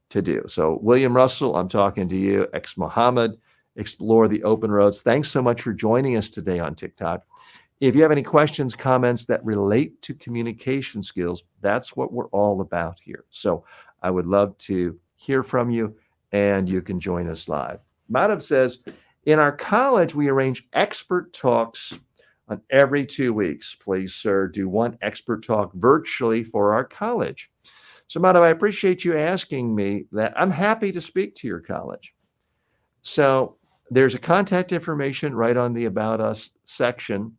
to do. So William Russell, I'm talking to you, ex-Mohammed, Explore the Open Roads. Thanks so much for joining us today on TikTok. If you have any questions, comments that relate to communication skills, that's what we're all about here. So I would love to hear from you, and you can join us live. Madhav says, in our college, we arrange expert talks on every 2 weeks. Please, sir, do one expert talk virtually for our college. So Madhav, I appreciate you asking me that. I'm happy to speak to your college. So there's a contact information right on the About Us section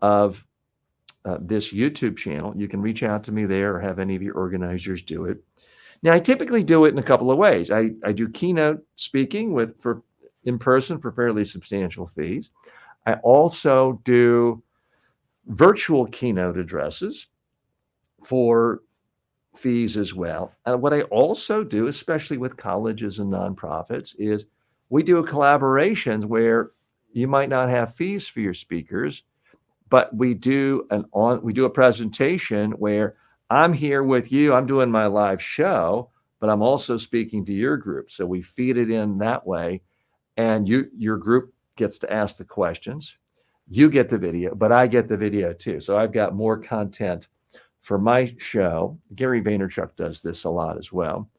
of this YouTube channel. You can reach out to me there or have any of your organizers do it. Now, I typically do it in a couple of ways. I do keynote speaking in person for fairly substantial fees. I also do virtual keynote addresses for fees as well. And what I also do, especially with colleges and nonprofits, is we do a collaboration where you might not have fees for your speakers, but we do a presentation where I'm here with you. I'm doing my live show, but I'm also speaking to your group. So we feed it in that way, and your group gets to ask the questions. You get the video, but I get the video too. So I've got more content for my show. Gary Vaynerchuk does this a lot as well.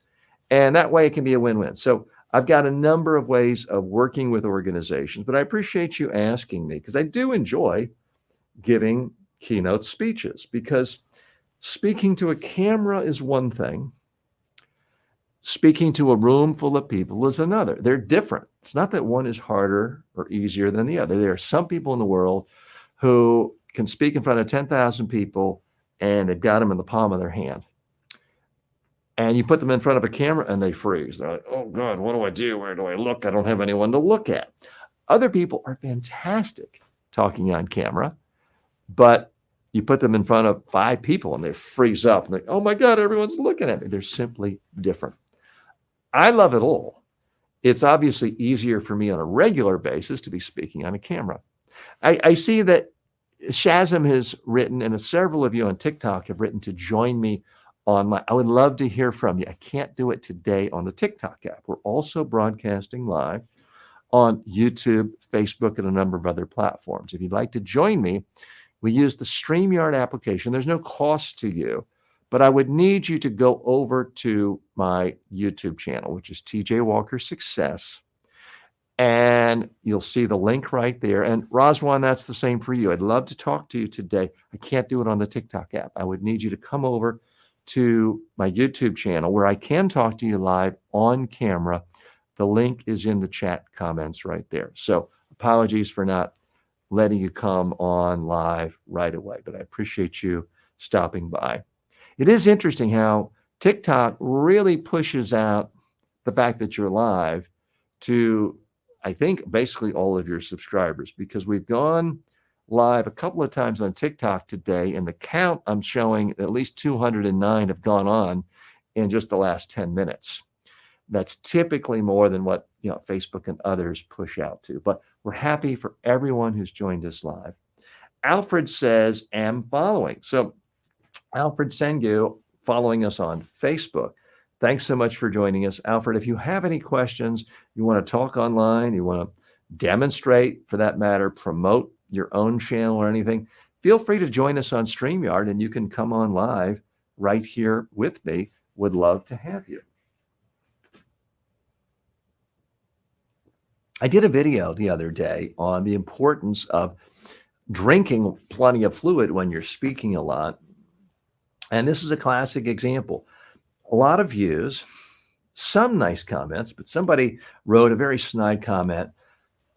And that way it can be a win-win. So I've got a number of ways of working with organizations, but I appreciate you asking me because I do enjoy giving keynote speeches, because speaking to a camera is one thing. Speaking to a room full of people is another. They're different. It's not that one is harder or easier than the other. There are some people in the world who can speak in front of 10,000 people and they've got them in the palm of their hand. And you put them in front of a camera and they freeze. They're like, oh God, what do I do? Where do I look? I don't have anyone to look at. Other people are fantastic talking on camera, but you put them in front of 5 people and they freeze up and they, oh my God, everyone's looking at me. They're simply different. I love it all. it's obviously easier for me on a regular basis to be speaking on a camera. I see that Shazam has written, and several of you on TikTok have written to join me online. I would love to hear from you. I can't do it today on the TikTok app. We're also broadcasting live on YouTube, Facebook, and a number of other platforms. If you'd like to join me, we use the StreamYard application. There's no cost to you, but I would need you to go over to my YouTube channel, which is TJ Walker Success, and you'll see the link right there. And Roswan, that's the same for you. I'd love to talk to you today. I can't do it on the TikTok app. I would need you to come over to my YouTube channel where I can talk to you live on camera. The link is in the chat comments right there. So apologies for not letting you come on live right away, but I appreciate you stopping by. It is interesting how TikTok really pushes out the fact that you're live to, I think, basically all of your subscribers, because we've gone live a couple of times on TikTok today, and the count I'm showing, at least 209 have gone on in just the last 10 minutes. That's typically more than what Facebook and others push out to, but we're happy for everyone who's joined us live. Alfred says, am following. So Alfred Sengu, following us on Facebook. Thanks so much for joining us. Alfred, if you have any questions, you want to talk online, you want to demonstrate, for that matter, promote your own channel or anything, feel free to join us on StreamYard, and you can come on live right here with me. Would love to have you. I did a video the other day on the importance of drinking plenty of fluid when you're speaking a lot. And this is a classic example. A lot of views, some nice comments, but somebody wrote a very snide comment.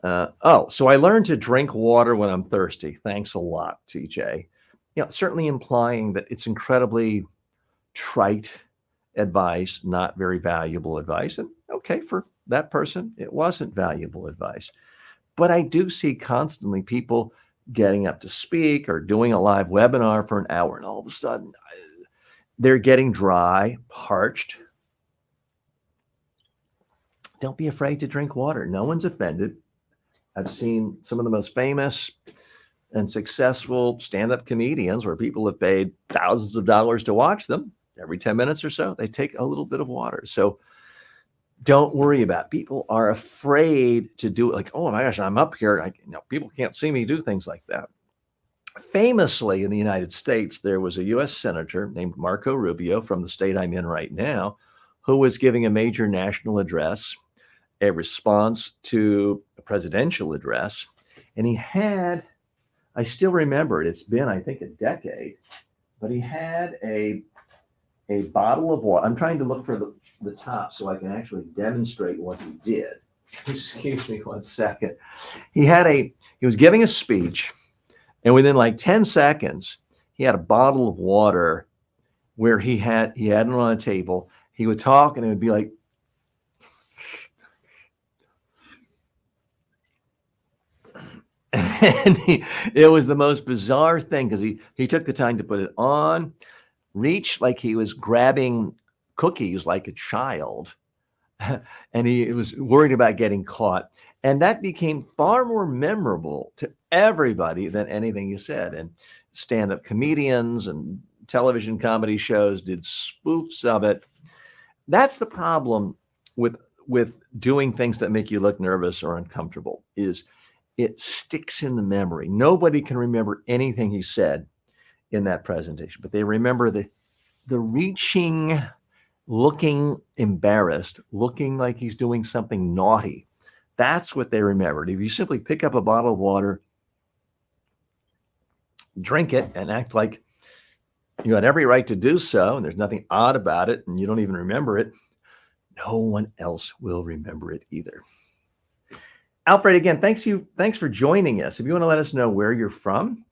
So I learned to drink water when I'm thirsty. Thanks a lot, TJ. Certainly implying that it's incredibly trite advice, not very valuable advice. And okay, for that person, it wasn't valuable advice. But I do see constantly people getting up to speak or doing a live webinar for an hour, and all of a sudden they're getting dry, parched. Don't be afraid to drink water. No one's offended. I've seen some of the most famous and successful stand-up comedians where people have paid thousands of dollars to watch them. Every 10 minutes or so, they take a little bit of water. So don't worry about it. People are afraid to do it. Like, oh my gosh, I'm up here. People can't see me do things like that. Famously, in the United States, there was a U.S. senator named Marco Rubio from the state I'm in right now, who was giving a major national address, a response to a presidential address. And he had, I still remember it, it's been, I think, a decade, but he had a bottle of water. I'm trying to look for the top so I can actually demonstrate what he did. Excuse me 1 second. He was giving a speech, and within like 10 seconds, he had a bottle of water where he had it on a table. He would talk, and it would be like, and it was the most bizarre thing, because he took the time to put it on, reach like he was grabbing cookies like a child, and he was worried about getting caught. And that became far more memorable to everybody than anything you said. And stand-up comedians and television comedy shows did spoofs of it. That's the problem with doing things that make you look nervous or uncomfortable, is it sticks in the memory. Nobody can remember anything he said in that presentation, but they remember the reaching, looking embarrassed, looking like he's doing something naughty. That's what they remembered. If you simply pick up a bottle of water, drink it, and act like you had every right to do so, and there's nothing odd about it, and you don't even remember it, no one else will remember it either. Alfred, again, thanks for joining us. If you want to let us know where you're from,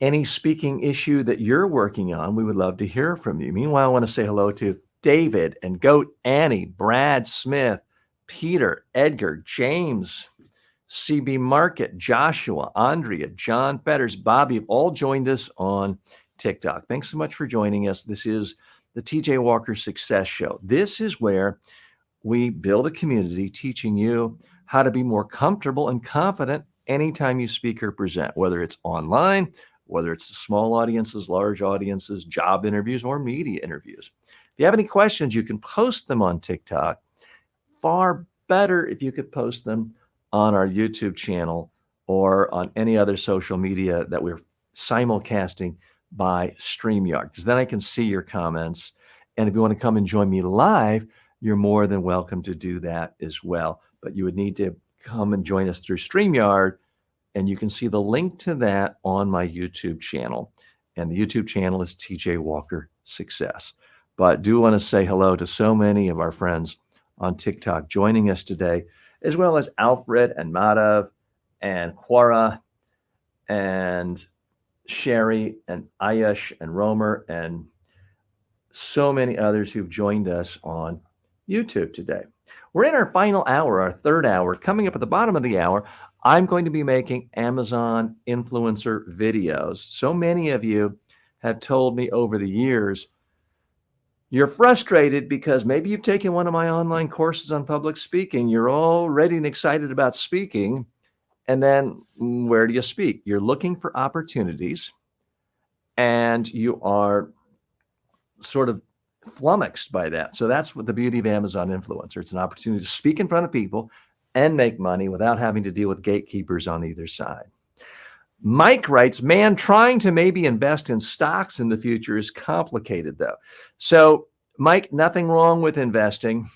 any speaking issue that you're working on, we would love to hear from you. Meanwhile, I want to say hello to David and Goat Annie, Brad Smith, Peter, Edgar, James, CB Market, Joshua, Andrea, John Fetters, Bobby, have all joined us on TikTok. Thanks so much for joining us. This is the TJ Walker Success Show. This is where we build a community teaching you how to be more comfortable and confident anytime you speak or present, whether it's online, whether it's small audiences, large audiences, job interviews, or media interviews. If you have any questions, you can post them on TikTok. Far better if you could post them on our YouTube channel or on any other social media that we're simulcasting by StreamYard, because then I can see your comments. And if you want to come and join me live, you're more than welcome to do that as well. But you would need to come and join us through StreamYard, and you can see the link to that on my YouTube channel. And the YouTube channel is TJ Walker Success. But do want to say hello to so many of our friends on TikTok joining us today, as well as Alfred and Madhav and Quara and Sherry and Ayush and Romer and so many others who've joined us on YouTube today. We're in our final hour, our third hour. Coming up at the bottom of the hour, I'm going to be making Amazon influencer videos. So many of you have told me over the years, you're frustrated because maybe you've taken one of my online courses on public speaking. You're all ready and excited about speaking. And then where do you speak? You're looking for opportunities and you are sort of flummoxed by that. So that's what the beauty of Amazon Influencer. It's an opportunity to speak in front of people and make money without having to deal with gatekeepers on either side. Mike writes, man, trying to maybe invest in stocks in the future is complicated though. So Mike, nothing wrong with investing,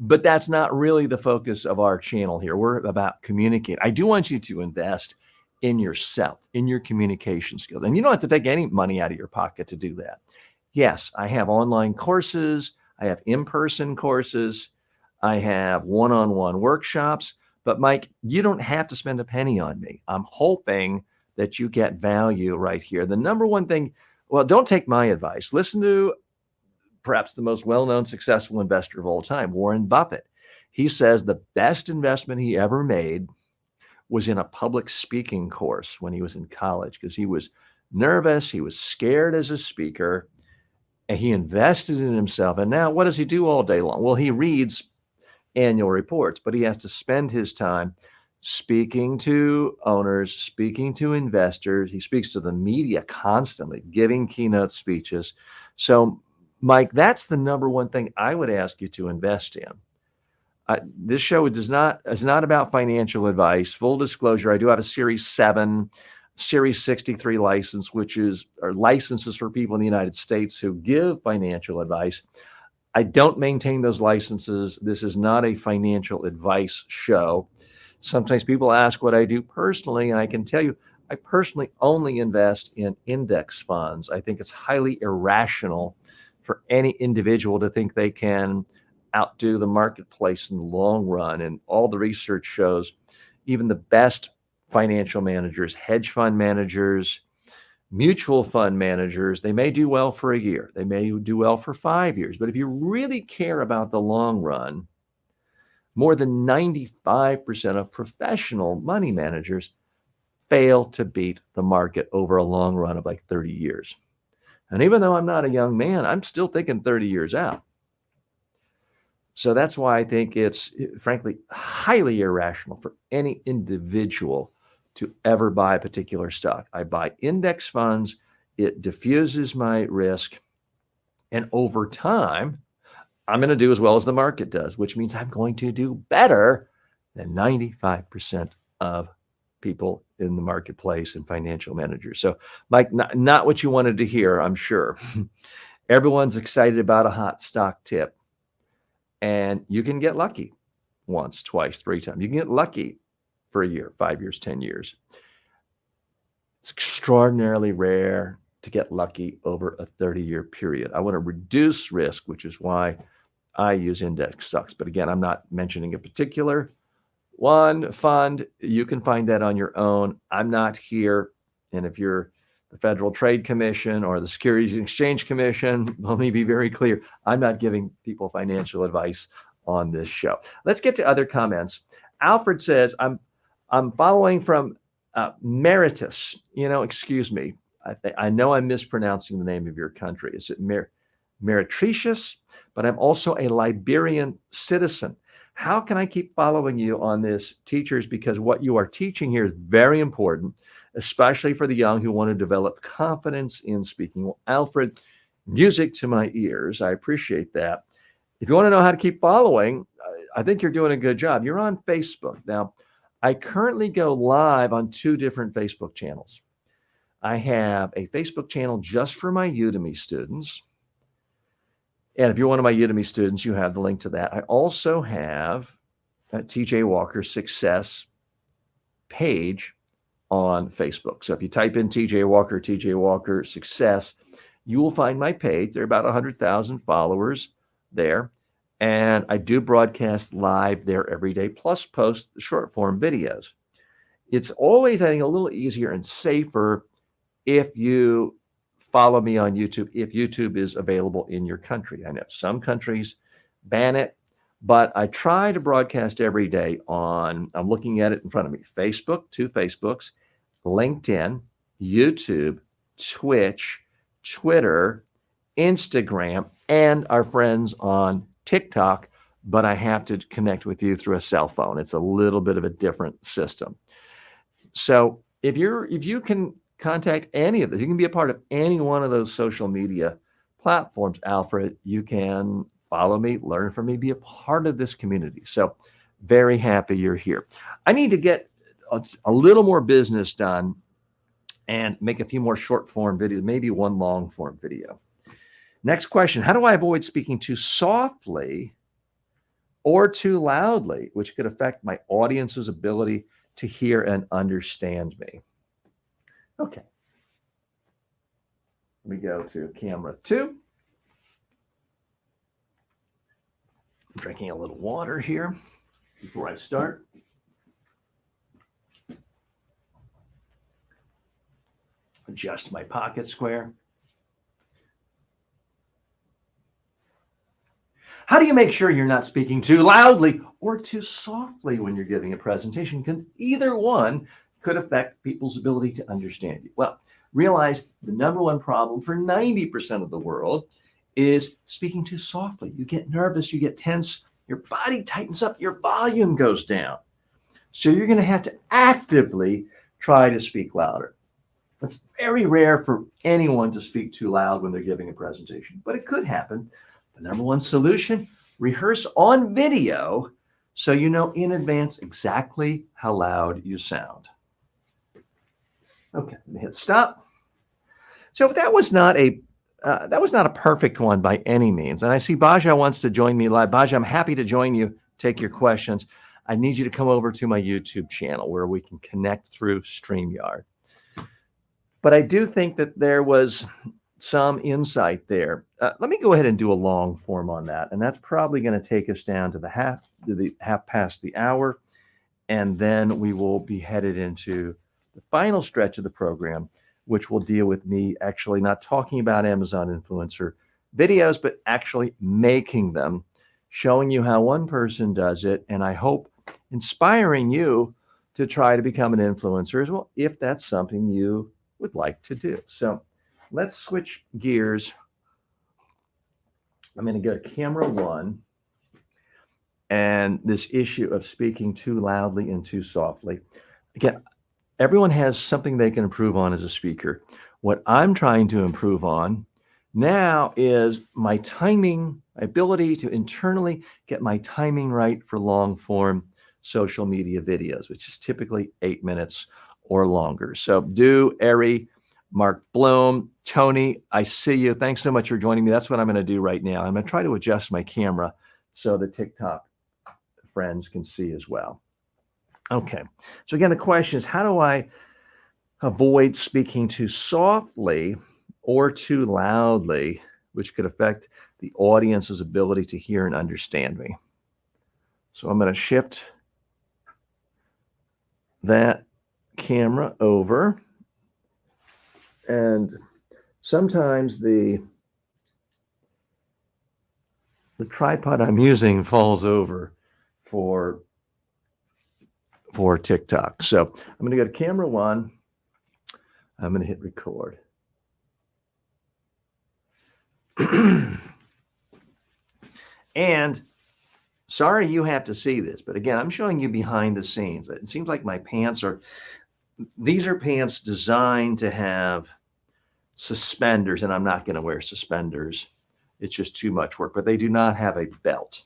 but that's not really the focus of our channel here. We're about communicating. I do want you to invest in yourself, in your communication skills. And you don't have to take any money out of your pocket to do that. Yes, I have online courses. I have in-person courses. I have one-on-one workshops. But Mike, you don't have to spend a penny on me. I'm hoping that you get value right here. The number one thing, well, don't take my advice. Listen to perhaps the most well-known successful investor of all time, Warren Buffett. He says the best investment he ever made was in a public speaking course when he was in college because he was nervous. He was scared as a speaker. And he invested in himself. And now what does he do all day long? Well, he reads annual reports, but he has to spend his time speaking to owners, speaking to investors. He speaks to the media constantly, giving keynote speeches. So, Mike, that's the number one thing I would ask you to invest in. This show is not about financial advice. Full disclosure, I do have a Series 7, Series 63 license, which are licenses for people in the United States who give financial advice. I don't maintain those licenses. This is not a financial advice show. Sometimes people ask what I do personally, and I can tell you, I personally only invest in index funds. I think it's highly irrational for any individual to think they can outdo the marketplace in the long run. And all the research shows, even the best financial managers, hedge fund managers, mutual fund managers, they may do well for a year. They may do well for 5 years. But if you really care about the long run, more than 95% of professional money managers fail to beat the market over a long run of like 30 years. And even though I'm not a young man, I'm still thinking 30 years out. So that's why I think it's, frankly, highly irrational for any individual to ever buy a particular stock. I buy index funds. It diffuses my risk. And over time, I'm going to do as well as the market does, which means I'm going to do better than 95% of people in the marketplace and financial managers. So, Mike, not what you wanted to hear, I'm sure. Everyone's excited about a hot stock tip. And you can get lucky once, twice, 3 times. You can get lucky for a year, 5 years, 10 years. It's extraordinarily rare to get lucky over a 30-year period. I want to reduce risk, which is why I use index stocks. But again, I'm not mentioning a particular one fund. You can find that on your own. I'm not here. And if you're the Federal Trade Commission or the Securities and Exchange Commission, let me be very clear. I'm not giving people financial advice on this show. Let's get to other comments. Alfred says, I'm following from Meritus. Excuse me. I know I'm mispronouncing the name of your country. Is it meretricious, but I'm also a Liberian citizen. How can I keep following you on this, teachers? Because what you are teaching here is very important, especially for the young who want to develop confidence in speaking. Well, Alfred, music to my ears. I appreciate that. If you want to know how to keep following, I think you're doing a good job. You're on Facebook. Now, I currently go live on 2 different Facebook channels. I have a Facebook channel just for my Udemy students. And if you're one of my Udemy students, you have the link to that. I also have a TJ Walker Success page on Facebook. So if you type in TJ Walker Success, you will find my page. There are about 100,000 followers there. And I do broadcast live there every day, plus post short form videos. It's always, I think, a little easier and safer if you follow me on YouTube, if YouTube is available in your country. I know some countries ban it, but I try to broadcast every day on, I'm looking at it in front of me, Facebook, 2 Facebooks, LinkedIn, YouTube, Twitch, Twitter, Instagram, and our friends on TikTok, but I have to connect with you through a cell phone. It's a little bit of a different system. So if you can contact any of this, you can be a part of any one of those social media platforms, Alfred, you can follow me, learn from me, be a part of this community. So very happy you're here. I need to get a little more business done and make a few more short form videos, maybe one long form video. Next question, how do I avoid speaking too softly or too loudly, which could affect my audience's ability to hear and understand me? Okay. Let me go to camera 2. I'm drinking a little water here before I start. Adjust my pocket square. How do you make sure you're not speaking too loudly or too softly when you're giving a presentation? Because either one could affect people's ability to understand you. Well, realize the number one problem for 90% of the world is speaking too softly. You get nervous, you get tense, your body tightens up, your volume goes down. So you're going to have to actively try to speak louder. It's very rare for anyone to speak too loud when they're giving a presentation, but it could happen. The number one solution, rehearse on video so you know in advance exactly how loud you sound. Okay, let me hit stop. So that was not a perfect one by any means. And I see Baja wants to join me live. Baja, I'm happy to join you, take your questions. I need you to come over to my YouTube channel where we can connect through StreamYard. But I do think that there was some insight there. Let me go ahead and do a long form on that. And that's probably going to take us down to the half past the hour. And then we will be headed into the final stretch of the program, which will deal with me actually not talking about Amazon influencer videos, but actually making them, showing you how one person does it. And I hope inspiring you to try to become an influencer as well, if that's something you would like to do. So let's switch gears. I'm going to go to camera 1 and this issue of speaking too loudly and too softly. Again, everyone has something they can improve on as a speaker. What I'm trying to improve on now is my timing, my ability to internally get my timing right for long form social media videos, which is typically 8 minutes or longer. So Ari, Mark Bloom, Tony, I see you. Thanks so much for joining me. That's what I'm going to do right now. I'm going to try to adjust my camera so the TikTok friends can see as well. Okay. So again, the question is, how do I avoid speaking too softly or too loudly, which could affect the audience's ability to hear and understand me? So I'm going to shift that camera over. And sometimes the tripod I'm using falls over for TikTok. So I'm going to go to camera 1. I'm going to hit record. And sorry you have to see this, but again, I'm showing you behind the scenes. It seems like my pants are, these are pants designed to have suspenders, and I'm not going to wear suspenders. It's just too much work, but they do not have a belt.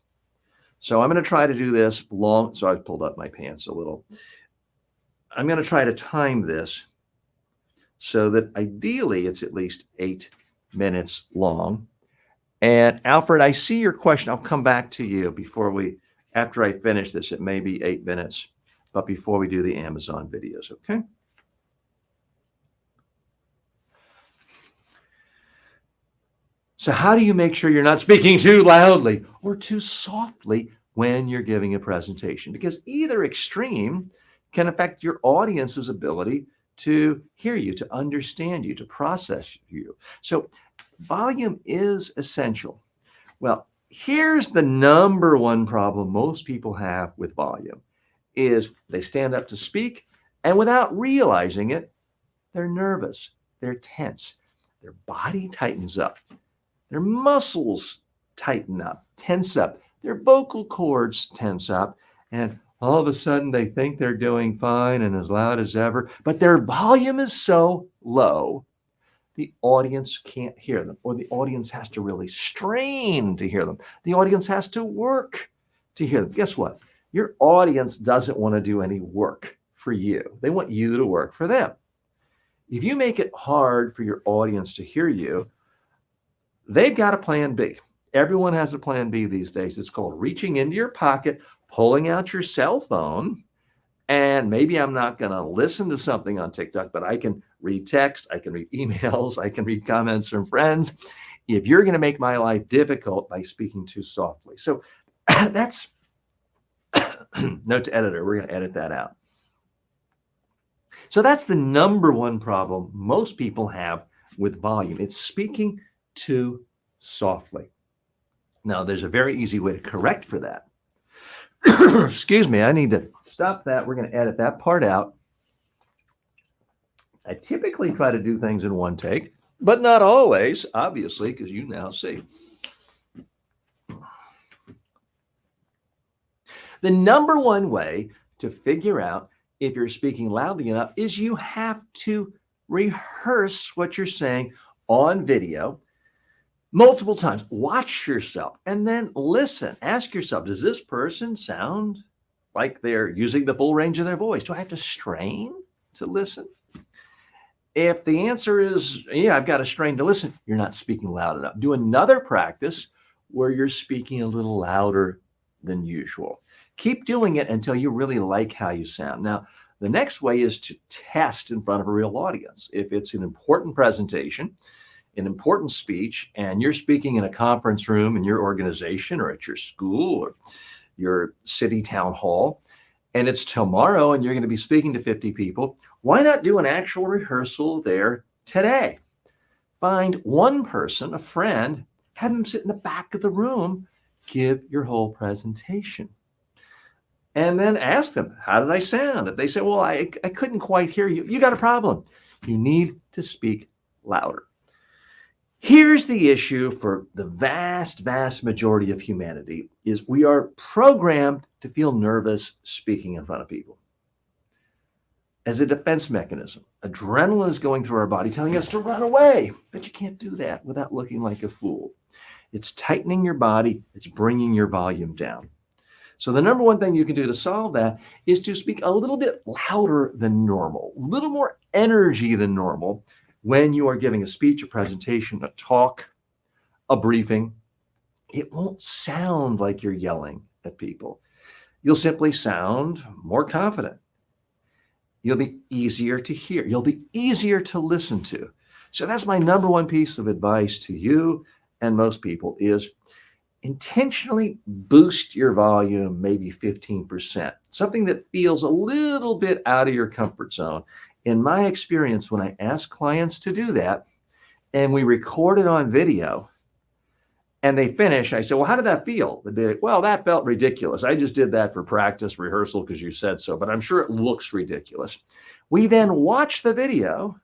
So I'm going to try to do this long. So I pulled up my pants a little. I'm going to try to time this so that ideally it's at least 8 minutes long. And Alfred, I see your question. I'll come back to you after I finish this. It may be 8 minutes, but before we do the Amazon videos, okay? So how do you make sure you're not speaking too loudly or too softly when you're giving a presentation? Because either extreme can affect your audience's ability to hear you, to understand you, to process you. So volume is essential. Well, here's the number one problem most people have with volume is they stand up to speak, and without realizing it, they're nervous, they're tense, their body tightens up, their muscles tighten up, tense up, their vocal cords tense up, and all of a sudden they think they're doing fine and as loud as ever, but their volume is so low the audience can't hear them, or the audience has to really strain to hear them. The audience has to work to hear them. Guess what? Your audience doesn't want to do any work for you. They want you to work for them. If you make it hard for your audience to hear you, they've got a plan B. Everyone has a plan B these days. It's called reaching into your pocket, pulling out your cell phone, and maybe I'm not going to listen to something on TikTok, but I can read text, I can read emails, I can read comments from friends. If you're going to make my life difficult by speaking too softly. So that's, note to editor, we're going to edit that out. So that's the number one problem most people have with volume. It's speaking too softly. Now, there's a very easy way to correct for that. Excuse me, I need to stop that. We're going to edit that part out. I typically try to do things in one take, but not always, obviously, because you now see. The number one way to figure out if you're speaking loudly enough is you have to rehearse what you're saying on video multiple times. Watch yourself and then listen. Ask yourself, does this person sound like they're using the full range of their voice? Do I have to strain to listen? If the answer is, yeah, I've got to strain to listen, you're not speaking loud enough. Do another practice where you're speaking a little louder than usual. Keep doing it until you really like how you sound. Now, the next way is to test in front of a real audience. If it's an important presentation, an important speech, and you're speaking in a conference room in your organization or at your school or your city town hall, and it's tomorrow and you're going to be speaking to 50 people, why not do an actual rehearsal there today? Find one person, a friend, have them sit in the back of the room, give your whole presentation. And then ask them, how did I sound? If they say, well, I couldn't quite hear you, you got a problem. You need to speak louder. Here's the issue for the vast, vast majority of humanity is we are programmed to feel nervous speaking in front of people. As a defense mechanism, adrenaline is going through our body telling us to run away, but you can't do that without looking like a fool. It's tightening your body. It's bringing your volume down. So the number one thing you can do to solve that is to speak a little bit louder than normal, a little more energy than normal when you are giving a speech, a presentation, a talk, a briefing. It won't sound like you're yelling at people. You'll simply sound more confident. You'll be easier to hear. You'll be easier to listen to. So that's my number one piece of advice to you and most people is intentionally boost your volume, maybe 15%, something that feels a little bit out of your comfort zone. In my experience, when I ask clients to do that and we record it on video and they finish, I say, well, how did that feel? They'd be like, well, that felt ridiculous. I just did that for practice, rehearsal, because you said so, but I'm sure it looks ridiculous. We then watch the video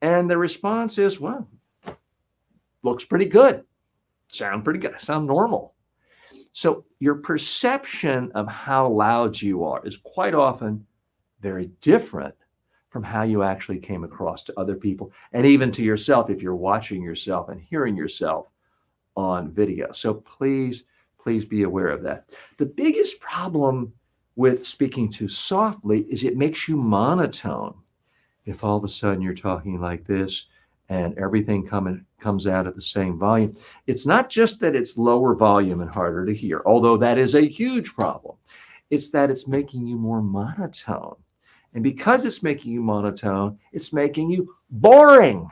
and the response is, well, looks pretty good, sound pretty good, sound normal. So your perception of how loud you are is quite often very different from how you actually came across to other people and even to yourself if you're watching yourself and hearing yourself on video. So please, please be aware of that. The biggest problem with speaking too softly is it makes you monotone. If all of a sudden you're talking like this and everything comes out at the same volume, it's not just that it's lower volume and harder to hear, although that is a huge problem. It's that it's making you more monotone. And because it's making you monotone, it's making you boring.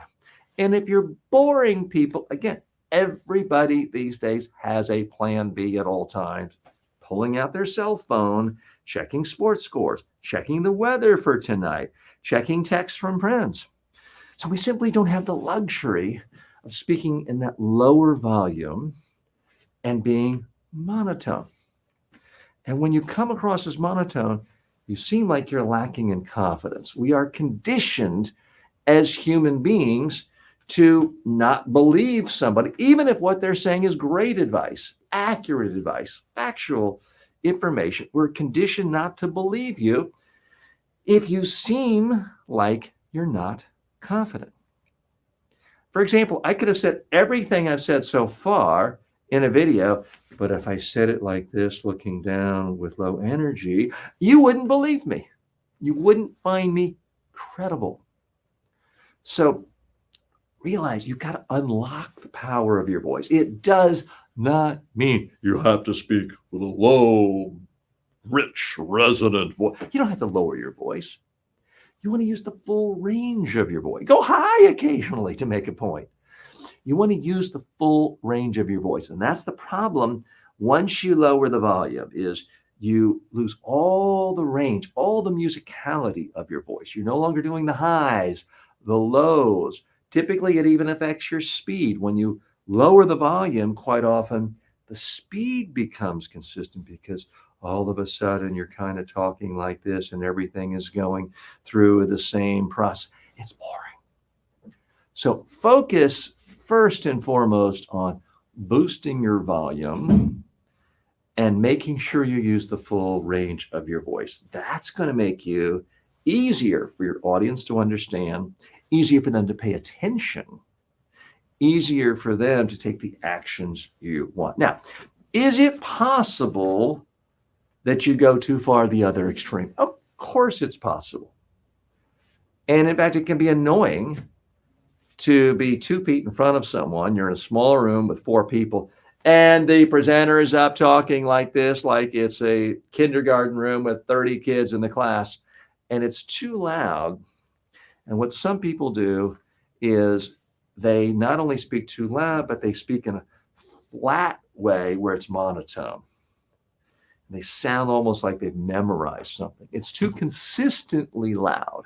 And if you're boring people, again, everybody these days has a plan B at all times, pulling out their cell phone, checking sports scores, checking the weather for tonight, checking texts from friends. So we simply don't have the luxury of speaking in that lower volume and being monotone. And when you come across as monotone, you seem like you're lacking in confidence. We are conditioned as human beings to not believe somebody, even if what they're saying is great advice, accurate advice, factual information. We're conditioned not to believe you if you seem like you're not confident. For example, I could have said everything I've said so far in a video, but if I said it like this, looking down with low energy, you wouldn't believe me. You wouldn't find me credible. So realize you've got to unlock the power of your voice. It does not mean you have to speak with a low, rich, resonant voice. You don't have to lower your voice. You want to use the full range of your voice. Go high occasionally to make a point. You want to use the full range of your voice. And that's the problem once you lower the volume is you lose all the range, all the musicality of your voice. You're no longer doing the highs, the lows. Typically, it even affects your speed. When you lower the volume, quite often the speed becomes consistent because all of a sudden you're kind of talking like this and everything is going through the same process. It's boring. So focus first and foremost on boosting your volume and making sure you use the full range of your voice. That's going to make you easier for your audience to understand, easier for them to pay attention, easier for them to take the actions you want. Now, is it possible that you go too far the other extreme? Of course it's possible. And in fact, it can be annoying to be 2 feet in front of someone. You're in a small room with 4 people, and the presenter is up talking like this, like it's a kindergarten room with 30 kids in the class, and it's too loud. And what some people do is they not only speak too loud, but they speak in a flat way where it's monotone. They sound almost like they've memorized something. It's too consistently loud.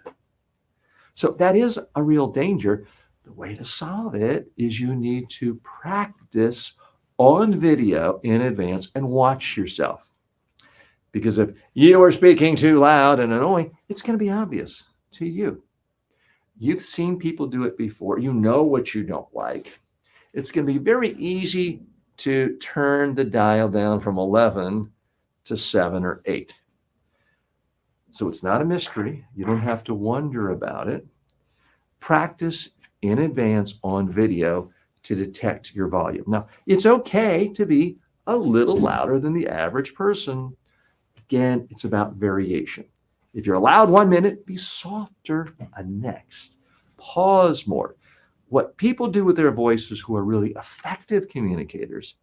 So that is a real danger. The way to solve it is you need to practice on video in advance and watch yourself. Because if you are speaking too loud and annoying, it's going to be obvious to you. You've seen people do it before. You know what you don't like. It's going to be very easy to turn the dial down from 11 to 7 or 8. So it's not a mystery. You don't have to wonder about it. Practice in advance on video to detect your volume. Now, it's okay to be a little louder than the average person. Again, it's about variation. If you're loud 1 minute, be softer a next. Pause more. What people do with their voices who are really effective communicators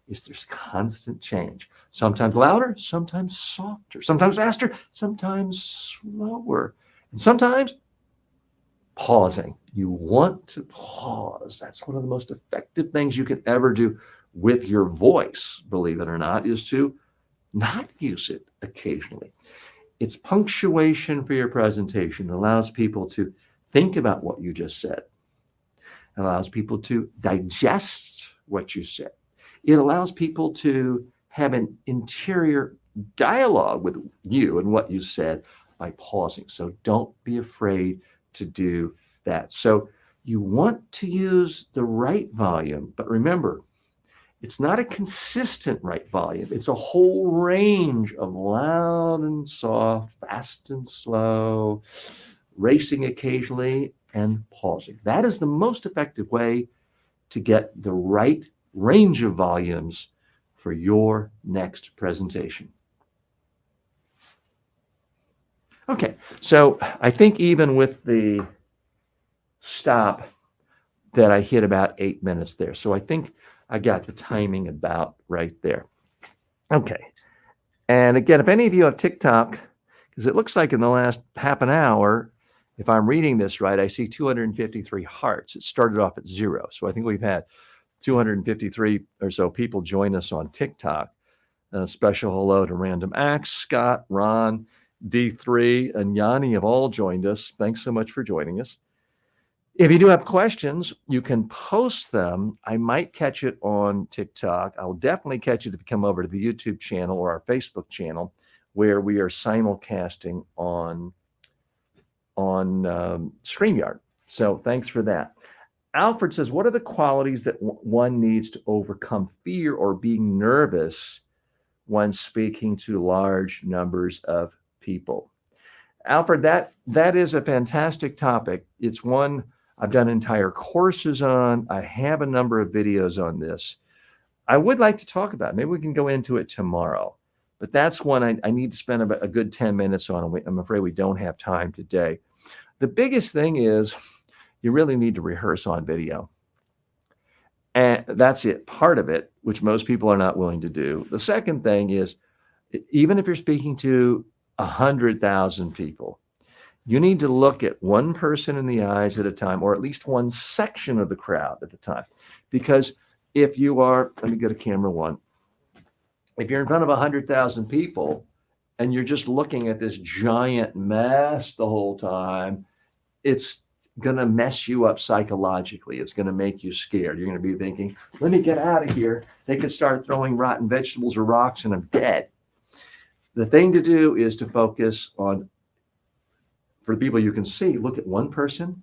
is there's constant change. Sometimes louder, sometimes softer, sometimes faster, sometimes slower, and sometimes pausing. You want to pause. That's one of the most effective things you can ever do with your voice, believe it or not, is to not use it occasionally. It's punctuation for your presentation. It allows people to think about what you just said. It allows people to digest what you said. It allows people to have an interior dialogue with you and what you said by pausing. So don't be afraid to do that. So You want to use the right volume, but remember, it's not a consistent right volume. It's a whole range of loud and soft, fast and slow, racing occasionally, and pausing. That is the most effective way to get the right range of volumes for your next presentation. Okay, so I think even with the stop that I hit about 8 minutes there. So I think I got the timing about right there. Okay. And again, if any of you have TikTok, because it looks like in the last half an hour, if I'm reading this right, I see 253 hearts. It started off at 0. So I think we've had 253 or so people join us on TikTok. A special hello to Random Acts, Scott, Ron, D3, and Yanni have all joined us. Thanks so much for joining us. If you do have questions, you can post them. I might catch it on TikTok. I'll definitely catch it if you come over to the YouTube channel or our Facebook channel, where we are simulcasting on StreamYard. So thanks for that. Alfred says, what are the qualities that one needs to overcome fear or being nervous when speaking to large numbers of people? Alfred, that is a fantastic topic. It's one I've done entire courses on. I have a number of videos on this. I would like to talk about it. Maybe we can go into it tomorrow. But that's one I need to spend a good 10 minutes on. I'm afraid we don't have time today. The biggest thing is you really need to rehearse on video. And that's it, part of it, which most people are not willing to do. The second thing is, even if you're speaking to 100,000 people, you need to look at one person in the eyes at a time, or at least one section of the crowd at a time. Because if you are, let me go to camera one. If you're in front of 100,000 people and you're just looking at this giant mass the whole time, it's going to mess you up psychologically. It's going to make you scared. You're going to be thinking, let me get out of here. They could start throwing rotten vegetables or rocks and I'm dead. The thing to do is to focus on, for the people you can see, look at one person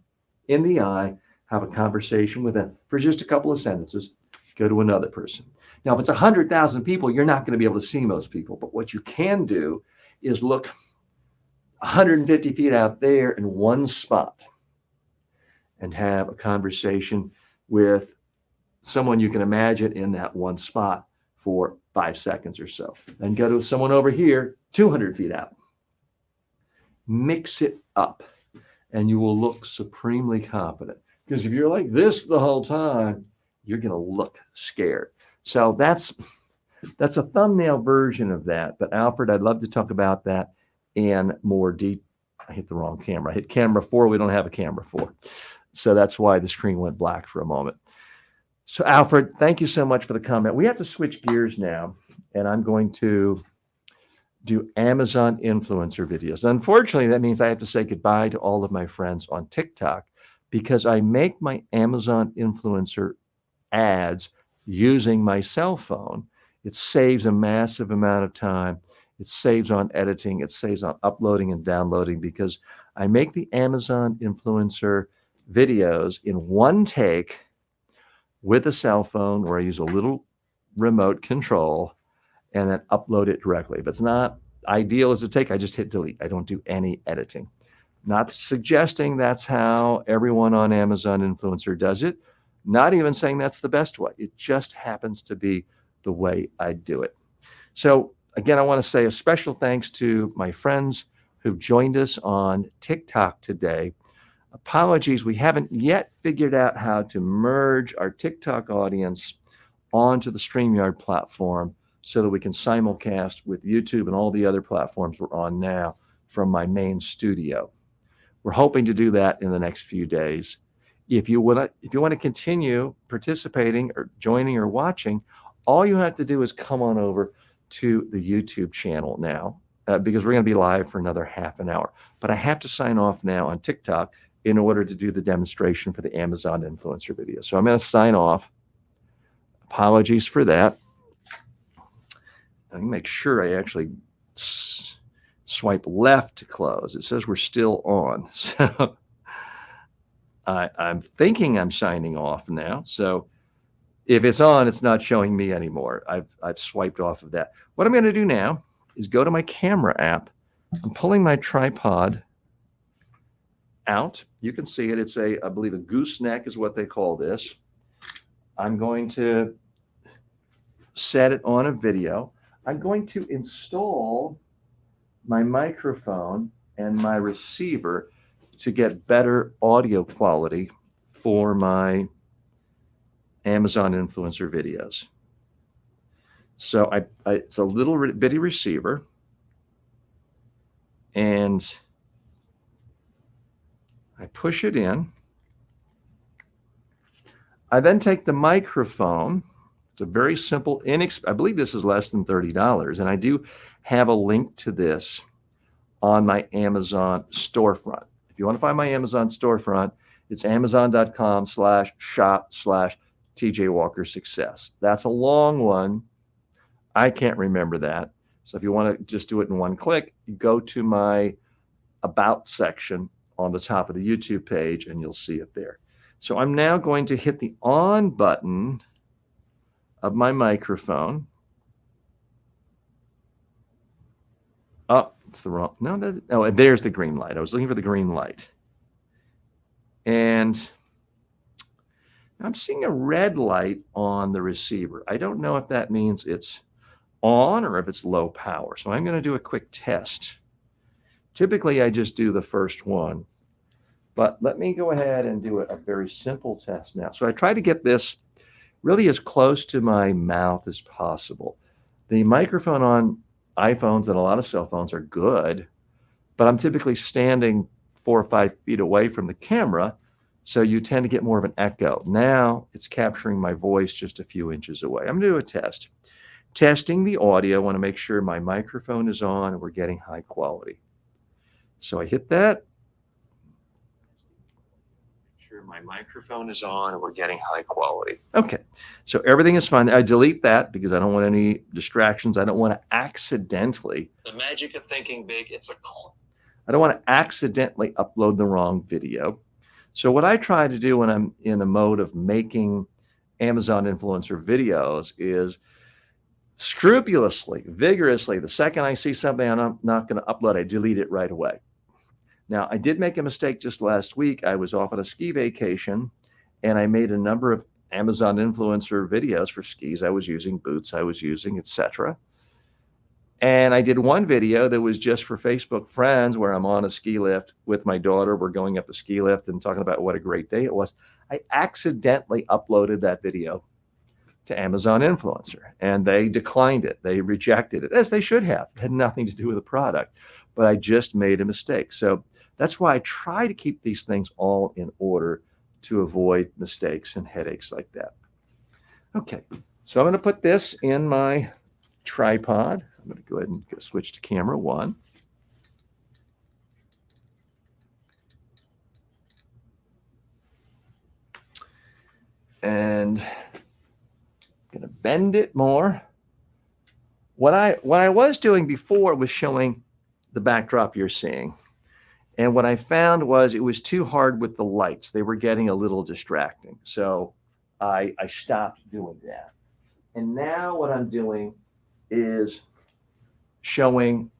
in the eye, have a conversation with them for just a couple of sentences, go to another person. Now, if it's 100,000 people, you're not going to be able to see most people. But what you can do is look 150 feet out there in one spot and have a conversation with someone you can imagine in that one spot for 5 seconds or so. Then go to someone over here, 200 feet out. Mix it up, and you will look supremely confident. Because if you're like this the whole time, you're going to look scared. So that's a thumbnail version of that. But Alfred, I'd love to talk about that in more detail. I hit the wrong camera. I hit camera 4. We don't have a camera 4. So that's why the screen went black for a moment. So Alfred, thank you so much for the comment. We have to switch gears now, and I'm going to do Amazon influencer videos. Unfortunately, that means I have to say goodbye to all of my friends on TikTok because I make my Amazon influencer ads using my cell phone. It saves a massive amount of time. It saves on editing. It saves on uploading and downloading because I make the Amazon influencer videos in one take with a cell phone where I use a little remote control and then upload it directly. If it's not ideal as a take, I just hit delete. I don't do any editing. Not suggesting that's how everyone on Amazon Influencer does it. Not even saying that's the best way. It just happens to be the way I do it. So again, I want to say a special thanks to my friends who've joined us on TikTok today. Apologies, we haven't yet figured out how to merge our TikTok audience onto the StreamYard platform so that we can simulcast with YouTube and all the other platforms we're on now from my main studio. We're hoping to do that in the next few days. If you want to continue participating or joining or watching, all you have to do is come on over to the YouTube channel now because we're going to be live for another half an hour. But I have to sign off now on TikTok in order to do the demonstration for the Amazon influencer video. So I'm going to sign off. Apologies for that. Let me make sure I actually swipe left to close. It says we're still on. So I'm thinking I'm signing off now. So if it's on, it's not showing me anymore. I've swiped off of that. What I'm going to do now is go to my camera app. I'm pulling my tripod out. You can see it. It's I believe a gooseneck is what they call this. I'm going to set it on a video. I'm going to install my microphone and my receiver to get better audio quality for my Amazon influencer videos. So it's a little bitty receiver, and I push it in. I then take the microphone. It's a very simple, I believe this is less than $30, and I do have a link to this on my Amazon storefront. If you want to find my Amazon storefront, it's amazon.com/shop/TJ Walker Success. That's a long one. I can't remember that. So if you want to just do it in one click, you go to my About section on the top of the YouTube page, and you'll see it there. So I'm now going to hit the on button of my microphone. Oh, it's the wrong. No, there's the green light. I was looking for the green light. And I'm seeing a red light on the receiver. I don't know if that means it's on or if it's low power. So I'm going to do a quick test. Typically, I just do the first one. But let me go ahead and do a very simple test now. So I try to get this really as close to my mouth as possible. The microphone on iPhones and a lot of cell phones are good, but I'm typically standing 4 or 5 feet away from the camera, so you tend to get more of an echo. Now it's capturing my voice just a few inches away. I'm going to do a test. Testing the audio. I want to make sure my microphone is on and we're getting high quality. So I hit that. Sure my microphone is on and we're getting high quality. Okay, so everything is fine. I delete that because I don't want any distractions. I don't want to accidentally, the magic of thinking big, I don't want to accidentally upload the wrong video. So what I try to do when I'm in the mode of making Amazon influencer videos is scrupulously, vigorously, the second I see something I'm not going to upload, I delete it right away. Now, I did make a mistake just last week. I was off on a ski vacation, and I made a number of Amazon influencer videos for skis I was using, boots I was using, etc. And I did one video that was just for Facebook friends where I'm on a ski lift with my daughter. We're going up the ski lift and talking about what a great day it was. I accidentally uploaded that video to Amazon Influencer, and they declined it. They rejected it, as they should have. It had nothing to do with the product, but I just made a mistake. So that's why I try to keep these things all in order to avoid mistakes and headaches like that. Okay, so I'm going to put this in my tripod. I'm going to go ahead and switch to camera 1. And I'm going to bend it more. What I was doing before was showing the backdrop you're seeing. And what I found was it was too hard with the lights. They were getting a little distracting. So I stopped doing that. And now what I'm doing is showing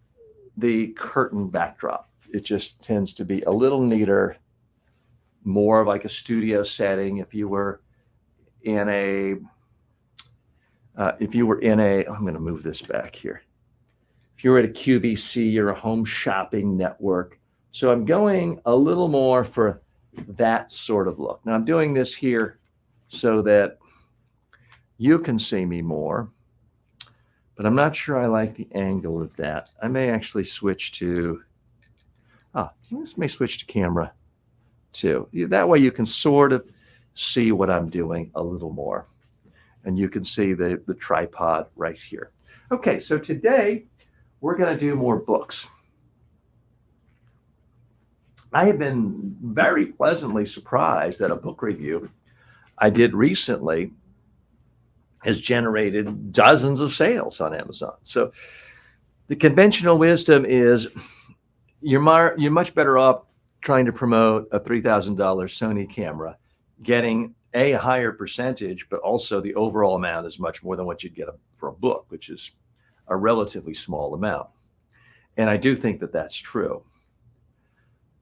the curtain backdrop. It just tends to be a little neater, more of like a studio setting. If you were in a, I'm going to move this back here. If you were at a QVC or a home shopping network. So I'm going a little more for that sort of look. Now I'm doing this here so that you can see me more, but I'm not sure I like the angle of that. I may actually switch to, this may switch to camera 2. That way you can sort of see what I'm doing a little more. And you can see the tripod right here. Okay, so today we're going to do more books. I have been very pleasantly surprised that a book review I did recently has generated dozens of sales on Amazon. So the conventional wisdom is you're much better off trying to promote a $3,000 Sony camera, getting a higher percentage, but also the overall amount is much more than what you'd get for a book, which is a relatively small amount. And I do think that that's true.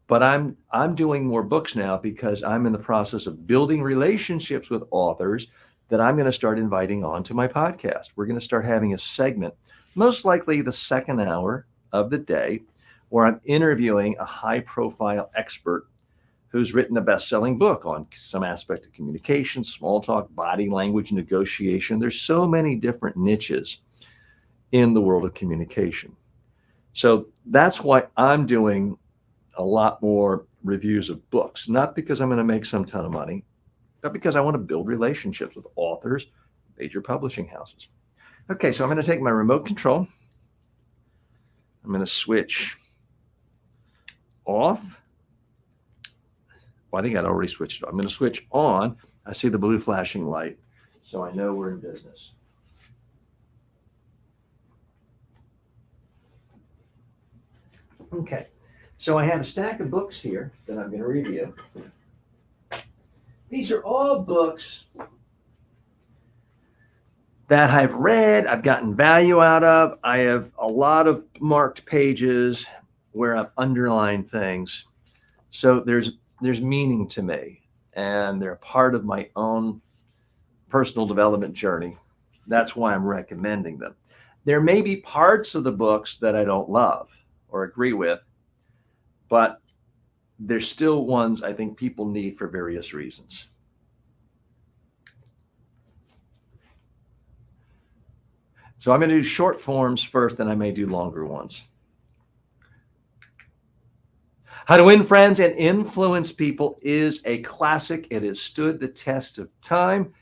But I'm doing more books now because I'm in the process of building relationships with authors that I'm going to start inviting onto my podcast. We're going to start having a segment, most likely the second hour of the day, where I'm interviewing a high-profile expert who's written a best-selling book on some aspect of communication, small talk, body language, negotiation. There's so many different niches in the world of communication. So that's why I'm doing a lot more reviews of books, not because I'm going to make some ton of money, but because I want to build relationships with authors, major publishing houses. Okay, so I'm going to take my remote control. I'm going to switch off. Well, I think I'd already switched it. I'm going to switch on. I see the blue flashing light, so I know we're in business. Okay, so I have a stack of books here that I'm going to review. These are all books that I've read, I've gotten value out of. I have a lot of marked pages where I've underlined things. So there's meaning to me, and they're part of my own personal development journey. That's why I'm recommending them. There may be parts of the books that I don't love or agree with, but there's still ones I think people need for various reasons. So I'm going to do short forms first, then I may do longer ones. How to Win Friends and Influence People is a classic. It has stood the test of time.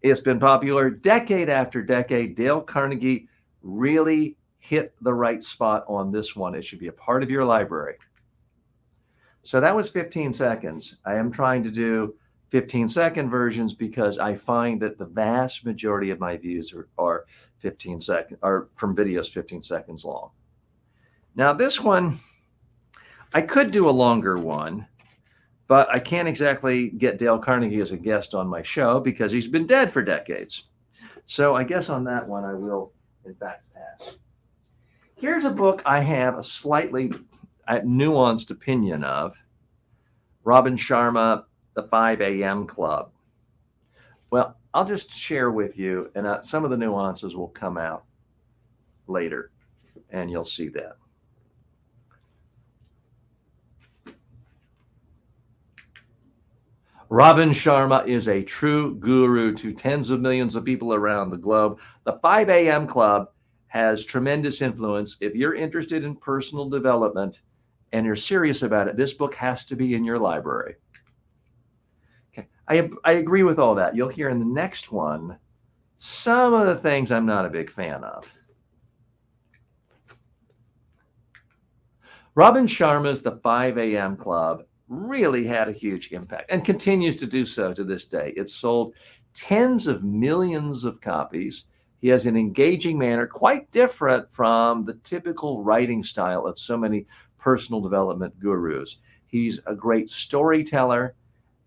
It's been popular decade after decade. Dale Carnegie really hit the right spot on this one. It should be a part of your library. So that was 15 seconds. I am trying to do 15-second versions because I find that the vast majority of my views are 15 seconds, are from videos 15 seconds long. Now this one, I could do a longer one, but I can't exactly get Dale Carnegie as a guest on my show because he's been dead for decades. So I guess on that one, I will in fact pass. Here's a book I have a slightly nuanced opinion of. Robin Sharma, The 5 a.m. Club. Well, I'll just share with you, and some of the nuances will come out later, and you'll see that. Robin Sharma is a true guru to tens of millions of people around the globe. The 5 a.m. Club has tremendous influence. If you're interested in personal development and you're serious about it, this book has to be in your library. Okay, I agree with all that. You'll hear in the next one some of the things I'm not a big fan of. Robin Sharma's The 5 a.m. Club really had a huge impact and continues to do so to this day. It's sold tens of millions of copies. He has an engaging manner, quite different from the typical writing style of so many personal development gurus. He's a great storyteller,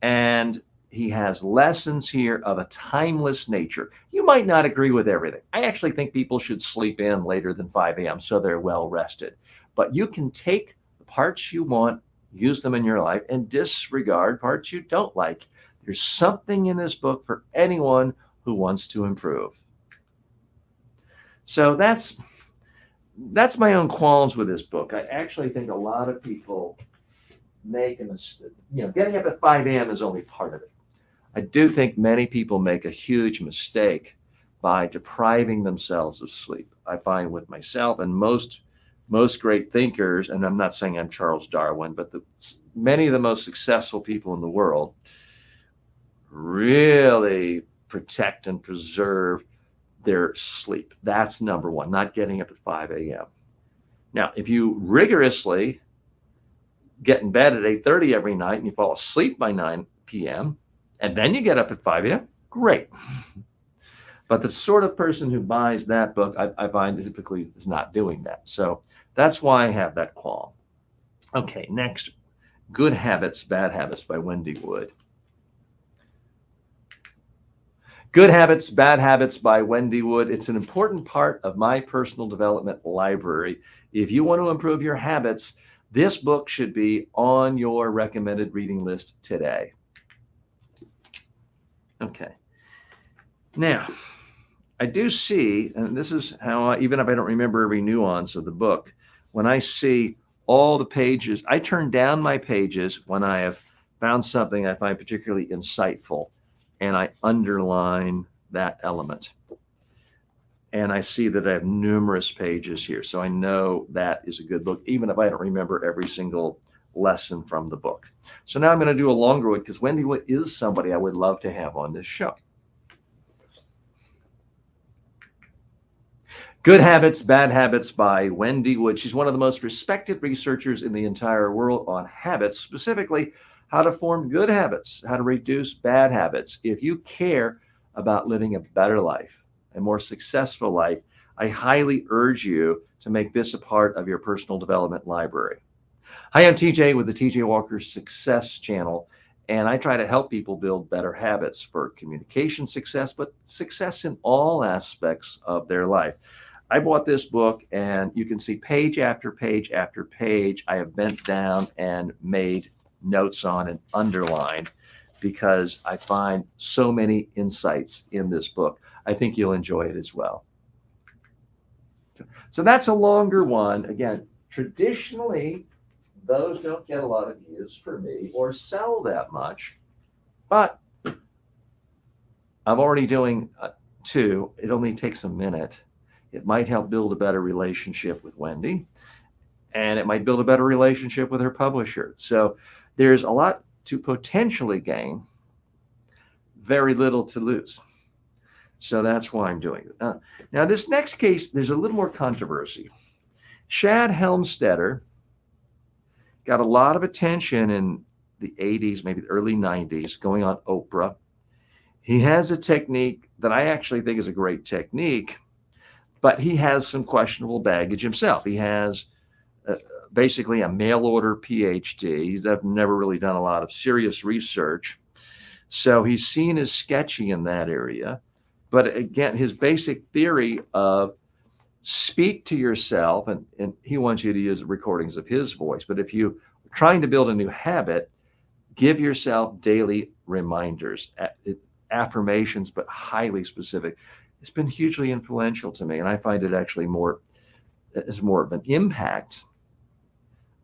and he has lessons here of a timeless nature. You might not agree with everything. I actually think people should sleep in later than 5 a.m. so they're well rested. But you can take the parts you want, use them in your life, and disregard parts you don't like. There's something in this book for anyone who wants to improve. So that's my own qualms with this book. I actually think a lot of people make a mistake. Getting up at 5 a.m. is only part of it. I do think many people make a huge mistake by depriving themselves of sleep. I find with myself and most great thinkers, and I'm not saying I'm Charles Darwin, but many of the most successful people in the world really protect and preserve their sleep. That's number one, not getting up at 5 a.m. Now, if you rigorously get in bed at 8:30 every night and you fall asleep by 9 p.m., and then you get up at 5 a.m., great. But the sort of person who buys that book, I find typically is not doing that. So that's why I have that qualm. Okay, next Good Habits, Bad Habits by Wendy Wood. Good Habits, Bad Habits by Wendy Wood. It's an important part of my personal development library. If you want to improve your habits, this book should be on your recommended reading list today. Okay. Now, I do see, and this is how even if I don't remember every nuance of the book, when I see all the pages, I turn down my pages when I have found something I find particularly insightful, and I underline that element. And I see that I have numerous pages here, so I know that is a good book, even if I don't remember every single lesson from the book. So now I'm going to do a longer one because Wendy Wood is somebody I would love to have on this show. Good Habits, Bad Habits by Wendy Wood. She's one of the most respected researchers in the entire world on habits, specifically how to form good habits, how to reduce bad habits. If you care about living a better life, a more successful life, I highly urge you to make this a part of your personal development library. Hi, I'm TJ with the TJ Walker Success Channel, and I try to help people build better habits for communication success, but success in all aspects of their life. I bought this book, and you can see page after page after page I have bent down and made notes on and underlined because I find so many insights in this book. I think you'll enjoy it as well. So that's a longer one. Again, traditionally, those don't get a lot of views for me or sell that much, but I'm already doing two. It only takes a minute. It might help build a better relationship with Wendy, and it might build a better relationship with her publisher. So there's a lot to potentially gain, very little to lose. So that's why I'm doing it. Now, this next case, there's a little more controversy. Shad Helmstetter got a lot of attention in the 80s, maybe the early 90s, going on Oprah. He has a technique that I actually think is a great technique, but he has some questionable baggage himself. He has basically a mail order PhD. He's never really done a lot of serious research. So he's seen as sketchy in that area. But again, his basic theory of speak to yourself, and he wants you to use recordings of his voice. But if you're trying to build a new habit, give yourself daily reminders, affirmations, but highly specific. It's been hugely influential to me, and I find it actually more of an impact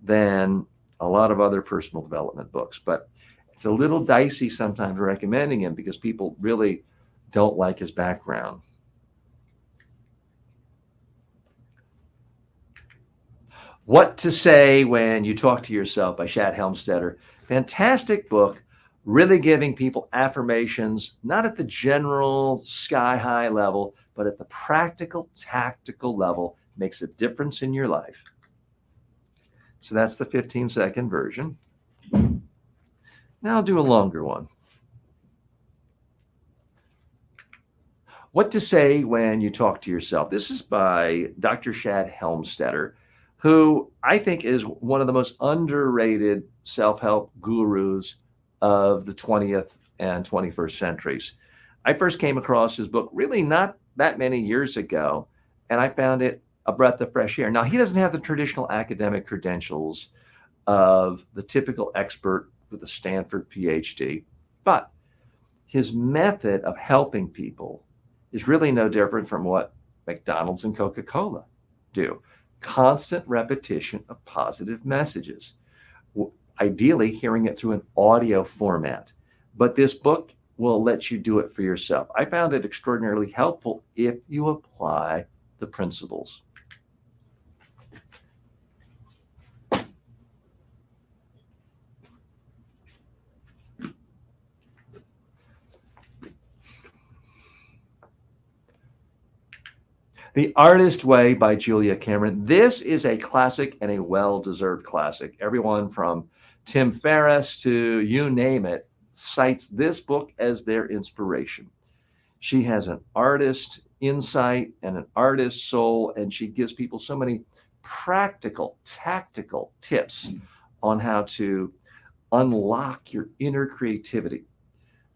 than a lot of other personal development books. But it's a little dicey sometimes recommending him because people really don't like his background. What to Say When You Talk to Yourself by Shad Helmstetter. Fantastic book, really giving people affirmations, not at the general sky-high level, but at the practical, tactical level, makes a difference in your life. So that's the 15-second version. Now I'll do a longer one. What to Say When You Talk to Yourself. This is by Dr. Shad Helmstetter, who I think is one of the most underrated self-help gurus of the 20th and 21st centuries. I first came across his book really not that many years ago, and I found it a breath of fresh air. Now, he doesn't have the traditional academic credentials of the typical expert with a Stanford PhD, but his method of helping people is really no different from what McDonald's and Coca-Cola do. Constant repetition of positive messages, ideally hearing it through an audio format. But this book will let you do it for yourself. I found it extraordinarily helpful if you apply the principles. The Artist Way by Julia Cameron. This is a classic and a well-deserved classic. Everyone from Tim Ferriss to you name it cites this book as their inspiration. She has an artist insight and an artist soul, and she gives people so many practical, tactical tips on how to Unlock Your Inner Creativity.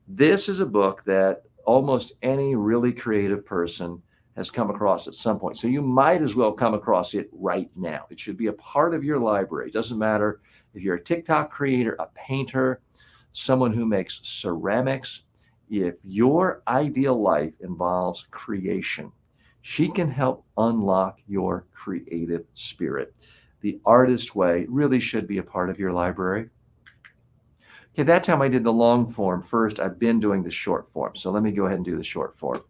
This is a book that almost any really creative person has come across at some point. So you might as well come across it right now. It should be a part of your library. It doesn't matter if you're a TikTok creator, a painter, someone who makes ceramics. If your ideal life involves creation, she can help unlock your creative spirit. The Artist Way really should be a part of your library. Okay, that time I did the long form first. I've been doing the short form. So let me go ahead and do the short form.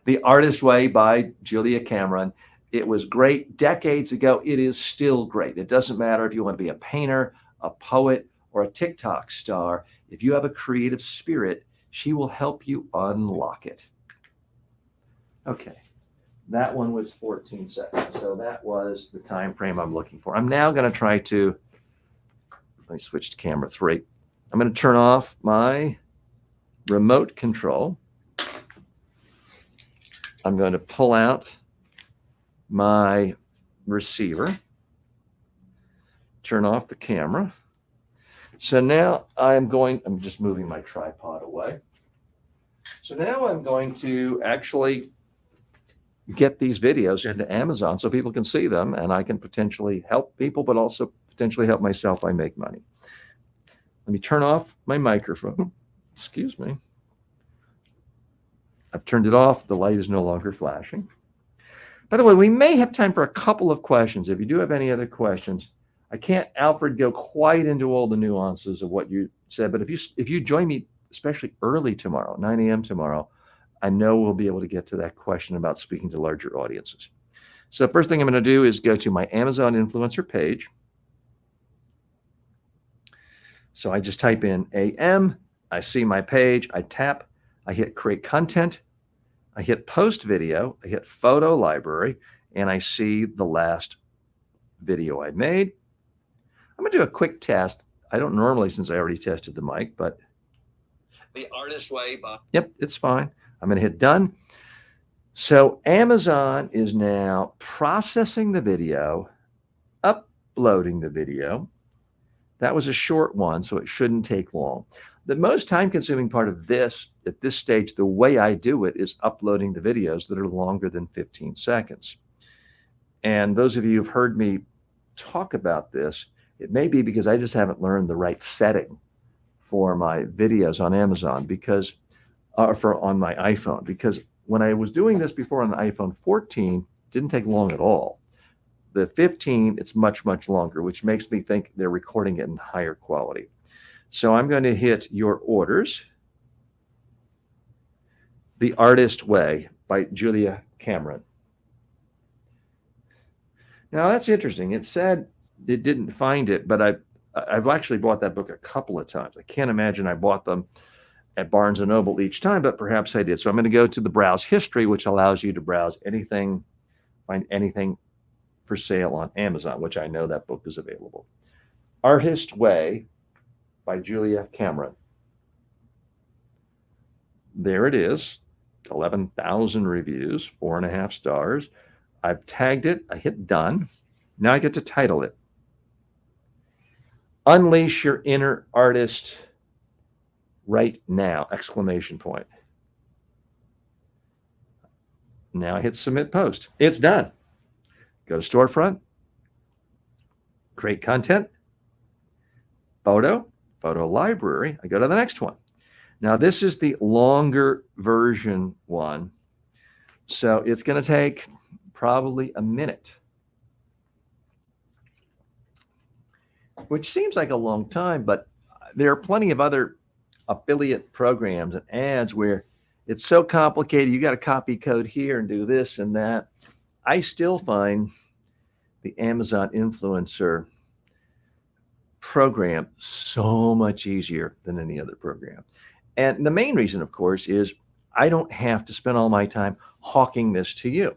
The Artist Way by Julia Cameron. It was great decades ago. It is still great. It doesn't matter if you want to be a painter, a poet, or a TikTok star. If you have a creative spirit, she will help you unlock it. Okay, that one was 14 seconds. So that was the time frame I'm looking for. I'm now going to try to, let me switch to camera 3. I'm going to turn off my remote control. I'm going to pull out my receiver, turn off the camera. So now I'm just moving my tripod away. So now I'm going to actually get these videos into Amazon so people can see them, and I can potentially help people, but also potentially help myself. I make money. Let me turn off my microphone. Excuse me. I've turned it off. The light is no longer flashing. By the way, we may have time for a couple of questions. If you do have any other questions, I can't, Alfred, go quite into all the nuances of what you said, but if you join me, especially early tomorrow, 9 a.m. tomorrow, I know we'll be able to get to that question about speaking to larger audiences. So first thing I'm going to do is go to my Amazon influencer page. So I just type in AM, I see my page, I tap, I hit create content, I hit post video, I hit photo library, and I see the last video I made. I'm going to do a quick test. I don't normally, since I already tested the mic, but the Artist Way. Yep, it's fine. I'm going to hit done. So Amazon is now processing the video, uploading the video. That was a short one, so it shouldn't take long. The most time-consuming part of this, at this stage, the way I do it is uploading the videos that are longer than 15 seconds. And those of you who've heard me talk about this, it may be because I just haven't learned the right setting for my videos on Amazon because, on my iPhone, because when I was doing this before on the iPhone 14, it didn't take long at all. The 15, it's much, much longer, which makes me think they're recording it in higher quality. So I'm going to hit your orders. The Artist Way by Julia Cameron. Now that's interesting. It said it didn't find it, but I've actually bought that book a couple of times. I can't imagine I bought them at Barnes & Noble each time, but perhaps I did. So I'm going to go to the browse history, which allows you to browse anything, find anything for sale on Amazon, which I know that book is available. Artist Way by Julia Cameron. There it is, 11,000 reviews, 4.5 stars. I've tagged it, I hit done. Now I get to title it. Unleash Your Inner Artist Right Now, exclamation point. Now I hit submit post. It's done. Go to storefront, create content, photo library. I go to the next one. Now this is the longer version one. So it's going to take probably a minute, which seems like a long time, but there are plenty of other affiliate programs and ads where it's so complicated. You got to copy code here and do this and that. I still find the Amazon influencer program so much easier than any other program. And the main reason, of course, is I don't have to spend all my time hawking this to you.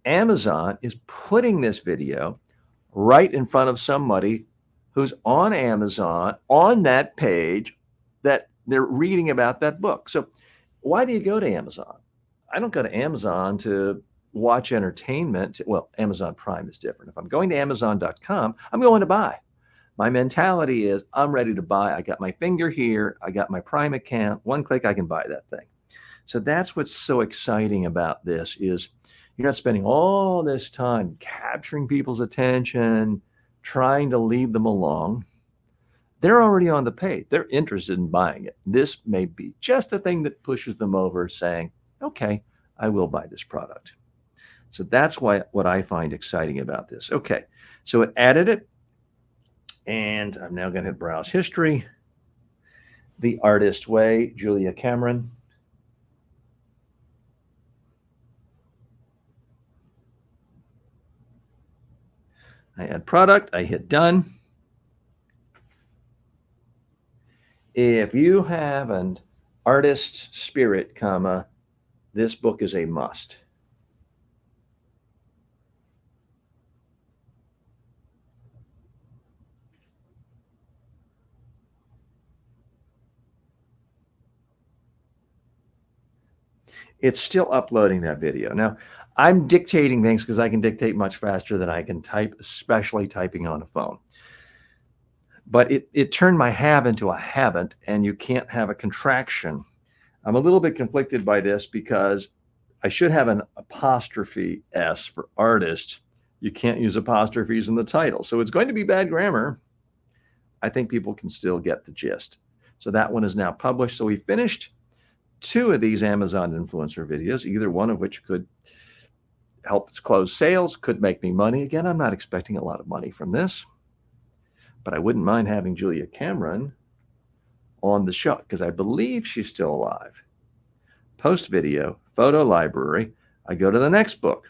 Amazon is putting this video right in front of somebody who's on Amazon, on that page that they're reading about that book. So why do you go to Amazon? I don't go to Amazon to watch entertainment, well, Amazon Prime is different. If I'm going to Amazon.com, I'm going to buy. My mentality is I'm ready to buy. I got my finger here. I got my Prime account. One click, I can buy that thing. So that's what's so exciting about this is you're not spending all this time capturing people's attention, trying to lead them along. They're already on the page. They're interested in buying it. This may be just the thing that pushes them over saying, okay, I will buy this product. So that's what I find exciting about this. Okay, so it added it. And I'm now going to hit browse history. The Artist Way, Julia Cameron. I add product, I hit done. If you have an artist spirit, comma, this book is a must. It's still uploading that video. Now, I'm dictating things because I can dictate much faster than I can type, especially typing on a phone. But it turned my have into a haven't, and you can't have a contraction. I'm a little bit conflicted by this because I should have an apostrophe S for artist. You can't use apostrophes in the title. So it's going to be bad grammar. I think people can still get the gist. So that one is now published. So we finished 2 of these Amazon influencer videos, either one of which could help us close sales, could make me money. Again, I'm not expecting a lot of money from this, but I wouldn't mind having Julia Cameron on the show because I believe she's still alive. Post video, photo library. I go to the next book,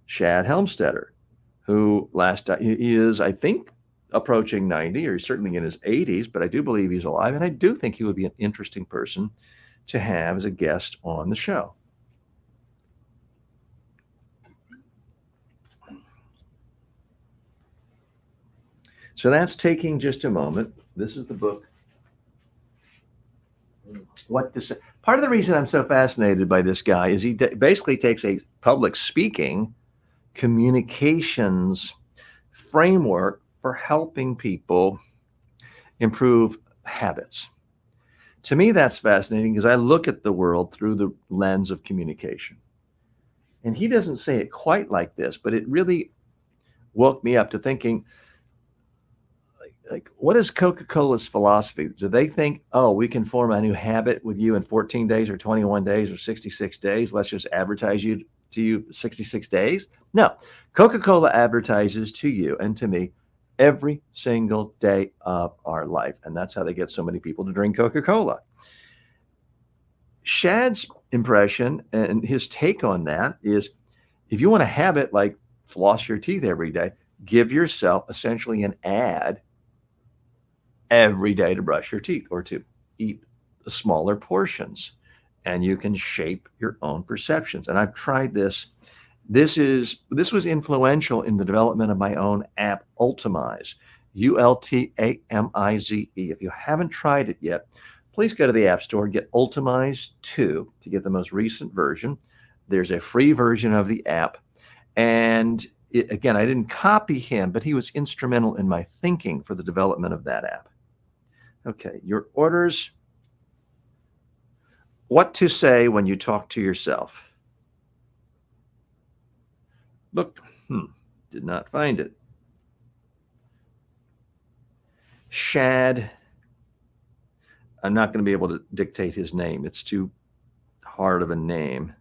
Shad Helmstetter, who he is, I think, approaching 90, or certainly in his 80s, but I do believe he's alive, and I do think he would be an interesting person to have as a guest on the show. So that's taking just a moment. This is the book, What to Say. Part of the reason I'm so fascinated by this guy is he basically takes a public speaking communications framework for helping people improve habits. To me, that's fascinating because I look at the world through the lens of communication. And he doesn't say it quite like this, but it really woke me up to thinking, like, what is Coca-Cola's philosophy? Do they think, oh, we can form a new habit with you in 14 days or 21 days or 66 days? Let's just advertise to you 66 days? No, Coca-Cola advertises to you and to me every single day of our life. And that's how they get so many people to drink Coca-Cola. Shad's impression and his take on that is if you want a habit like floss your teeth every day, give yourself essentially an ad every day to brush your teeth or to eat smaller portions, and you can shape your own perceptions. And I've tried this. This was influential in the development of my own app, Ultimize, Ultamize. If you haven't tried it yet, please go to the App Store and get Ultimize 2 to get the most recent version. There's a free version of the app. And again, I didn't copy him, but he was instrumental in my thinking for the development of that app. Okay, your orders. What to say when you talk to yourself. Look, did not find it. Shad. I'm not going to be able to dictate his name. It's too hard of a name.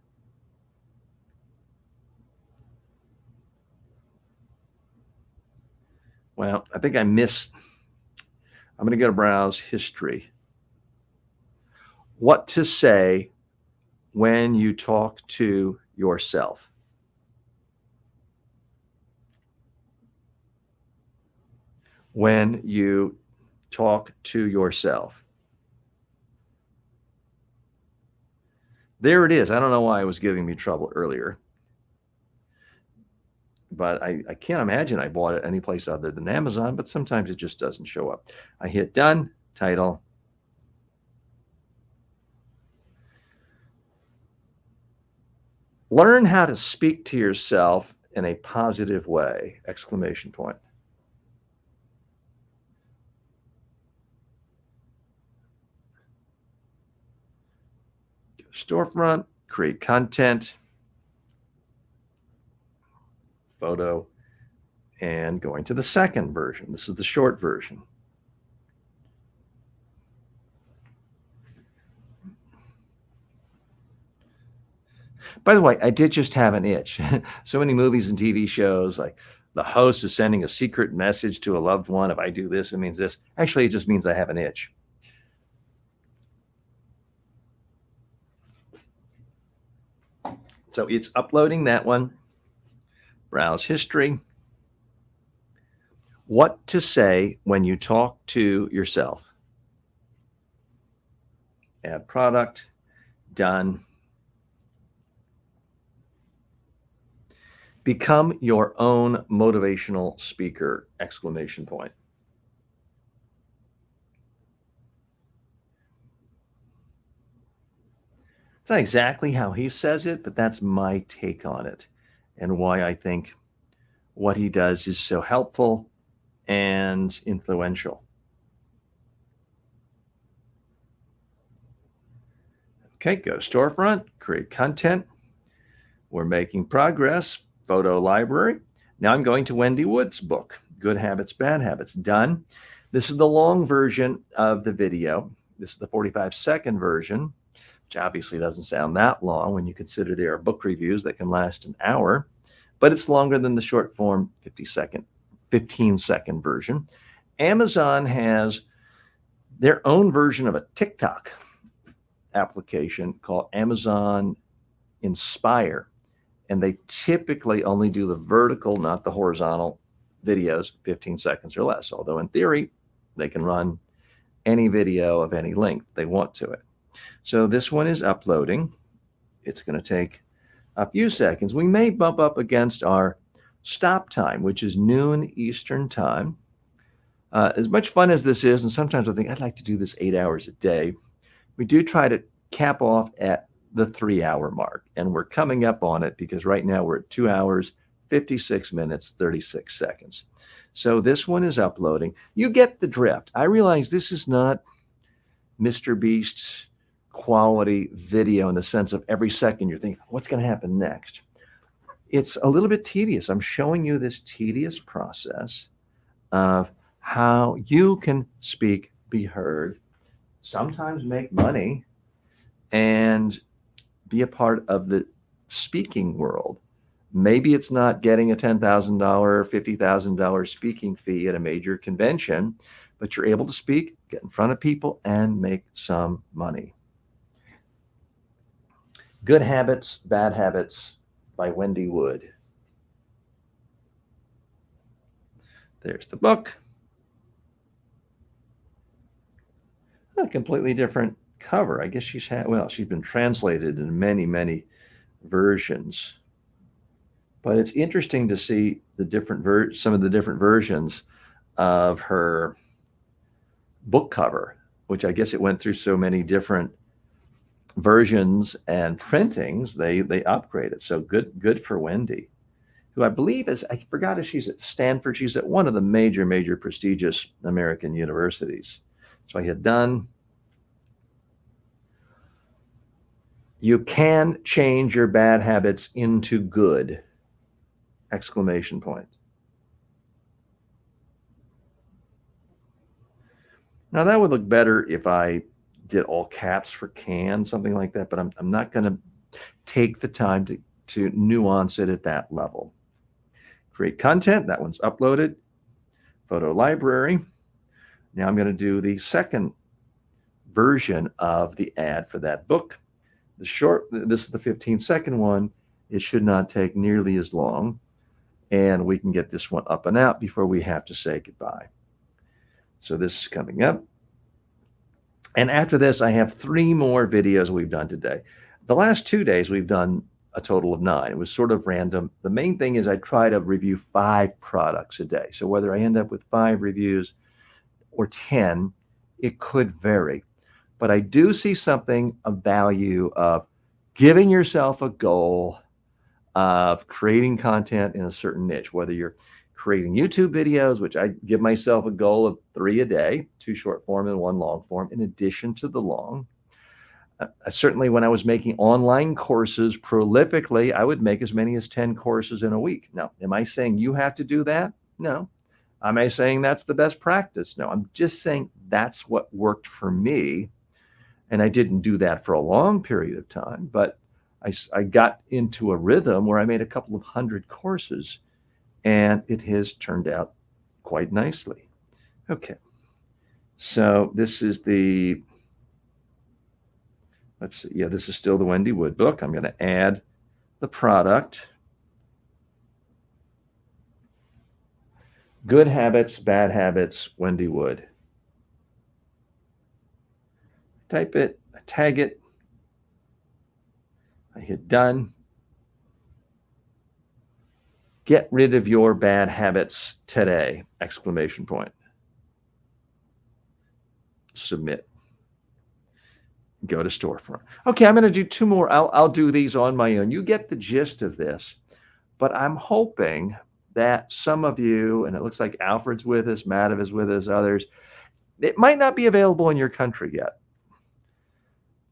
Well, I think I missed. I'm going to go to browse history. What to say when you talk to yourself. When you talk to yourself. There it is. I don't know why it was giving me trouble earlier. But I can't imagine I bought it anyplace other than Amazon, but sometimes it just doesn't show up. I hit done, title. Learn how to speak to yourself in a positive way! Exclamation point. Storefront, create content, photo, and going to the second version. This is the short version. By the way, I did just have an itch. So many movies and TV shows, like the host is sending a secret message to a loved one. If I do this, it means this. Actually, it just means I have an itch. So it's uploading that one. Browse history. What to say when you talk to yourself. Add product. Done. Become your own motivational speaker! Exclamation point. It's not exactly how he says it, but that's my take on it and why I think what he does is so helpful and influential. Okay, go to Storefront, create content. We're making progress. Photo library. Now I'm going to Wendy Wood's book, Good Habits, Bad Habits. Done. This is the long version of the video. This is the 45-second version, which obviously doesn't sound that long when you consider there are book reviews that can last an hour, but it's longer than the short form 15-second version. Amazon has their own version of a TikTok application called Amazon Inspire. And they typically only do the vertical, not the horizontal videos, 15 seconds or less. Although in theory, they can run any video of any length they want to it. So this one is uploading. It's going to take a few seconds. We may bump up against our stop time, which is noon Eastern time. As much fun as this is, and sometimes I think I'd like to do this 8 hours a day, we do try to cap off at the 3-hour mark, and we're coming up on it because right now we're at 2 hours, 56 minutes, 36 seconds. So this one is uploading. You get the drift. I realize this is not Mr. Beast's quality video in the sense of every second you're thinking, what's going to happen next? It's a little bit tedious. I'm showing you this tedious process of how you can speak, be heard, sometimes make money, and be a part of the speaking world. Maybe it's not getting a $10,000, $50,000 speaking fee at a major convention, but you're able to speak, get in front of people, and make some money. Good Habits, Bad Habits by Wendy Wood. There's the book. A completely different cover. I guess she's been translated in many, many versions. But it's interesting to see the different some of the different versions of her book cover, which I guess it went through so many different versions and printings, they upgraded. So good for Wendy, who I believe is, I forgot if she's at Stanford. She's at one of the major prestigious American universities. So I had done. You can change your bad habits into good! Exclamation point. Now that would look better if I did all caps for can, something like that, but I'm not going to take the time to nuance it at that level. Create content. That one's uploaded. Photo library. Now I'm going to do the second version of the ad for that book. This is the 15-second one. It should not take nearly as long, and we can get this one up and out before we have to say goodbye. So this is coming up. And after this, I have 3 more videos we've done today. The last 2 days, we've done a total of 9. It was sort of random. The main thing is I try to review 5 products a day. So whether I end up with 5 reviews or 10, it could vary. But I do see something of value of giving yourself a goal, of creating content in a certain niche, whether you're creating YouTube videos, which I give myself a goal of 3 a day, 2 short form and 1 long form, in addition to the long. Certainly when I was making online courses prolifically, I would make as many as 10 courses in a week. Now, am I saying you have to do that? No. Am I saying that's the best practice? No, I'm just saying that's what worked for me. And I didn't do that for a long period of time, but I got into a rhythm where I made a couple of hundred courses, and it has turned out quite nicely. Okay. So this is the, let's see. Yeah, this is still the Wendy Wood book. I'm going to add the product. Good Habits, Bad Habits, Wendy Wood. Type it, I tag it. I hit done. Get rid of your bad habits today! Exclamation point. Submit. Go to storefront. Okay, I'm going to do 2 more. I'll do these on my own. You get the gist of this, but I'm hoping that some of you, and it looks like Alfred's with us, Madhav is with us, others, it might not be available in your country yet,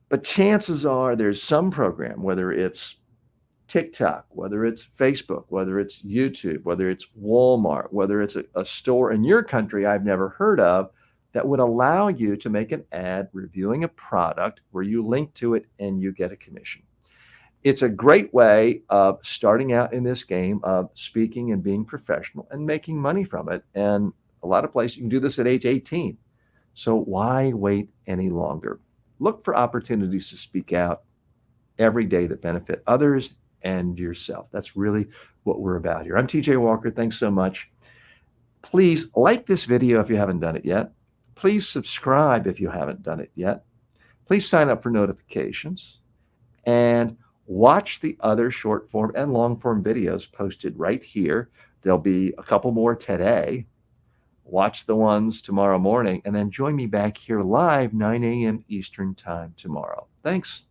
but chances are there's some program, whether it's TikTok, whether it's Facebook, whether it's YouTube, whether it's Walmart, whether it's a store in your country I've never heard of, that would allow you to make an ad reviewing a product where you link to it and you get a commission. It's a great way of starting out in this game of speaking and being professional and making money from it. And a lot of places you can do this at age 18. So why wait any longer? Look for opportunities to speak out every day that benefit others and yourself. That's really what we're about here. I'm TJ Walker. Thanks so much. Please like this video if you haven't done it yet. Please subscribe if you haven't done it yet. Please sign up for notifications and watch the other short form and long form videos posted right here. There'll be a couple more today. Watch the ones tomorrow morning and then join me back here live 9 a.m. Eastern time tomorrow. Thanks.